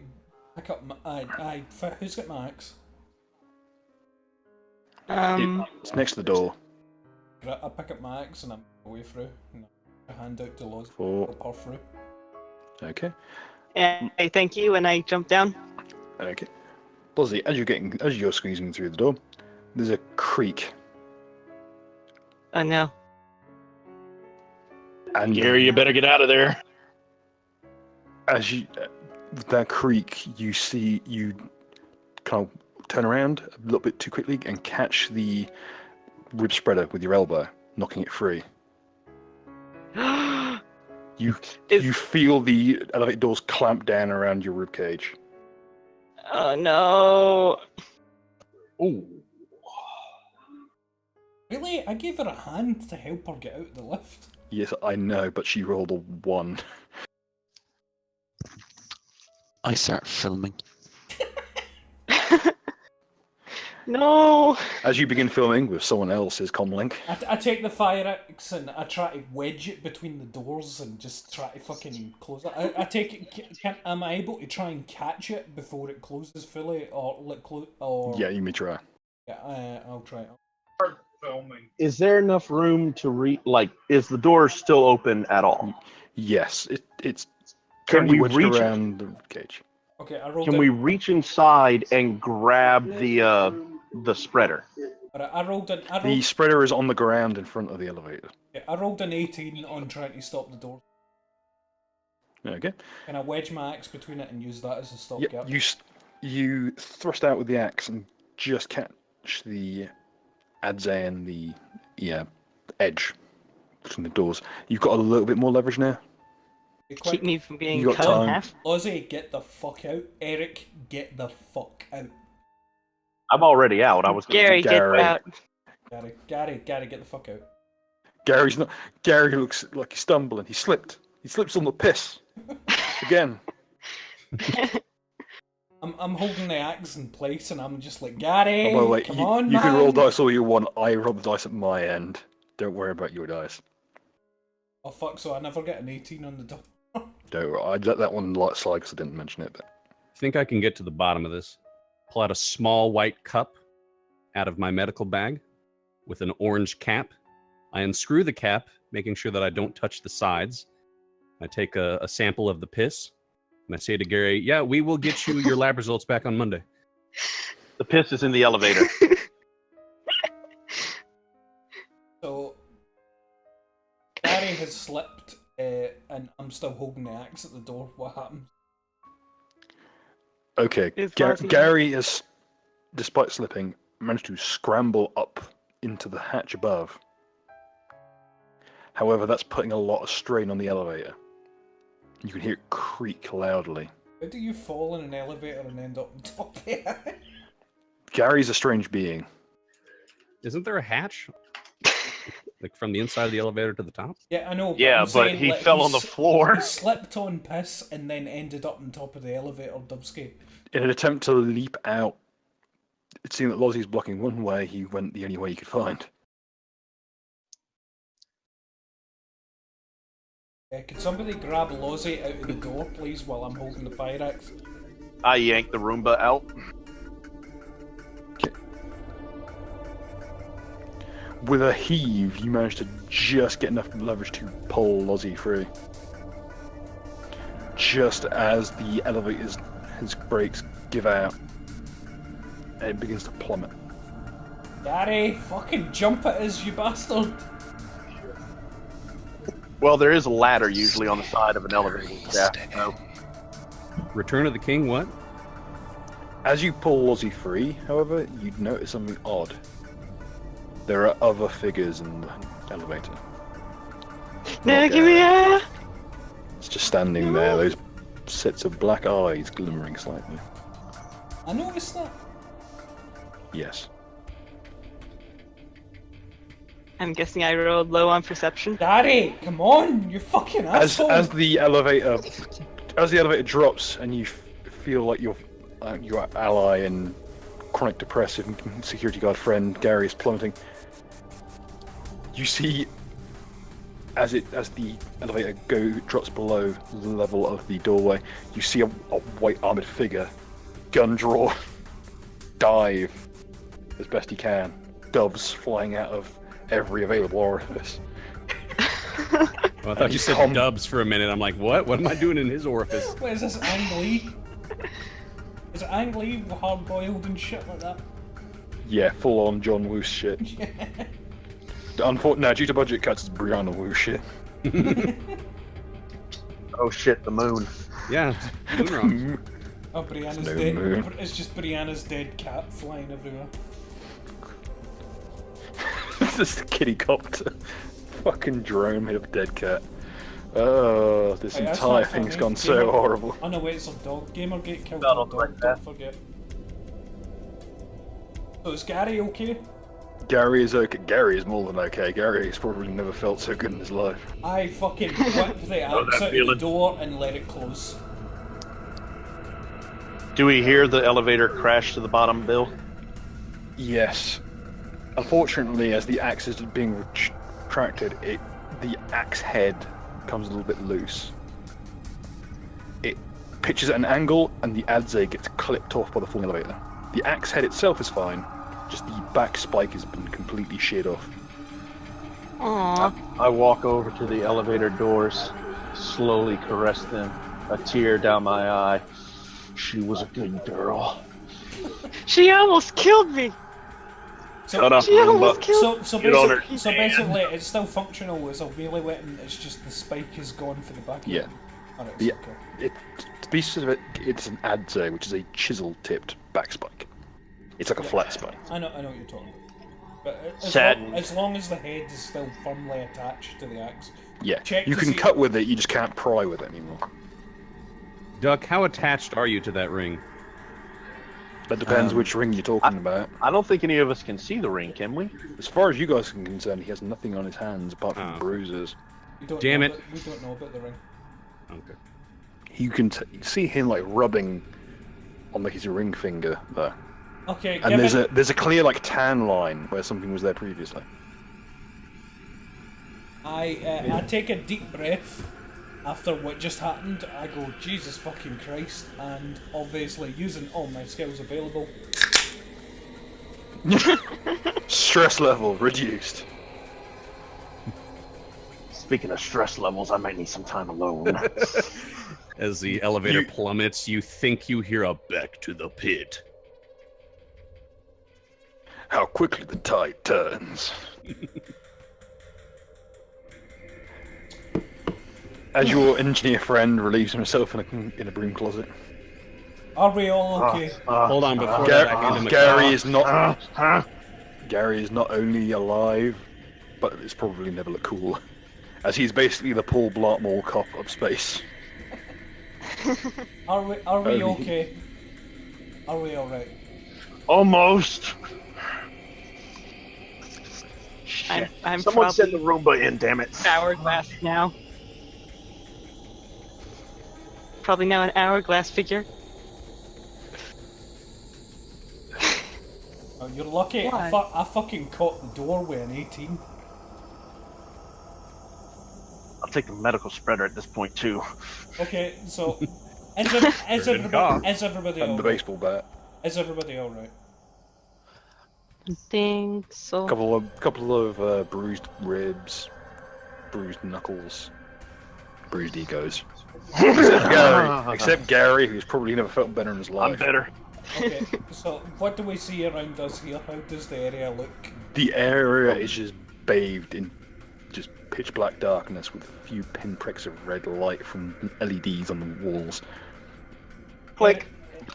pick up my. Who's got my axe? It's next to the door. I pick up my axe and I'm away through. And I hand out to Lozzie. 4. Help her through. Okay. And I thank you, and I jump down. Okay. Lozzie, as you're squeezing through the door, there's a creak. Oh no. And Gary, you better get out of there. as you that creak, you kind of turn around a little bit too quickly and catch the rib spreader with your elbow, knocking it free. You feel the elevator doors clamp down around your rib cage. Oh no. Ooh. Really? I gave her a hand to help her get out of the lift. Yes, I know, but she rolled a 1. I start filming. No. As you begin filming with someone else's comlink, I take the fire axe and I try to wedge it between the doors and just try to fucking close it. I take it. Am I able to try and catch it before it closes fully, or let close? Or yeah, you may try. yeah, I'll try it. Is there enough room to is the door still open at all? Yes, it's Can currently we wedged reach it? around the cage. Okay, I rolled. Can we reach inside and grab the spreader? I rolled The spreader is on the ground in front of the elevator. I rolled an 18 on trying to stop the door. Okay. Can I wedge my axe between it and use that as a Yep. stopgap? You thrust out with the axe and just catch the Adzay and the edge between the doors. You've got a little bit more leverage now. Be Keep quick. me from being You got cut in time. half. Lozzie, get the fuck out. Eric, get the fuck out. I'm already out. I was gonna Gary, get Gary. out. Gary, get the fuck out. Gary's not. Gary looks like he's stumbling. He slipped. He slips on the piss. Again. I'm holding the axe in place and I'm just like, Gary, By the way, come on, you man. can roll dice all you want. I roll the dice at my end. Don't worry about your dice. Oh fuck, so I never get an 18 on the door. Don't worry. I let that one slide because I didn't mention it. But I think I can get to the bottom of this. Pull out a small white cup out of my medical bag with an orange cap. I unscrew the cap, making sure that I don't touch the sides. I take a sample of the piss, and I say to Gary, yeah, we will get you your lab results back on Monday. The piss is in the elevator. So, Gary has slipped, and I'm still holding the axe at the door. What happens? okay, Is Lozzie- Gary has, despite slipping, managed to scramble up into the hatch above. However, that's putting a lot of strain on the elevator. You can hear it creak loudly. How do you fall in an elevator and end up on top of it? Gary's a strange being. Isn't there a hatch? Like from the inside of the elevator to the top? Yeah, I know. Yeah, I'm but saying, he like, fell on the floor. He slipped on piss and then ended up on top of the elevator, Dubsky. In an attempt to leap out, it seemed that Lozzie's blocking one way, he went the only way he could find. Could somebody grab Lozzie out of the door, please, while I'm holding the fire axe? I yanked the Roomba out. With a heave, you manage to just get enough leverage to pull Lozzie free. Just as the elevator's his brakes give out, and it begins to plummet. Gary, fucking jump at us, you bastard! Well, there is a ladder usually on the side of an elevator shaft. So Return of the King, what? As you pull Lozzie free, however, you'd notice something odd. There are other figures in the elevator. No, Not give me Gary. a. It's just standing there, those sets of black eyes glimmering slightly. I noticed that. Yes. I'm guessing I rolled low on perception. Gary, come on, you fucking asshole! As the elevator drops and you feel like your ally and chronic depressive and security guard friend Gary is plummeting, you see as the elevator drops below the level of the doorway, you see a white armored figure, gun drawn, dive as best he can, doves flying out of every available orifice. Well, I thought you said dubs for a minute. I'm like, what? What am I doing in his orifice? What is this, Ang Lee? Is it Ang Lee hard boiled and shit like that? Yeah, full on John Woo shit. No, due to budget cuts, it's Brianna Woo shit. oh shit, the moon. Yeah, moon rocks. Oh, Brianna's No dead. moon. It's just Brianna's dead cat flying everywhere. This is a kitty copter. Fucking drone made of a dead cat. Oh, this Wait, that's entire not thing's funny. gone so Gamer- horrible. Oh no, wait, it's a dog. Gamergate killed No, a don't dog, like that. don't forget. So is Gary okay? Gary is okay. Gary is more than okay. Gary has probably never felt so good in his life. I fucking whipped the Know axe that out of the feeling. door and let it close. Do we hear the elevator crash to the bottom, Bill? Yes. Unfortunately, as the axe is being retracted, the axe head comes a little bit loose. It pitches at an angle, and the adze gets clipped off by the falling elevator. The axe head itself is fine, just the back spike has been completely sheared off. Aww. I walk over to the elevator doors, slowly caress them, a tear down my eye. She was a good girl. She almost killed me. Shut up, She almost Roomba. killed So Get on her. basically, it's still functional as a wheelie weapon. It's just the spike is gone for the back. Yeah. Of it. Alright, Yeah. okay. To be specific, it's an adze, which is a chisel-tipped back spike. It's like a flat spike. I know what you're talking about. But Satin. as long as the head is still firmly attached to the axe. Yeah, Check you to can see- cut with it, you just can't pry with it anymore. Duck, how attached are you to that ring? That depends which ring you're talking about. I don't think any of us can see the ring, can we? As far as you guys are concerned, he has nothing on his hands apart from Oh. bruises. We don't Damn know it. About, we don't know about the ring. Okay. You can see him like rubbing on like his ring finger though, Okay, and there's a clear like tan line where something was there previously. I take a deep breath after what just happened. I go, Jesus fucking Christ, and obviously using all my skills available. Stress level reduced. Speaking of stress levels, I might need some time alone. As the elevator plummets, you think you hear a back to the pit. How quickly the tide turns. As your engineer friend relieves himself in a broom closet. Are we all okay? Hold on, before that, I hand him a Gary is not. Gary is not only alive, but it's probably never look cool, as he's basically the Paul Blart Mall cop of space. Are we okay? Are we alright? Almost. I'm Someone probably send the Roomba in, damn it. hourglass now. Probably now an hourglass figure. Oh, you're lucky. Why? I fucking caught the door with an 18. I'll take the medical spreader at this point too. Okay, so is everybody And the alright? baseball bat. Is everybody alright? I think so. Couple of bruised ribs, bruised knuckles, bruised egos. Except Gary, who's probably never felt better in his life. I'm better. Okay, so what do we see around us here? How does the area look? The area is just bathed in just pitch black darkness with a few pinpricks of red light from LEDs on the walls. Click.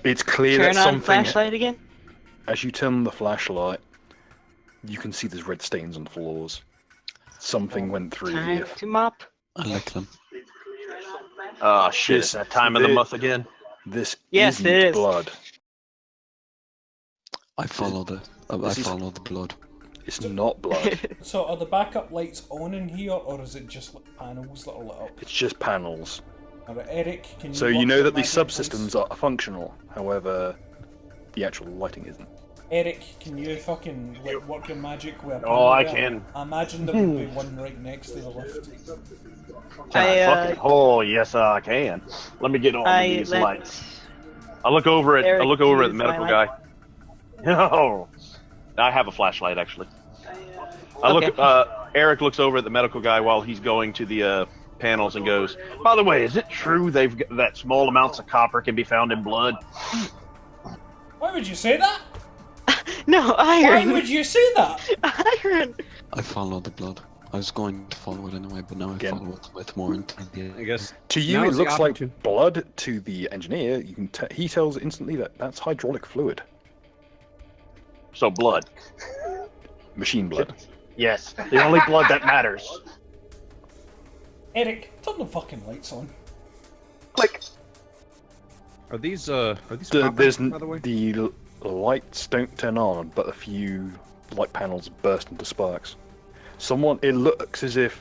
It's clear Turn that on something. flashlight again. As you turn on the flashlight, you can see there's red stains on the floors. Something went through Time here. to mop. I lick them. Oh shit, it's that time of the month again. This Yes, isn't it is. blood. I follow the blood. It's not blood. So are the backup lights on in here, or is it just like panels that are lit up? It's just panels. Alright, Eric, can you? So you work know your that these magic, subsystems are functional. However, the actual lighting isn't. please? Eric, can you fucking work your magic with a Oh, I panel there? can. I imagine there would be one right next to the lift. Oh yes, I can. Let me get on these let lights. I look over at Eric the use medical my guy. No, I have a flashlight actually. I Okay. look. Eric looks over at the medical guy while he's going to the panels and goes, "By the way, is it true that small amounts of copper can be found in blood?" Why would you say that? No, Why iron. would you say that? Iron. I follow the blood. I was going to follow it anyway, but now I Again. follow it with more intent. I guess. To you, Now it is the looks like opportune- blood. To the engineer, you can he tells instantly that that's hydraulic fluid, So blood. machine blood. Yes, the only blood that matters. Eric, turn the fucking lights on. Click. Are these The, copper, there's by the way? the lights don't turn on, but a few light panels burst into sparks. It looks as if,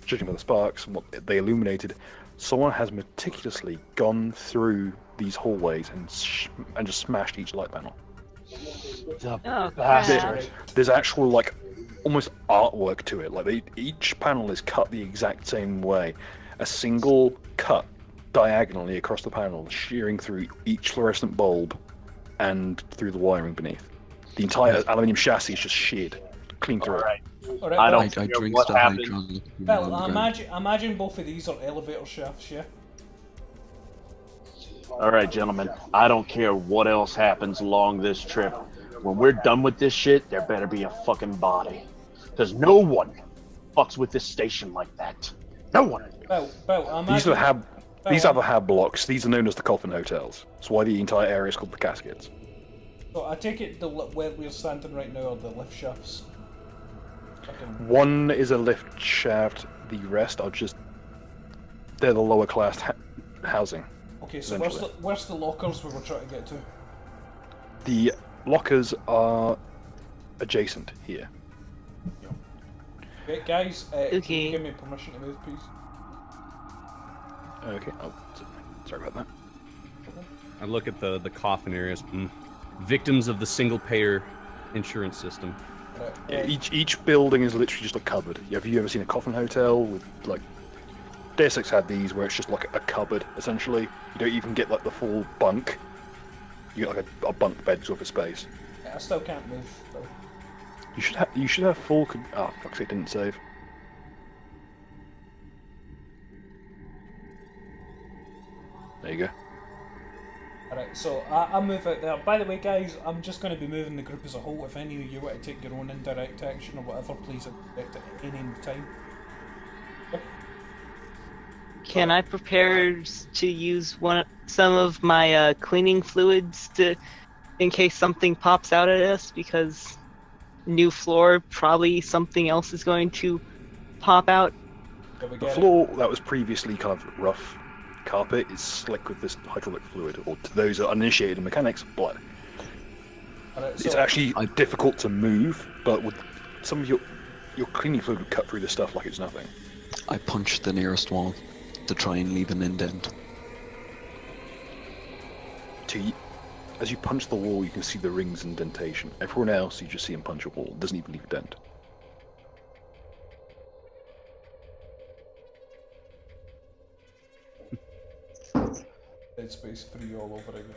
judging by the sparks and what they illuminated, someone has meticulously gone through these hallways and just smashed each light panel. Oh, Bastard. crap. There's actual like almost artwork to it. Like each panel is cut the exact same way, a single cut diagonally across the panel, shearing through each fluorescent bulb and through the wiring beneath. The entire aluminium chassis is just sheared clean through. All right. Alright, I well, don't I care drink what the happens. hydraulic fluid on Well, the ground. imagine both of these are elevator shafts, yeah? All right, gentlemen. I don't care what else happens along this trip. When we're done with this shit, there better be a fucking body. Because no one fucks with this station like that. No one. Well, These imagine... are the hab blocks. These are known as the coffin hotels. That's why the entire area is called the caskets. So I take it where we're standing right now are the lift shafts. Fucking... One is a lift shaft. The rest are just they're the lower class housing. Okay, so essentially. where's the lockers we were trying to get to? The lockers are adjacent here. Okay, guys, can Okay. you give me permission to move, please? Okay. Oh, sorry about that. I look at the coffin areas. Victims of the single payer insurance system. Right, Yeah, each building is literally just a cupboard. Have you ever seen a coffin hotel with like? Deus Ex had these where it's just like a cupboard essentially. You don't even get like the full bunk. You get like a bunk bed sort of space. yeah, I still can't move, though. You should have full. Oh fuck! It didn't save. There you go. Alright, so I move out there. By the way, guys, I'm just going to be moving the group as a whole. If any of you want to take your own indirect action or whatever, please indirect at any time. Can I prepare to use some of my cleaning fluids in case something pops out at us? Because new floor, probably something else is going to pop out. Did we The get it? floor that was previously kind of rough carpet is slick with this hydraulic fluid, or to those uninitiated in mechanics, blood. Alright, It's so actually difficult to move, but with some of your cleaning fluid would cut through the stuff like it's nothing. I punched the nearest wall to try and leave an indent. As you punch the wall, you can see the rings indentation. Everyone else, you just see him punch a wall. It doesn't even leave a dent. Dead Space 3 all over again.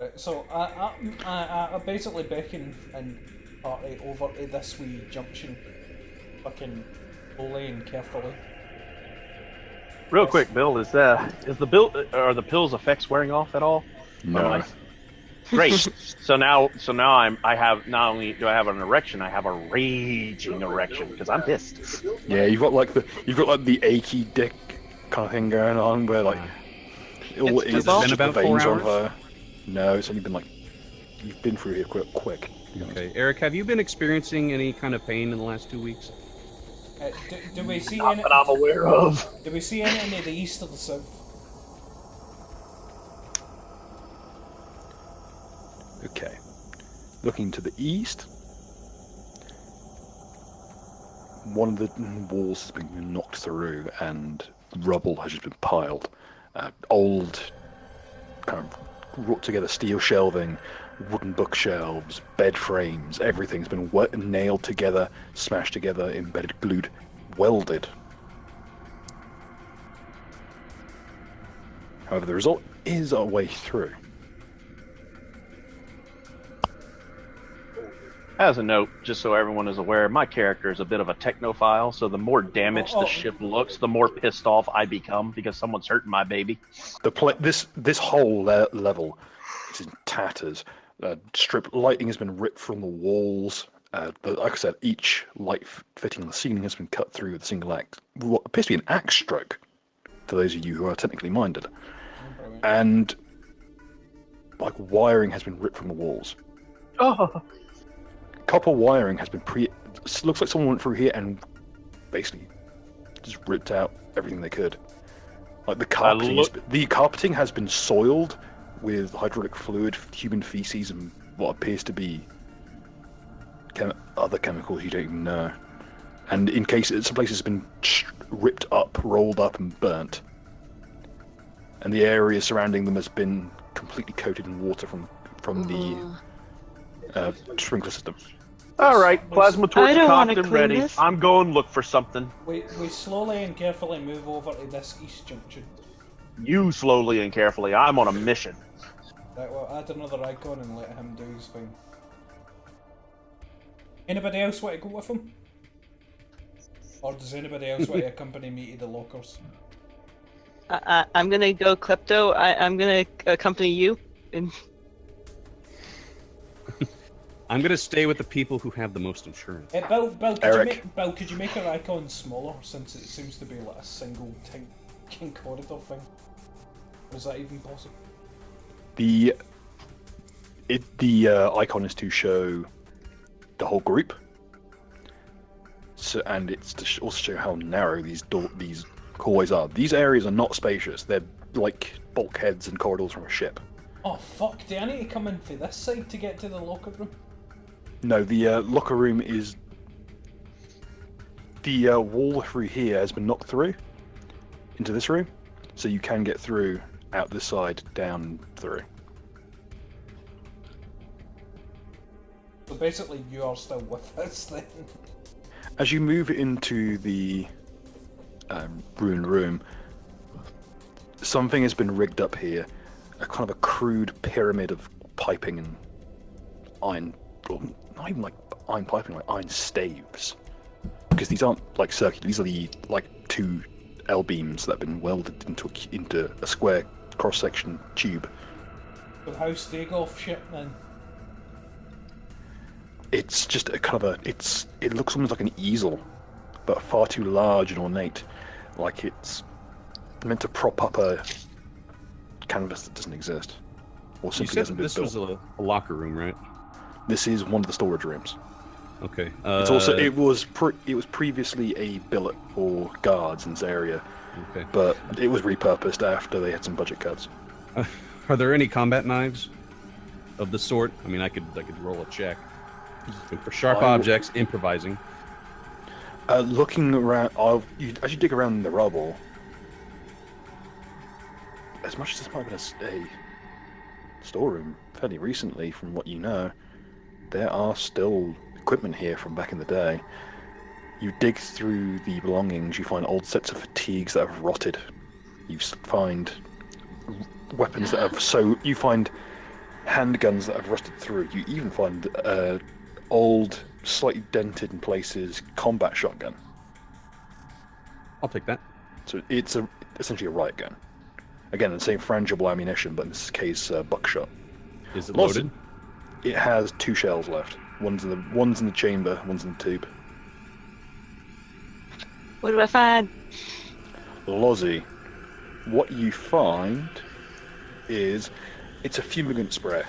Right, so I basically beckon and party over to this wee junction, fucking slowly and carefully. Real quick, Bill, are the pills' effects wearing off at all? No. Great. So now I have not only do I have an erection, I have a raging erection because I'm pissed. Yeah, you've got like the achy dick kind of thing going on where like all it It's is just just about the 4 veins are on hours? fire. No, it's only been like you've been through here quick. Okay, Eric, have you been experiencing any kind of pain in the last 2 weeks? Do we see Not any? that I'm aware of. Do we see any of the east or the south? Okay. Looking to the east, one of the walls has been knocked through and rubble has just been piled. Old, kind of brought together steel shelving, wooden bookshelves, bed frames, everything's been nailed together, smashed together, embedded, glued, welded. However, the result is our way through. As a note, just so everyone is aware, my character is a bit of a technophile, so the more damaged Oh. the ship looks, the more pissed off I become because someone's hurting my baby. This whole level is in tatters. Strip lighting has been ripped from the walls. Like I said, each light fitting on the ceiling has been cut through with a single axe. What appears to be an axe stroke, to those of you who are technically minded. And like wiring has been ripped from the walls. Oh, Copper wiring has been looks like someone went through here and basically just ripped out everything they could. Like the carpeting has been soiled with hydraulic fluid, human feces, and what appears to be other chemicals you don't even know. And in cases, some places have been ripped up, rolled up, and burnt. And the area surrounding them has been completely coated in water from the sprinkler system. all right, plasma torch I don't cocked wanna and clean ready. this. I'm going look for something. We slowly and carefully move over to this east junction. You slowly and carefully. I'm on a mission. Right, well, add another icon and let him do his thing. Anybody else want to go with him? Or does anybody else want to accompany me to the lockers? I'm gonna go klepto. I'm gonna accompany you. And I'm gonna stay with the people who have the most insurance. Bill, Eric. could you make your icon smaller since it seems to be like a single king corridor thing? Is that even possible? The icon is to show the whole group. So, and it's to also show how narrow these hallways are. These areas are not spacious. They're like bulkheads and corridors from a ship. Oh fuck, do I need to come in for this side to get to the locker room? No, the locker room is... The wall through here has been knocked through into this room, so you can get through out this side, down through. So basically you are still with us then. As you move into the ruined room, something has been rigged up here, a kind of a crude pyramid of piping and iron, or not even like iron piping, like iron staves. Because these aren't like circular; these are the like two L beams that have been welded into a square cross section tube. So how's Stegoff shit then? It's just a kind of it looks almost like an easel, but far too large and ornate, like it's meant to prop up a canvas that doesn't exist, or You simply said hasn't been this built. was a locker room, right? This is one of the storage rooms. Okay. It's also it was previously a billet for guards in this area, Okay. but it was repurposed after they had some budget cuts. Are there any combat knives of the sort? I mean, I could roll a check. For sharp objects, improvising. Looking around, as you dig around the rubble, as much as this might have been a storeroom fairly recently, from what you know, there are still equipment here from back in the day. You dig through the belongings, you find old sets of fatigues that have rotted. You find weapons that have you find handguns that have rusted through. You even find old, slightly dented in places combat shotgun. I'll take that. So it's essentially a riot gun. Again, the same frangible ammunition, but in this case, buckshot. Is it loaded? It has 2 shells left. One's in the chamber, one's in the tube. What do I find? Lozzie, what you find is it's a fumigant spray.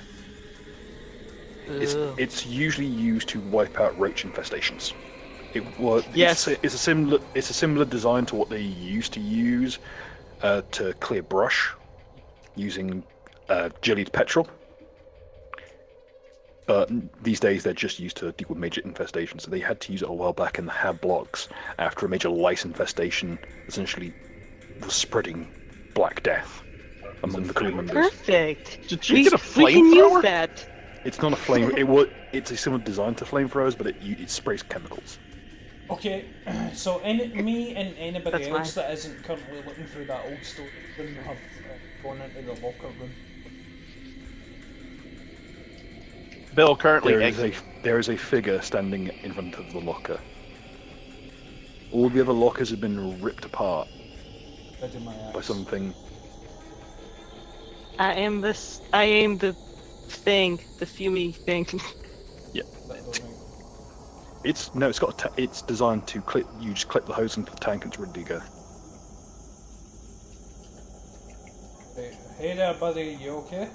It's usually used to wipe out roach infestations. Yes. It's a similar design to what they used to use to clear brush using jellied petrol. But these days they're just used to deal with major infestations. So they had to use it a while back in the Hab blocks after a major lice infestation essentially was spreading black death among the crew members. Perfect. Did you get a We can use flamethrower? that. It's not a flame. It's a similar design to flamethrowers, but it sprays chemicals. Okay, so me and anybody That's else fine. that isn't currently looking through that old storage room have gone into the locker room. Bill currently There is a figure standing in front of the locker. All the other lockers have been ripped apart Ready my axe. by something. I am the thing, the fumey thing. It's got it's designed to clip. You just clip the hose into the tank and it's ready to go. Hey there, buddy, you okay?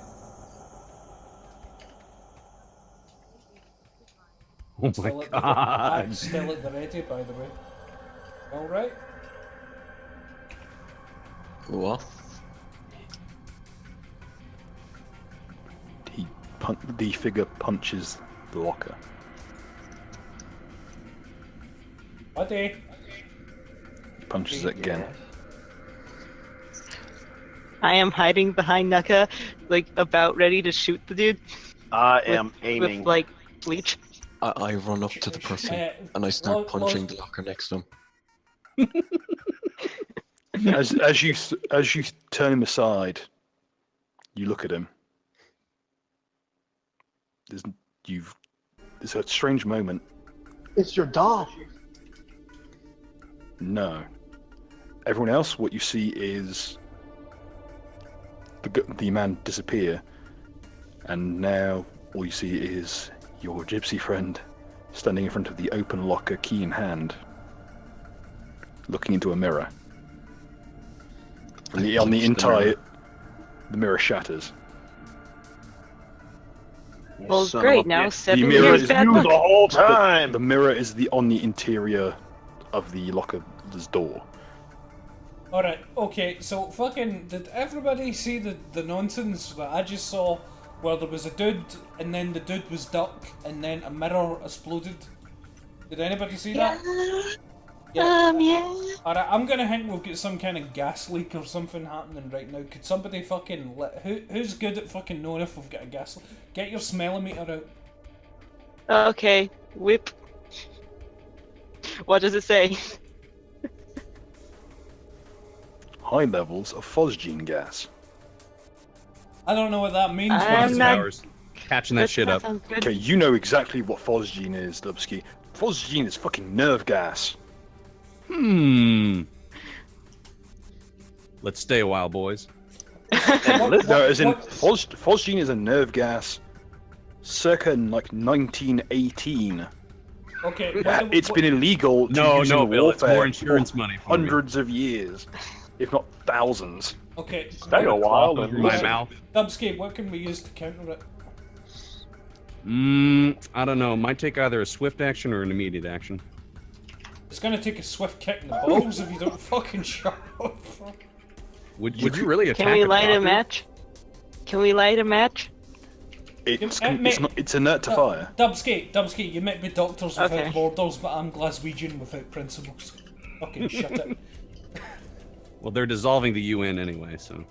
Oh my Still at the- god. I'm still at the ready, by the way. Alright? What? The figure punches the locker. Buddy! He punches it again. I am hiding behind Nuka, like about ready to shoot the dude I am aiming. with like bleach. I run up to the person and I start punching the locker next to him. As you turn him aside, you look at him. There's a strange moment. It's your doll. No. Everyone else, what you see is the man disappear, and now all you see is your gypsy friend standing in front of the open locker, key in hand, looking into a mirror. And the mirror shatters. Well, Son great. of a Now bitch. 7 mirror years is bad You luck. the whole time. The mirror is on the interior of the locker's door. Alright, okay, so fucking, did everybody see the nonsense that I just saw where there was a dude and then the dude was duck and then a mirror exploded? Did anybody see that? Yeah. Alright, I'm gonna think we've got some kind of gas leak or something happening right now. Could somebody fucking who's good at fucking knowing if we've got a gas leak? Get your smellometer out. Okay, whip. What does it say? High levels of phosgene gas. I don't know what that means. I'm but- not- Hours catching that shit up. Sounds good. Okay, you know exactly what phosgene is, Dubsky. Phosgene is fucking nerve gas. Let's stay a while, boys. No, as in what- phosgene is a nerve gas, circa like 1918. Okay, It's been illegal to No, use no, in Bill. It's warfare more insurance for money for me. hundreds of years, if not thousands. Okay, Stay a while. Over And my listen. mouth. Dubscape, what can we use to counter it? I don't know. Might take either a swift action or an immediate action. It's gonna take a swift kick in the balls if you don't fucking shut up. Would you really attack? Can we a light a doctor? match? Can we light a match? It's not to fire. Dubscape, you might be doctors without Okay. borders, but I'm Glaswegian without principles. Fucking shut it. Well, they're dissolving the UN anyway, so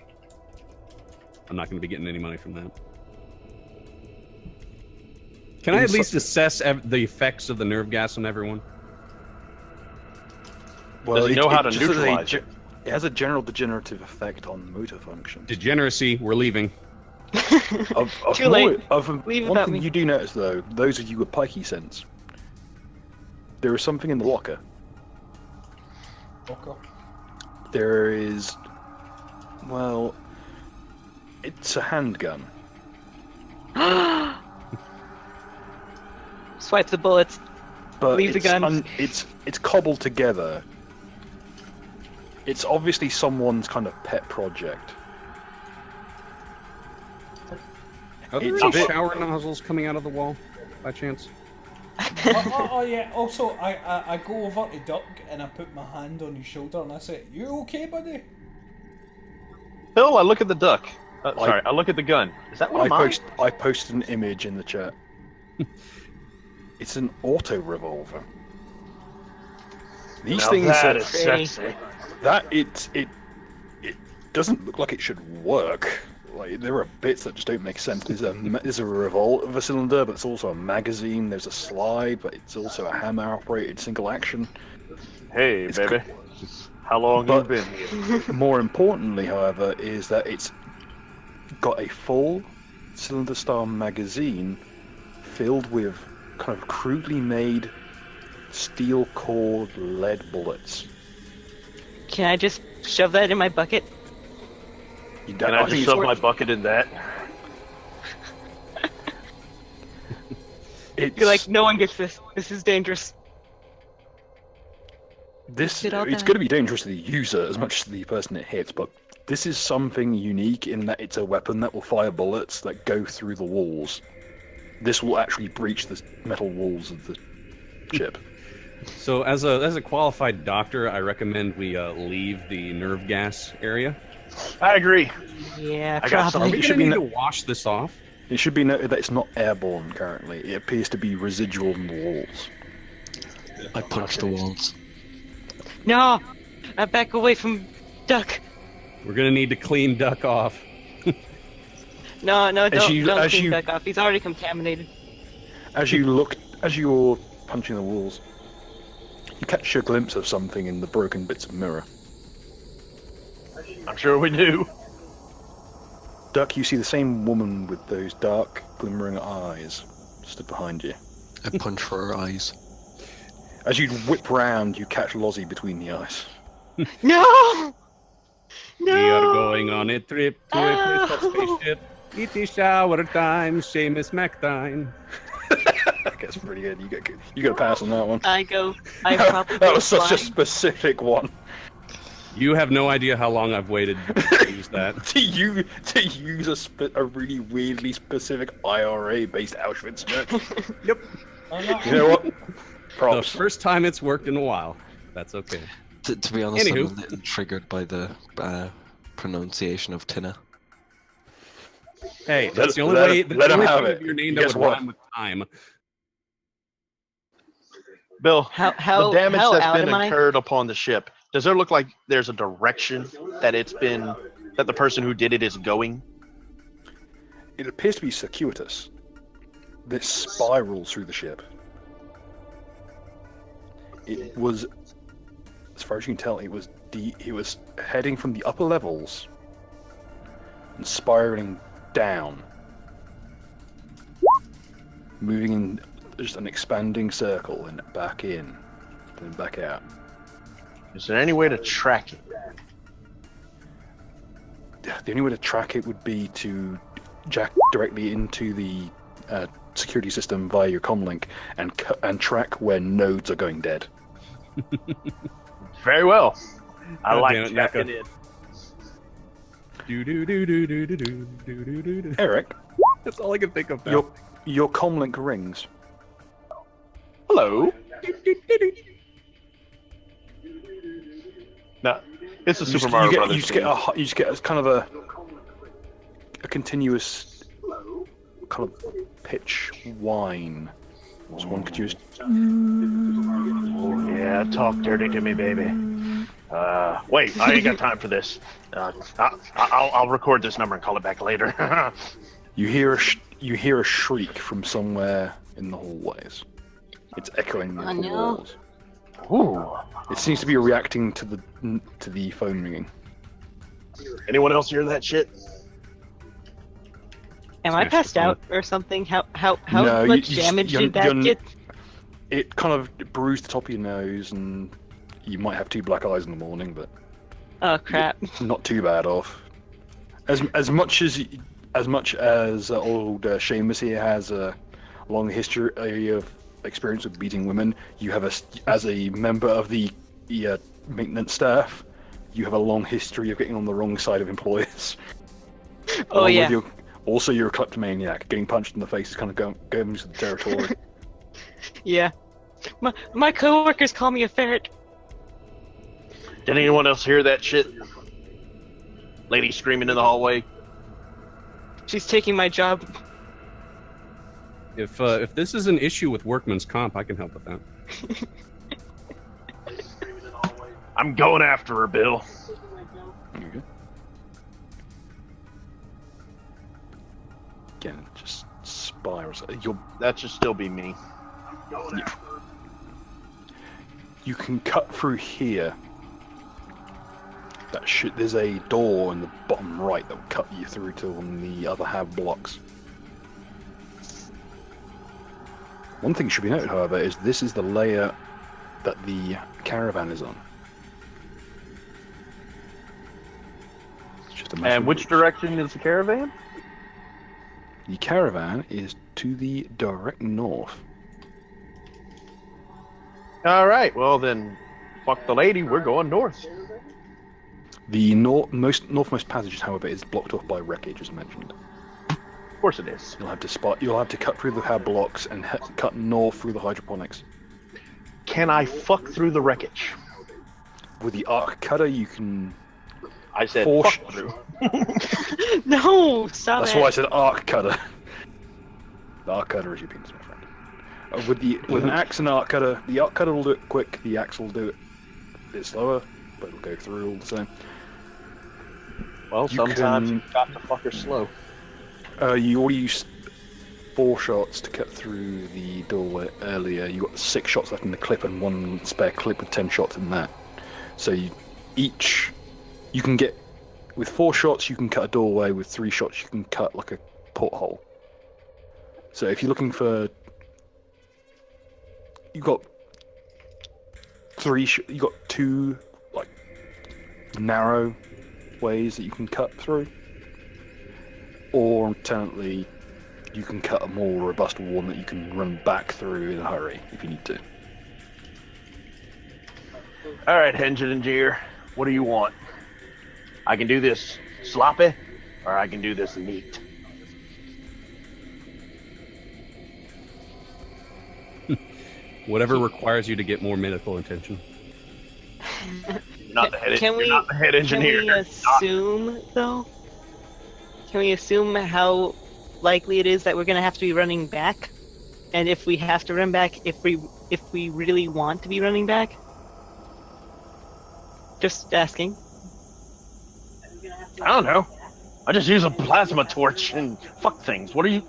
I'm not going to be getting any money from that. Can I at least assess the effects of the nerve gas on everyone? Does he know how to just has a neutralize it? It has a general degenerative effect on motor function. Degeneracy, we're leaving. Too late. Leave One without thing me. you do notice, though, those of you with pikey sense, there is something in the locker. Fucker. There is, well, it's a handgun. Swipe the bullets. But Leave the it's gun. it's cobbled together. It's obviously someone's kind of pet project. Are there It's any a bit- shower nozzles coming out of the wall, by chance? Oh, yeah, also, I go over to Duck and I put my hand on his shoulder and I say, "You okay, buddy?" Bill, I look at the duck. Sorry, I look at the gun. Is that one of mine? I posted an image in the chat. It's an auto revolver. These Now things that are- is sexy. that it doesn't look like it should work. Like there are bits that just don't make sense. There's a revolver cylinder, but it's also a magazine. There's a slide, but it's also a hammer-operated single action. Hey, It's baby. How long But- you been here? More importantly, however, is that it's got a full cylinder-style magazine filled with kind of crudely made steel-cored lead bullets. Can I just shove that in my bucket? Can I just shove my bucket in that? You're like, no one gets this. This is dangerous. This Did all it's that. going to be dangerous to the user as much as the person it hits, but this is something unique in that it's a weapon that will fire bullets that go through the walls. This will actually breach the metal walls of the ship. So, as a qualified doctor, I recommend we leave the nerve gas area. I agree. Yeah, I got some- Are probably. we It should going be to no- need to wash this off? It should be noted that it's not airborne currently. It appears to be residual in the walls. I punch the walls. No! I back away from Duck. We're going to need to clean Duck off. No, don't as clean you- Duck off. He's already contaminated. As you're punching the walls, you catch a glimpse of something in the broken bits of mirror. I'm sure we do. Duck, you see the same woman with those dark, glimmering eyes stood behind you. I punch for her eyes. As you whip round, you catch Lozzie between the eyes. No! No! We are going on a trip to a place called Oh. Spaceship. It is shower time, Seamus McTine. That's pretty good. You got a pass on that one. I probably That go was such a flying. specific one. You have no idea how long I've waited to use that. to use a really weirdly specific IRA-based Auschwitz joke. Yep. I'm not- You know what? The Props. first time it's worked in a while. That's okay. To be honest, Anywho. I'm a little triggered by the pronunciation of Tina. Hey, that's the only let way. him- That's let the him only have thing it. of your name Guess that would what? rhyme with time. Bill, How the damage how that's out been am I? incurred upon the ship, does there look like there's a direction that that the person who did it is going? It appears to be circuitous. This spirals through the ship. It was, as far as you can tell, it was heading from the upper levels and spiraling down, moving in just an expanding circle and back in, then back out. Is there any way to track it? The only way to track it would be to jack directly into the security system via your comlink and track where nodes are going dead. Very well. I God like damn it, tracking Neko. it. Do. Eric, That's all I can think of now. your comlink rings. Hello. No, it's a Super Mario Brothers. You just get a kind of a continuous kind of pitch whine. So one could use. Yeah, talk dirty to me, baby. Wait, I ain't got time for this. I'll record this number and call it back later. You hear a shriek from somewhere in the hallways. It's echoing Oh, the no. walls. Ooh. It seems to be reacting to the phone ringing. Anyone else hear that shit? Am I Smash the passed phone. out or something? How No, much damage did that get? It kind of bruised the top of your nose, and you might have 2 black eyes in the morning, but Oh crap! not too bad off. As much as old Seamus here has a long history of experience with beating women, you have as a member of the maintenance staff, you have a long history of getting on the wrong side of employers. Oh Along yeah. with also, you're a kleptomaniac. Getting punched in the face is kind of going to the territory. Yeah. My coworkers call me a ferret. Did anyone else hear that shit? Lady screaming in the hallway. She's taking my job. If this is an issue with workman's comp, I can help with that. I'm going after her, Bill. There you go. Again, it just spirals. That should still be me. You can cut through here. There's a door in the bottom right that will cut you through to one of the other hab blocks. One thing should be noted, however, is this is the layer that the caravan is on. It's just a massive And which bridge. direction is the caravan? The caravan is to the direct north. All right, well then, fuck the lady. We're going north. The northmost passage, however, is blocked off by wreckage, as mentioned. Of course it is. You'll have to cut through the hab blocks and cut north through the hydroponics. Can I fuck through the wreckage? With the arc cutter, you can. I said Force- fuck through. No, stop That's it. why I said arc cutter. The arc cutter is your penis, my friend. With an axe and arc cutter, the arc cutter will do it quick. The axe will do it a bit slower, but it'll go through all the same. Well, You sometimes can- you've got to fuck her slow. You already used 4 shots to cut through the doorway earlier. You got 6 shots left in the clip and 1 spare clip with 10 shots in that. So you can get with 4 shots you can cut a doorway. With 3 shots you can cut like a porthole. So if you're looking for, you got 2 like narrow ways that you can cut through. Or alternately, you can cut a more robust one that you can run back through in a hurry if you need to. All right, engine engineer, what do you want? I can do this sloppy, or I can do this neat. Whatever requires you to get more medical attention. You're not the head, Can you're we- not the head Can engineer. we assume, though? Can we assume how likely it is that we're gonna have to be running back? And if we have to run back, if we really want to be running back? Just asking. I don't know. I just use a plasma torch and fuck things. What are you?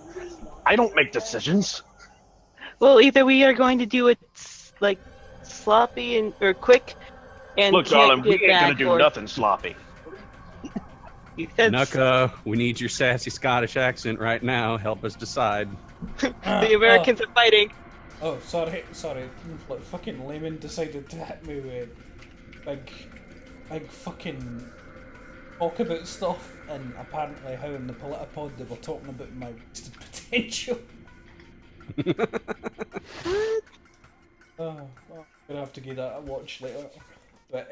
I don't make decisions. Well, either we are going to do it like sloppy and or quick, and Look, can't darling, we get ain't gonna back, do or nothing sloppy. that's Nuka, we need your sassy Scottish accent right now. Help us decide. the Americans are fighting. Oh, sorry. Like, fucking layman decided to hit me with big fucking talk about stuff, and apparently how in the Politipod they were talking about my wasted potential. Oh, well, I'm gonna have to give that a watch later. But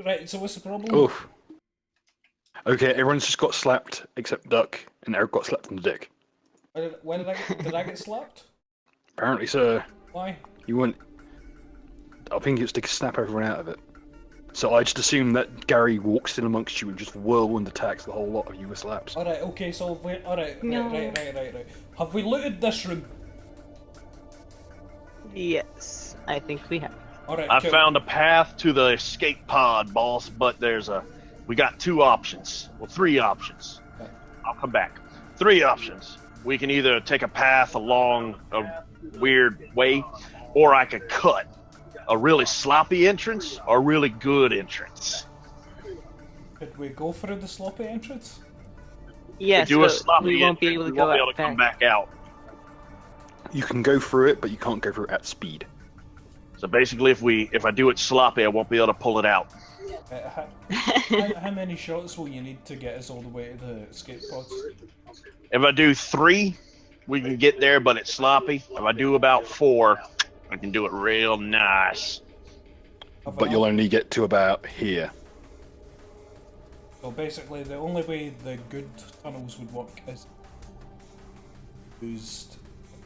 right, so what's the problem? Oof. Okay, everyone's just got slapped except Duck, and Eric got slapped in the dick. When did I get slapped? Apparently, so Why? you wouldn't. I think it's to snap everyone out of it. So I just assumed that Gary walks in amongst you and just whirlwind attacks the whole lot of you with slaps. Alright, okay, so alright, No. right. Have we looted this room? Yes, I think we have. Alright, I cool. found a path to the escape pod, boss, but we got two options. Well, three options. I'll come back. Three options. We can either take a path along a weird way, or I could cut a really sloppy entrance or a really good entrance. Could we go for the sloppy entrance? Yes, do a but sloppy we won't be entrance, able to we go won't be able out to come back. back out. You can go through it, but you can't go through it at speed. So basically, if I do it sloppy, I won't be able to pull it out. How many shots will you need to get us all the way to the escape pods? If I do 3, we can get there, but it's sloppy. If I do about 4, I can do it real nice. But you'll only get to about here. So basically, the only way the good tunnels would work is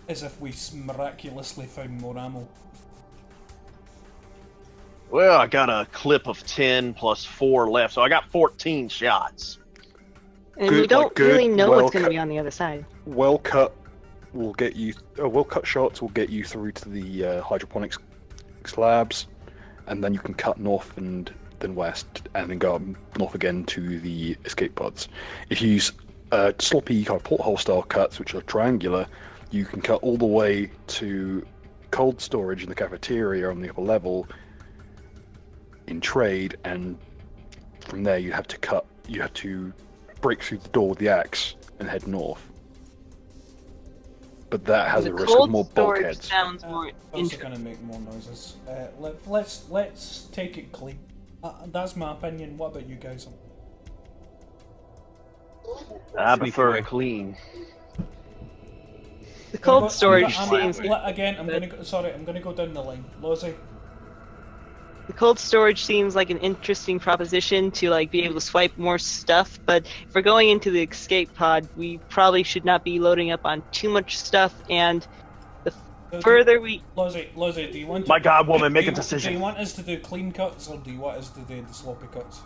if we miraculously found more ammo. Well, I got a clip of 10 plus 4 left, so I got 14 shots. And Good, we don't like, good, really know well what's going to cut- be on the other side. Well cut will get you. Well cut shots will get you through to the hydroponics slabs, and then you can cut north and then west, and then go up north again to the escape pods. If you use sloppy kind of porthole style cuts, which are triangular, you can cut all the way to cold storage in the cafeteria on the upper level in trade, and from there you have to break through the door with the axe and head north. But that has The a risk of cold more storage bulkheads. sounds more Also interesting. gonna make more noises. Let's take it clean. That's my opinion. What about you guys? I prefer it clean. The cold I'm storage gonna- seems. Again, I'm gonna go down the line. Lozzie. The cold storage seems like an interesting proposition to like be able to swipe more stuff, but if we're going into the escape pod, we probably should not be loading up on too much stuff, and the further we... Lozzie, do you want to... My God, woman, make a Do decision. you want us to do clean cuts, or do you want us to do the sloppy cuts?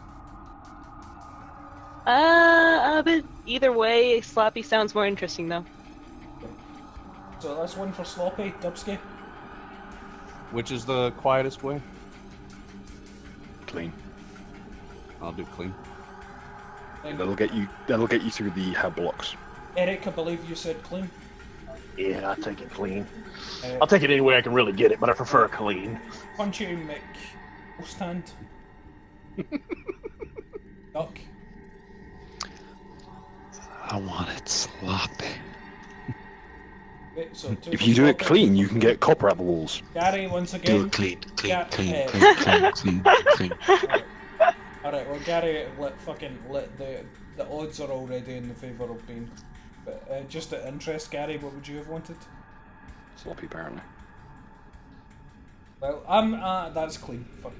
But either way, sloppy sounds more interesting though. So that's one for sloppy, Dubsky. Which is the quietest way? Clean. I'll do clean. That'll get you through the hab blocks. Eric, I believe you said clean. Yeah, I'll take it clean. I'll take it any way I can really get it, but I prefer clean. Punchy Mick. Stand. Duck. I want it sloppy. Wait, so If you do it clean, you can get copper out the walls. Gary, once Do again. it clean, Yeah, clean. Alright, well Gary, let the odds are already in the favour of being. But just at interest, Gary, what would you have wanted? Sloppy, apparently. Well, that's clean. Fuck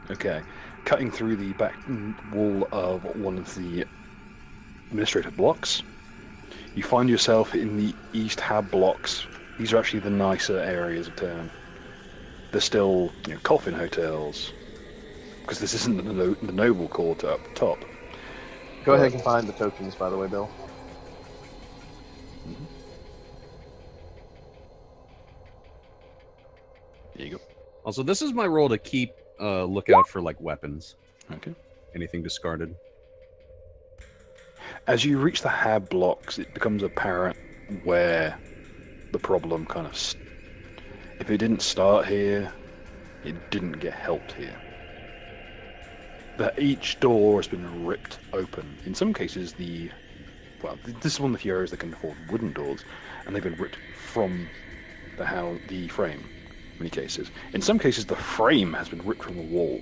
it. Okay. Cutting through the back wall of one of the administrative blocks, you find yourself in the East Hab blocks. These are actually the nicer areas of town. There's still coffin hotels, because this isn't the noble quarter up top. Go ahead and find the tokens, by the way, Bill. There you go. Also, this is my role to keep lookout for like weapons. Okay. Anything discarded. As you reach the hab blocks, it becomes apparent where the problem kind of... if it didn't start here, it didn't get helped here. That each door has been ripped open. In some cases, this is one of the few areas that can afford wooden doors, and they've been ripped from the frame, in many cases. In some cases, the frame has been ripped from the wall.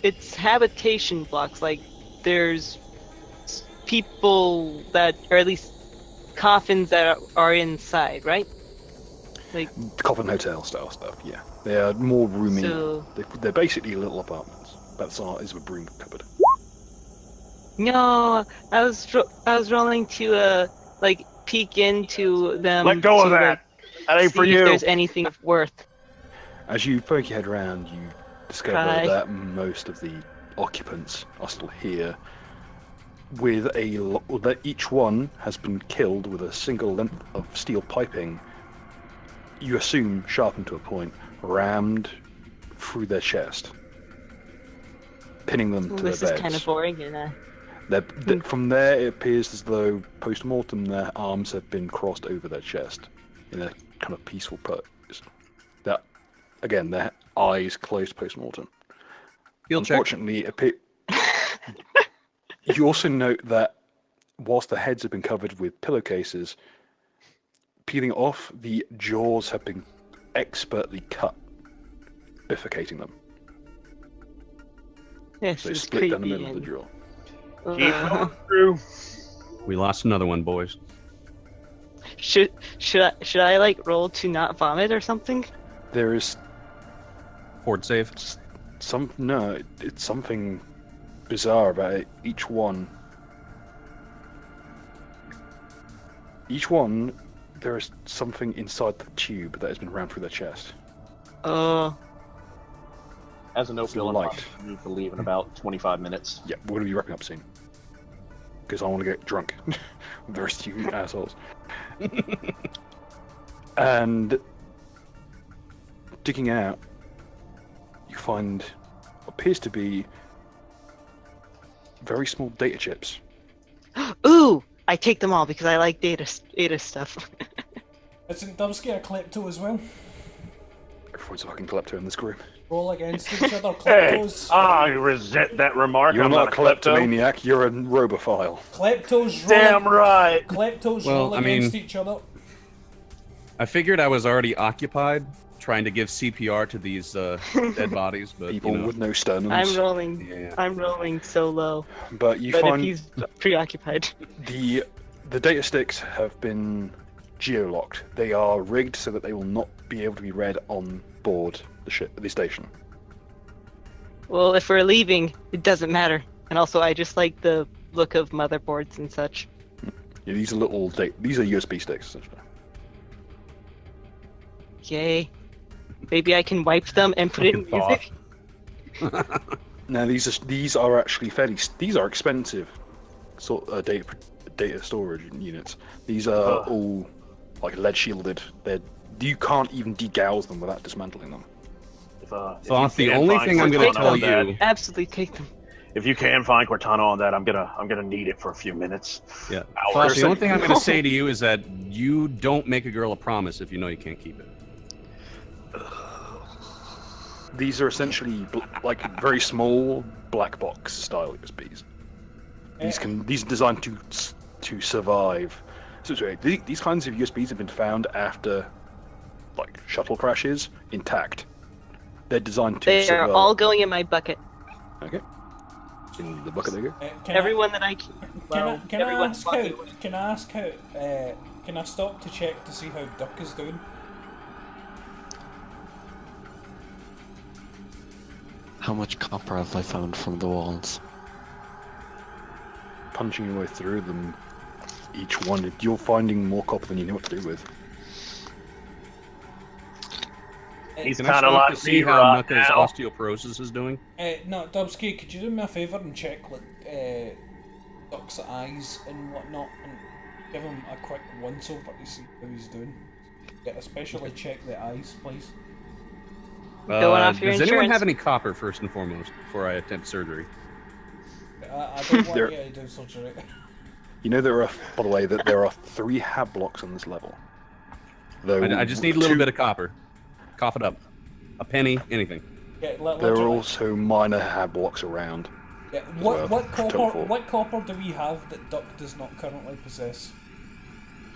It's habitation blocks. Like, there's people that, or at least coffins that are inside, right? Like Coffin hotel style stuff, yeah. They are more roomy. So- They're basically little apartments. About the size of a broom cupboard. No, I was rolling to peek into them. Let go of to, that. That ain't see for if you. there's anything of worth. As you poke your head around, you discover Hi. that most of the occupants are still here, with that each one has been killed with a single length of steel piping. You assume sharpened to a point, rammed through their chest, pinning them to This their is beds. kind of boring, and From there, it appears as though post-mortem their arms have been crossed over their chest in a kind of peaceful pose. That, again, their eyes closed post-mortem. Field check. Unfortunately, you also note that whilst the heads have been covered with pillowcases, peeling off, the jaws have been expertly cut, bifurcating them. this So is split creepy. down the middle of the jaw. Keep Uh, going through. We lost another one, boys. should I like roll to not vomit or something? There is Ford save. it's something bizarre about it. Each one, there is something inside the tube that has been rammed through their chest. As an It's opioid, light. I need to leave in about 25 minutes. Yeah, we're gonna be wrapping up soon. Because I want to get drunk with the rest of you assholes. And digging out, you find what appears to be very small data chips. Ooh, I take them all because I like data stuff. Isn't Dubsky a klepto as well? Everyone's a fucking klepto in this group. Roll against each other, Hey, kleptos. I resent that remark. You're I'm not a klepto. kleptomaniac, you're a robophile. Kleptos roll. Damn right. Kleptos Well, roll I mean- against each other. I figured I was already occupied trying to give CPR to these dead bodies, but People you know. with no sternums. Yeah. I'm rolling so low. But you But if find he's preoccupied. the data sticks have been geolocked. They are rigged so that they will not be able to be read on board the station. Well, if we're leaving, it doesn't matter. And also, I just like the look of motherboards and such. Yeah, these are these are USB sticks. Essentially. Yay. Maybe I can wipe them and put it in Fucking music. Now these are actually these are expensive sort of data storage units. These are all like lead shielded. You can't even degauss them without dismantling them. If Thoth, you the can only find thing I'm going Cortana to tell on that- you, Absolutely take them. if you can find Cortana on that, I'm gonna need it for a few minutes. yeah, Hours. Thoth, the only thing I'm going to say to you is that you don't make a girl a promise if you know you can't keep it. These are essentially like very small black box style USBs. These are designed to survive. So sorry, these kinds of USBs have been found after like shuttle crashes intact. They're designed to They survive. are all going in my bucket. Okay. In the bucket they go. Everyone that I keep. Can I everyone's ask how? bucket. Can I ask how? Can I stop to check to see how Duck is doing? How much copper have I found from the walls? Punching your way through them, each one. You're finding more copper than you know what to do with. He's Can I kind of stop like to see me how right Nuka's now. osteoporosis is doing? No, Dubsky, could you do me a favour and check like Duck's eyes and whatnot, and give him a quick once over to see how he's doing? Yeah, especially check the eyes, please. Going off your Does anyone insurance. have any copper first and foremost before I attempt surgery? I don't want There- you to do surgery. You know there are, by the way, that there are 3 hab blocks on this level. Though I just need a little 2 bit of copper. Cough it up. A penny, anything. Yeah, There are literally. also minor hab blocks around. Yeah, well, what copper? teleport. What copper do we have that Duck does not currently possess?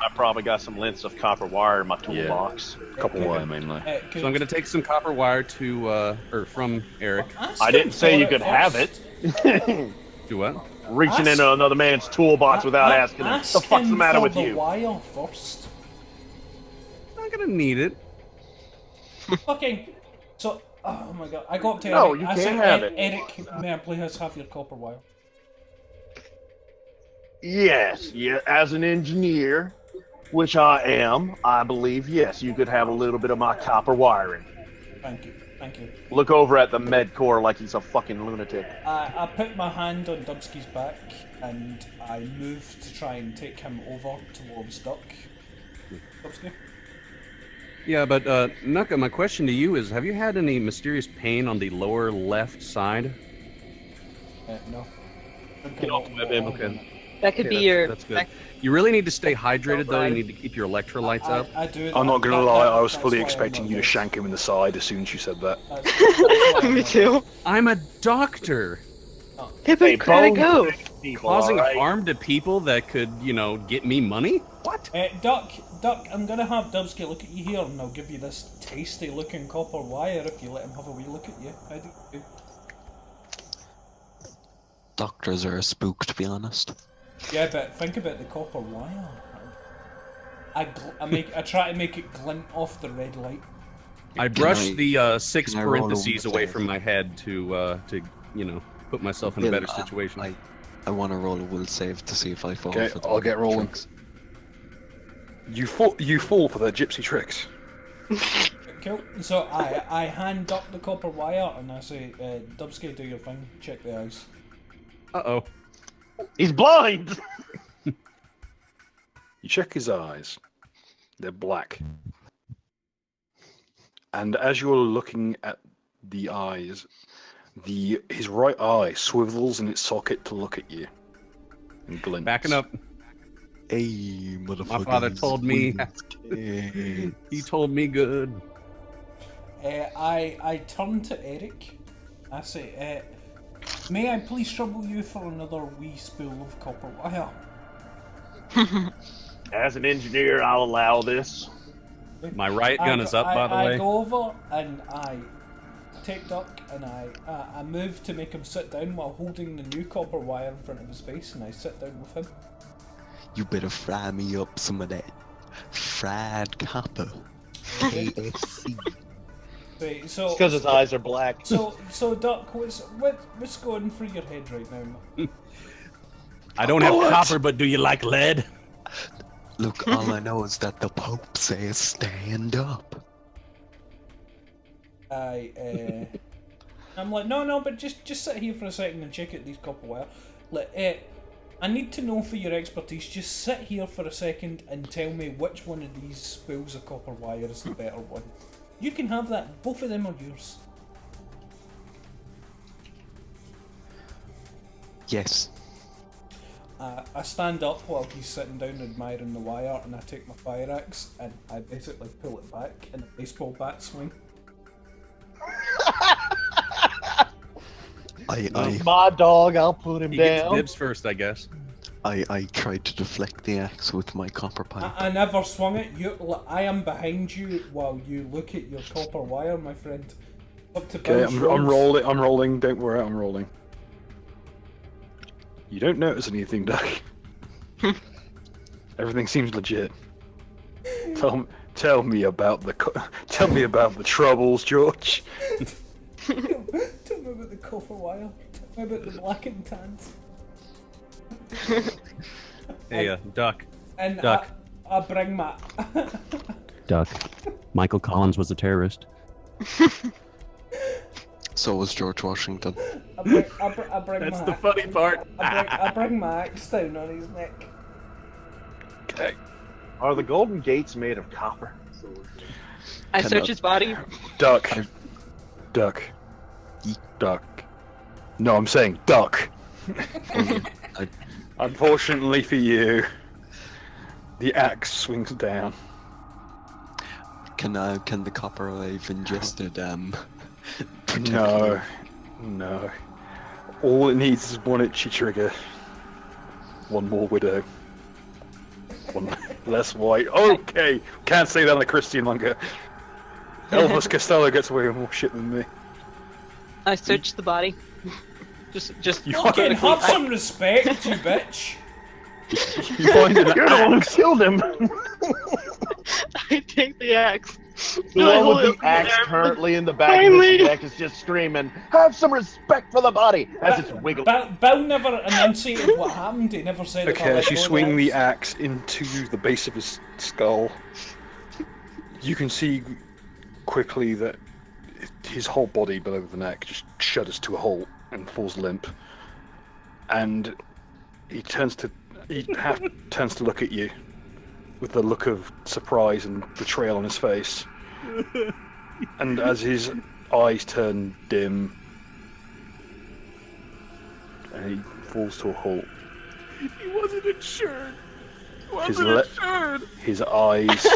I probably got some lengths of copper wire in my toolbox. Copper wire mainly. So I'm going to take some copper wire to, or from Eric. I didn't say you could have it. Do what? Reaching into another man's toolbox without asking him. What the fuck's the matter with you? Wire first. I'm not going to need it. Fucking. So, oh my god, I got up to No, Eric. you I can't said, have it. Eric, may I please have your copper wire? Yes, yeah, as an engineer, which I am, I believe, yes, you could have a little bit of my copper wiring. Thank you, thank you. Look over at the med core like he's a fucking lunatic. I put my hand on Dubsky's back and I moved to try and take him over towards Duck. Dubsky? Yeah, but Nuka, my question to you is, have you had any mysterious pain on the lower left side? No. Get off the web, Okay. That could Okay, be your. That's good. You really need to stay hydrated, though. You need to keep your electrolytes up. I do. I'm not gonna lie, I was that's fully why I'm expecting not you to this. shank him in the side as soon as you said that. That's why I'm Me not too. I'm a doctor. Yeah, Hey, but gotta go. people, Causing alright? harm to people that could, get me money? What? Duck, I'm gonna have Dubsky look at you here and I'll give you this tasty looking copper wire if you let him have a wee look at you. How do you do? Doctors are a spook, to be honest. Yeah, but think about the copper wire. I try to make it glint off the red light. I Can brushed I- the 6 can I roll a parentheses will away save? from my head to put myself in a Bill, better situation. I want to roll a will save to see if I fall Okay, for the I'll get rolling. tricks. You fall for their gypsy tricks. Cool. So I hand up the copper wire and I say, Dubsky, do your thing. Check the eyes. Uh-oh. He's blind! You check his eyes. They're black. And as you're looking at the eyes, his right eye swivels in its socket to look at you. And glints. Backing up. Hey, motherfucker. My father told me. He told me good. I turn to Eric. I say, may I please trouble you for another wee spool of copper wire? As an engineer, I'll allow this. My right gun is up, by the way. I go over and I take Duck and I move to make him sit down while holding the new copper wire in front of his face, and I sit down with him. You better fry me up some of that fried copper. KFC. Right, so Because his eyes are black. so Duck, what's going through your head right now, man? I don't have copper, but do you like lead? Look, all I know is that the Pope says stand up. I'm like, no, but just sit here for a second and check out these copper wire. I need to know for your expertise. Just sit here for a second and tell me which one of these spools of copper wire is the better one. You can have that. Both of them are yours. Yes. I stand up while he's sitting down admiring the wire, and I take my fire axe and I basically pull it back in a baseball bat swing. My dog, I'll put him He gets down. dibs first, I guess. I tried to deflect the axe with my copper pipe. I never swung it. I am behind you while you look at your copper wire, my friend. Up to Okay, Bill's I'm rules. rolling. I'm rolling. Don't worry, I'm rolling. You don't notice anything, Duck. Everything seems legit. Tell me about the troubles, George. Tell me about the copper wire. Tell me about the black and tans. Hey, Duck. And Duck. I bring my. Duck. Michael Collins was a terrorist. So was George Washington. I bring That's my. the funny part. I bring my axe down on his neck. Okay. Are the golden gates made of copper? I search his body. Duck. Duck. Duck. No, I'm saying duck. Unfortunately for you, the axe swings down. Can the copper I've ingested No. No. All it needs is one itchy trigger. One more widow. One less white. Okay! Can't say that on a Christian manga. Elvis Costello gets away with more shit than me. I search the body. Just You Fucking find, have some respect, you bitch. you find an You're the one who axe. killed him. I take the axe. The I one hold with it the axe there, currently in the back of finally. his neck is just screaming, "Have some respect for the body!" As it's wiggling. Bill never enunciated what happened. He never said. Okay, as you swing the axe into the base of his skull, you can see quickly that his whole body below the neck just shudders to a halt and falls limp. And he turns to look at you with a look of surprise and betrayal on his face. And as his eyes turn dim and he falls to a halt, He wasn't insured. His eyes,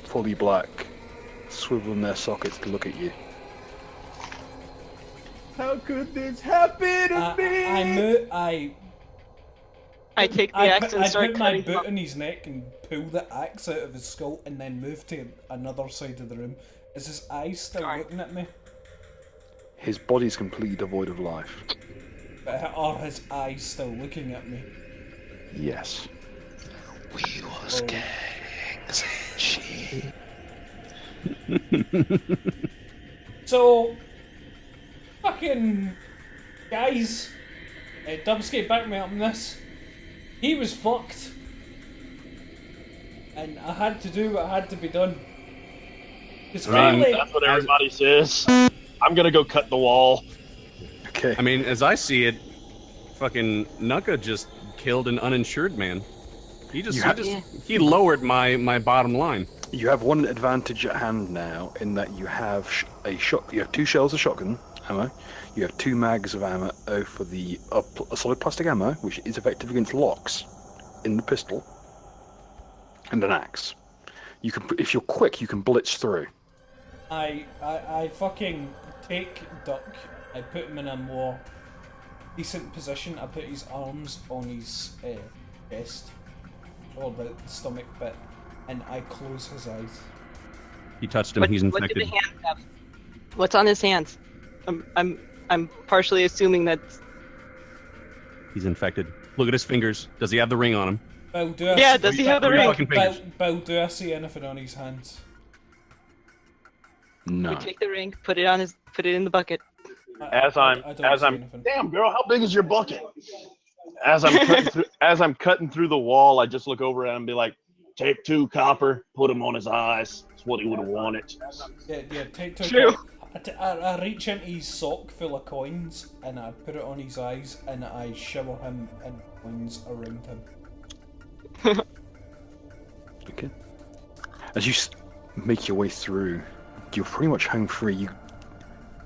fully black, swivel in their sockets to look at you. How could this happen to me? I take the axe and I start put my cutting him boot up. in his neck and pull the axe out of his skull and then move to another side of the room. Is his eyes still looking at me? His body's completely devoid of life. But are his eyes still looking at me? Yes. We was kings and she. So, fucking guys, Dubscape back me up on this. He was fucked, and I had to do what had to be done. Because clearly, That's what everybody says. I'm gonna go cut the wall. Okay. I mean, as I see it, fucking Nuka just killed an uninsured man. He he lowered my bottom line. You have one advantage at hand now in that you have You have 2 shells of shotgun ammo. You have 2 mags of ammo for the solid plastic ammo, which is effective against locks in the pistol, and an axe. You can, if you're quick, you can blitz through. I fucking take Duck. I put him in a more decent position. I put his arms on his chest, or the stomach bit, and I close his eyes. He touched him. He's What do infected. the hands have? What's on his hands? I'm partially assuming that. He's infected. Look at his fingers. Does he have the ring on him? Bill, do I Yeah, see, does he have the Three ring? fucking fingers. Bill, do I see anything on his hands? No. We take the ring, put it in the bucket. As I'm damn girl, how big is your bucket? As I'm cutting through the wall, I just look over at him and be like, "Take 2 copper, put him on his eyes. That's what he would have wanted." Yeah, take 2. True. I reach into his sock full of coins and I put it on his eyes and I shower him in coins around him. Okay. As you make your way through, you're pretty much home free. You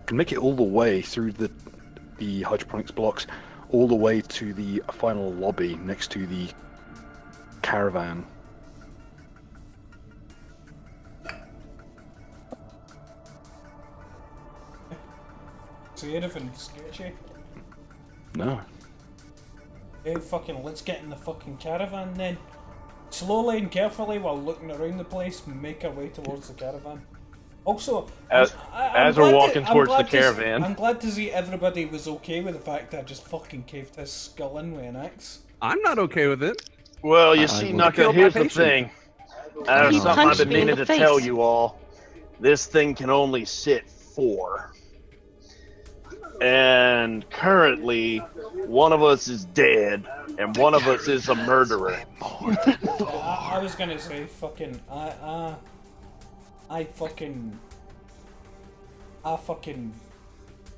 can make it all the way through the hydroponics blocks, all the way to the final lobby next to the caravan. See anything sketchy? No. Hey, fucking, let's get in the fucking caravan then. Slowly and carefully, while looking around the place, make our way towards the caravan. Also, As we're walking towards the caravan. I'm glad to see everybody was okay with the fact that I just fucking caved his skull in with an axe. I'm not okay with it. Well, you I see, would Naka, kill my here's the patient. thing. There's He something I've punched been me in meaning the to tell face. you all. This thing can only sit 4. And currently, one of us is dead, and one of us is a murderer. I was gonna say fucking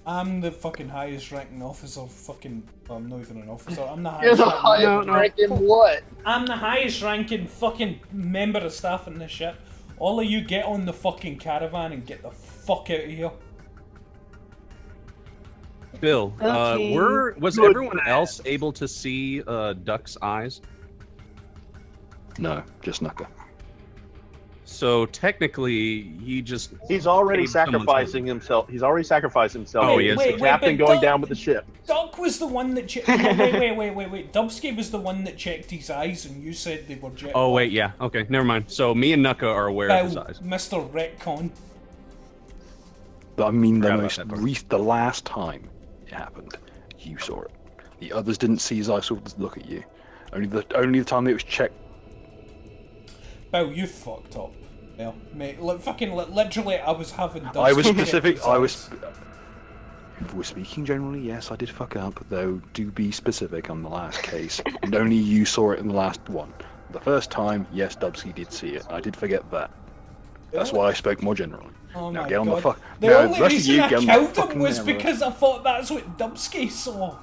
I'm the fucking highest ranking officer. Fucking, well, I'm not even an officer. I'm the You're highest. the highest ranking what? I'm the highest ranking fucking member of staff in this ship. All of you get on the fucking caravan and get the fuck out of here. Bill, Okay. was everyone else able to see Duck's eyes? No, just Knucker. So technically, He's already Paid someone's sacrificing himself. He's already sacrificed himself. Oh, He's he is? the Wait, captain but going Duck- down with the ship. Duck was the one that checked. Wait. Dubsky was the one that checked his eyes, and you said they were jet. Oh wait, yeah, okay, never mind. So me and Nuka are aware of his eyes. Mr. Retcon. But I mean, Forgot about that part. the last time it happened, you saw it. The others didn't see his eyes, sort of look at you. Only the time it was checked. Bill, you fucked up. Yeah, mate. Literally, I was having. Dubsky I was check specific. his I was. eyes. If we're speaking generally, yes, I did fuck up. Though, do be specific on the last case, and only you saw it in the last one. The first time, yes, Dubsky did see it. I did forget that. That's why I spoke more generally. Oh Now my get on god. the fuck. The now, only the rest of reason you I get on the killed him fucking was camera. because I thought that's what Dubsky saw.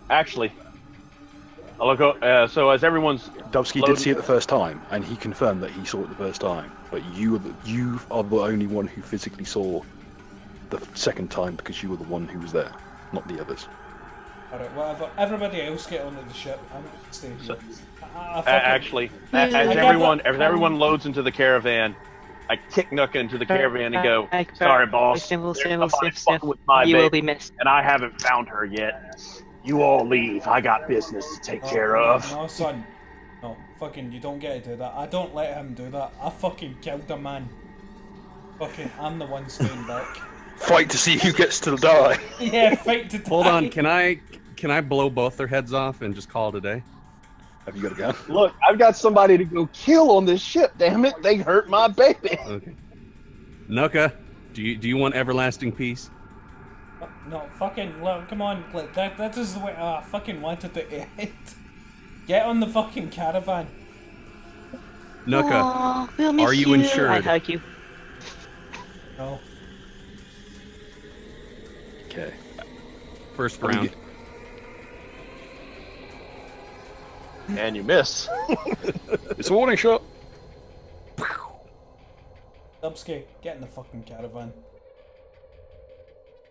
Actually, I'll look. So as everyone's Dubsky did see it the first time, and he confirmed that he saw it the first time. But you are the only one who physically saw the second time because you were the one who was there, not the others. Alright, whatever. Everybody else get onto the ship. I'm staying here. actually, as everyone loads into the caravan, I kick Nuka into the caravan and go, "Sorry, boss. Sniffle, There's sniffle, somebody sniff, fucking sniff. with my You baby, will be missed. and I haven't found her yet. You all leave. I got business to take care of." No, son. No, fucking, you don't get to do that. I don't let him do that. I fucking killed a man. Fucking, I'm the one staying back. Fight to see who gets to die. Yeah, fight to die. Hold on, can I blow both their heads off and just call it a day? Have you got a gun? Look, I've got somebody to go kill on this ship. Damn it, they hurt my baby. Okay. Nuka, do you want everlasting peace? No, fucking, look, come on. Like, that is the way I fucking wanted it to end. Get on the fucking caravan. Nuka, Aw, we'll miss are you insured? I hug you. No. Okay. first What do you round. And you miss. It's a warning shot. Dubsky, get in the fucking caravan.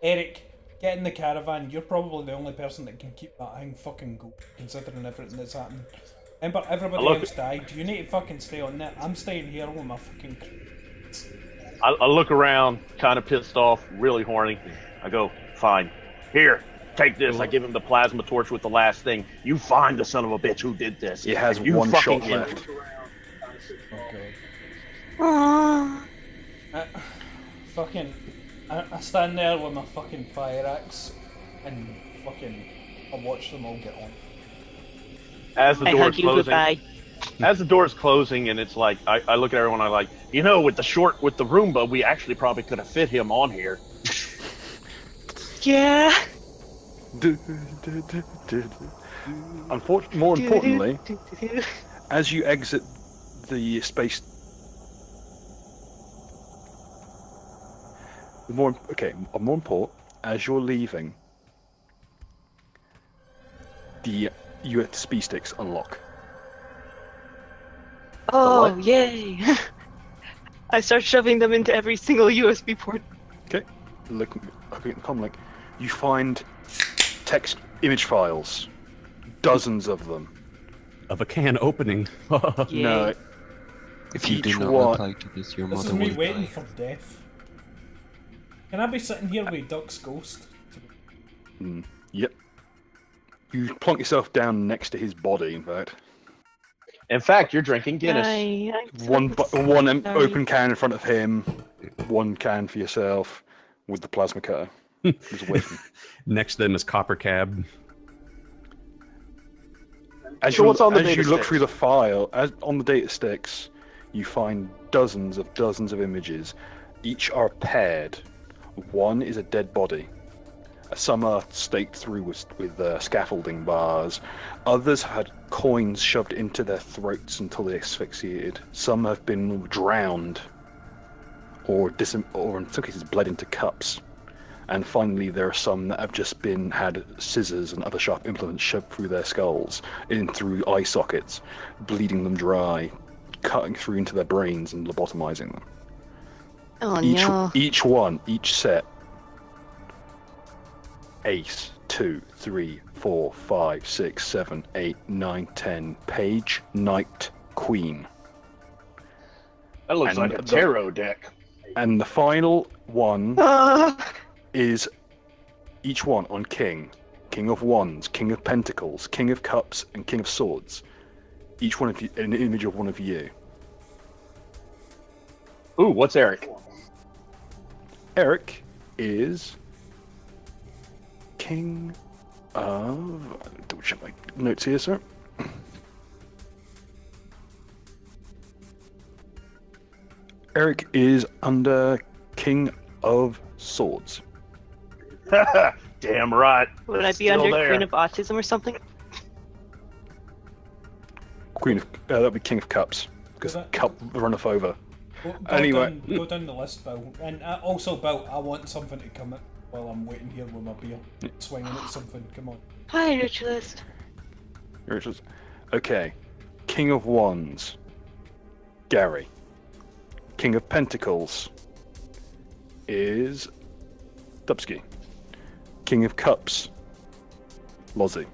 Eric, get in the caravan. You're probably the only person that can keep that thing fucking going, considering everything that's happened. Remember, everybody else died. You need to fucking stay on that. I'm staying here with my fucking... I look around, kind of pissed off, really horny. I go, "Fine. Here, take this." I give him the plasma torch with the last thing. "You find the son of a bitch who did this. It has You one fucking shot left. Okay. Aww. I stand there with my fucking fire axe and fucking I watch them all get on. As the I door hug is you closing, goodbye. as the door is closing, and it's like I look at everyone. I'm like, with the Roomba, we actually probably could have fit him on here. Yeah. More importantly, as you exit the space, more important, as you're leaving, the USB sticks unlock. Oh, yay. I start shoving them into every single USB port. Okay, looking at the comm link, you find text image files, dozens of them. Of a can opening. Yay. No, If you do Each not one- reply to this, your This is mother me will waiting die. for death. Can I be sitting here with Duck's ghost? Yep. You plonk yourself down next to his body, in fact. In fact, you're drinking Guinness. One Sorry. open can in front of him, one can for yourself, with the plasma cutter. Just waiting. Next to them is Copper Cab. As So you, what's on the as data you look sticks? through the file, on the data sticks, you find dozens of images. Each are paired One is a dead body. Some are staked through with scaffolding bars. Others had coins shoved into their throats until they asphyxiated. Some have been drowned, or in some cases bled into cups. And finally, there are some that have just had scissors and other sharp implements shoved through their skulls, through eye sockets, bleeding them dry, cutting through into their brains and lobotomizing them. Oh no. Each set. Ace, 2, 3, 4, 5, 6, 7, 8, 9, 10. Page, Knight, Queen. That looks like a tarot deck. And the final one is each one on King. King of Wands, King of Pentacles, King of Cups, and King of Swords. Each one of you, an image of one of you. Ooh, what's Eric? Eric is King of... Double check my notes here, sir. Eric is under King of Swords. Damn right. Would I be Still under there. Queen of Autism or something? Queen of... that'd be King of Cups. Because cup runneth over. Go down the list, Bill. And also, Bill, I want something to come in while I'm waiting here with my beer. Swinging at something, come on. Hi, Ritualist. Okay. King of Wands. Gary. King of Pentacles is Dubsky. King of Cups, Lozzie.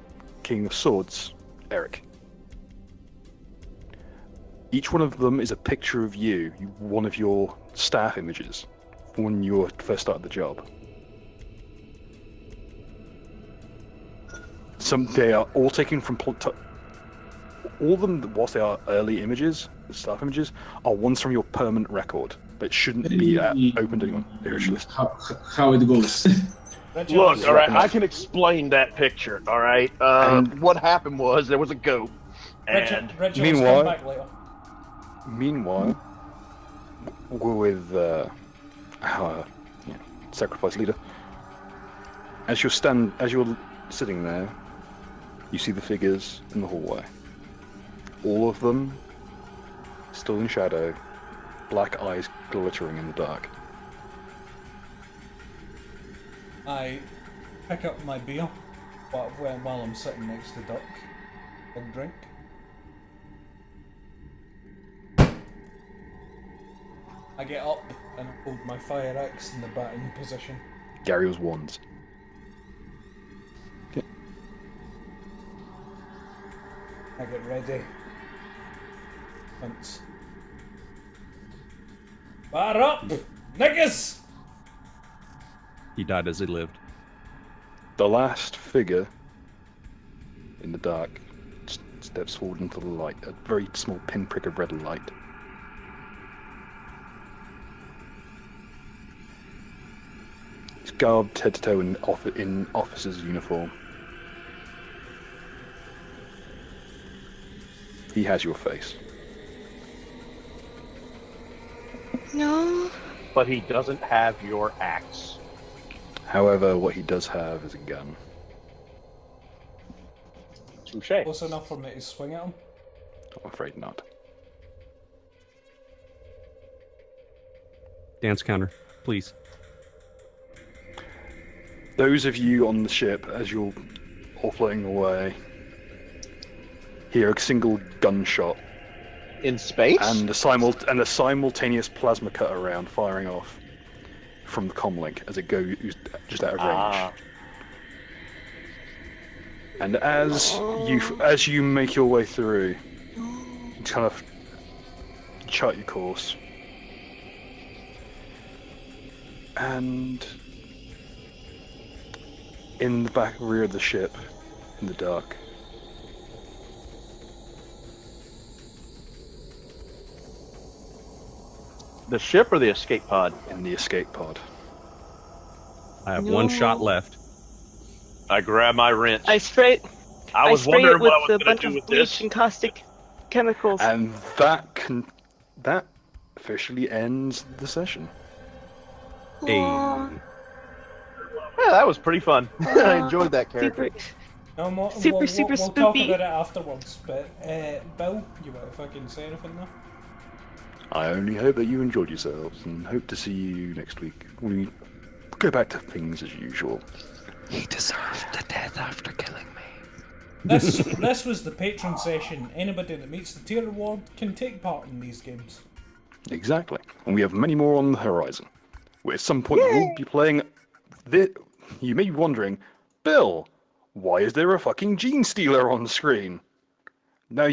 King of Swords, Eric. Each one of them is a picture of you, one of your staff images, when you first started the job. They are all taken from... all of them, whilst they are early images, staff images, are ones from your permanent record that shouldn't be open to anyone. How it goes. Look, all right, I can explain that picture, all right? What happened was there was a goat, and... Richard, come back later. Meanwhile, we're with our sacrifice leader. As you're sitting there, you see the figures in the hallway. All of them still in shadow, black eyes glittering in the dark. I pick up my beer while I'm sitting next to Duck. Big drink. I get up and hold my fire axe in the batting position. Gary was wands. Okay. I get ready. Once. Fire up! Niggas! He died as he lived. The last figure in the dark steps forward into the light, a very small pinprick of red light. He's garbed head to toe in officer's uniform. He has your face. No. But he doesn't have your axe. However, what he does have is a gun. Touché. Close enough for me to swing at him? I'm afraid not. Dance counter, please. Those of you on the ship, as you're all floating away, hear a single gunshot In space? and a simultaneous plasma cutter round firing off from the comlink as it goes just out of range. And as you make your way through, you kind of chart your course, and in the back rear of the ship, in the dark, The ship or the escape pod? in the escape pod, I have one shot left. I grab my wrench. I spray I was spray wondering it with what I was a going bunch to do of with bleach this. and caustic chemicals. and that officially ends the session. Hey. Aw. Yeah, that was pretty fun. I enjoyed that character. Super, No, more, super, we'll, super we'll talk spoopy. about it afterwards, but Bill, you want to fucking say anything now? I only hope that you enjoyed yourselves and hope to see you next week when we go back to things as usual. He deserved the death after killing me. This was the patron session. Anybody that meets the tier reward can take part in these games. Exactly. And we have many more on the horizon. Where at some point we'll be playing this. You may be wondering, Bill, why is there a fucking gene stealer on the screen? Now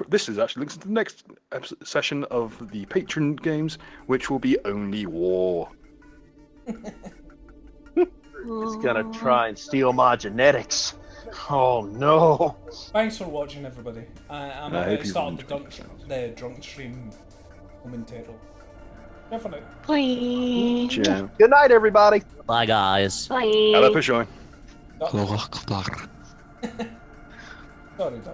this is actually links to the next session of the patron games, which will be only war. It's gonna try and steal my genetics. Oh no. Thanks for watching, everybody. I'm I going hope to you start enjoyed the drunk stream momentarily. Definitely. Bye. Jam. Good night, everybody. Bye, guys. Bye. Hello, Pushoi. Clock, clock. Sorry, Doc.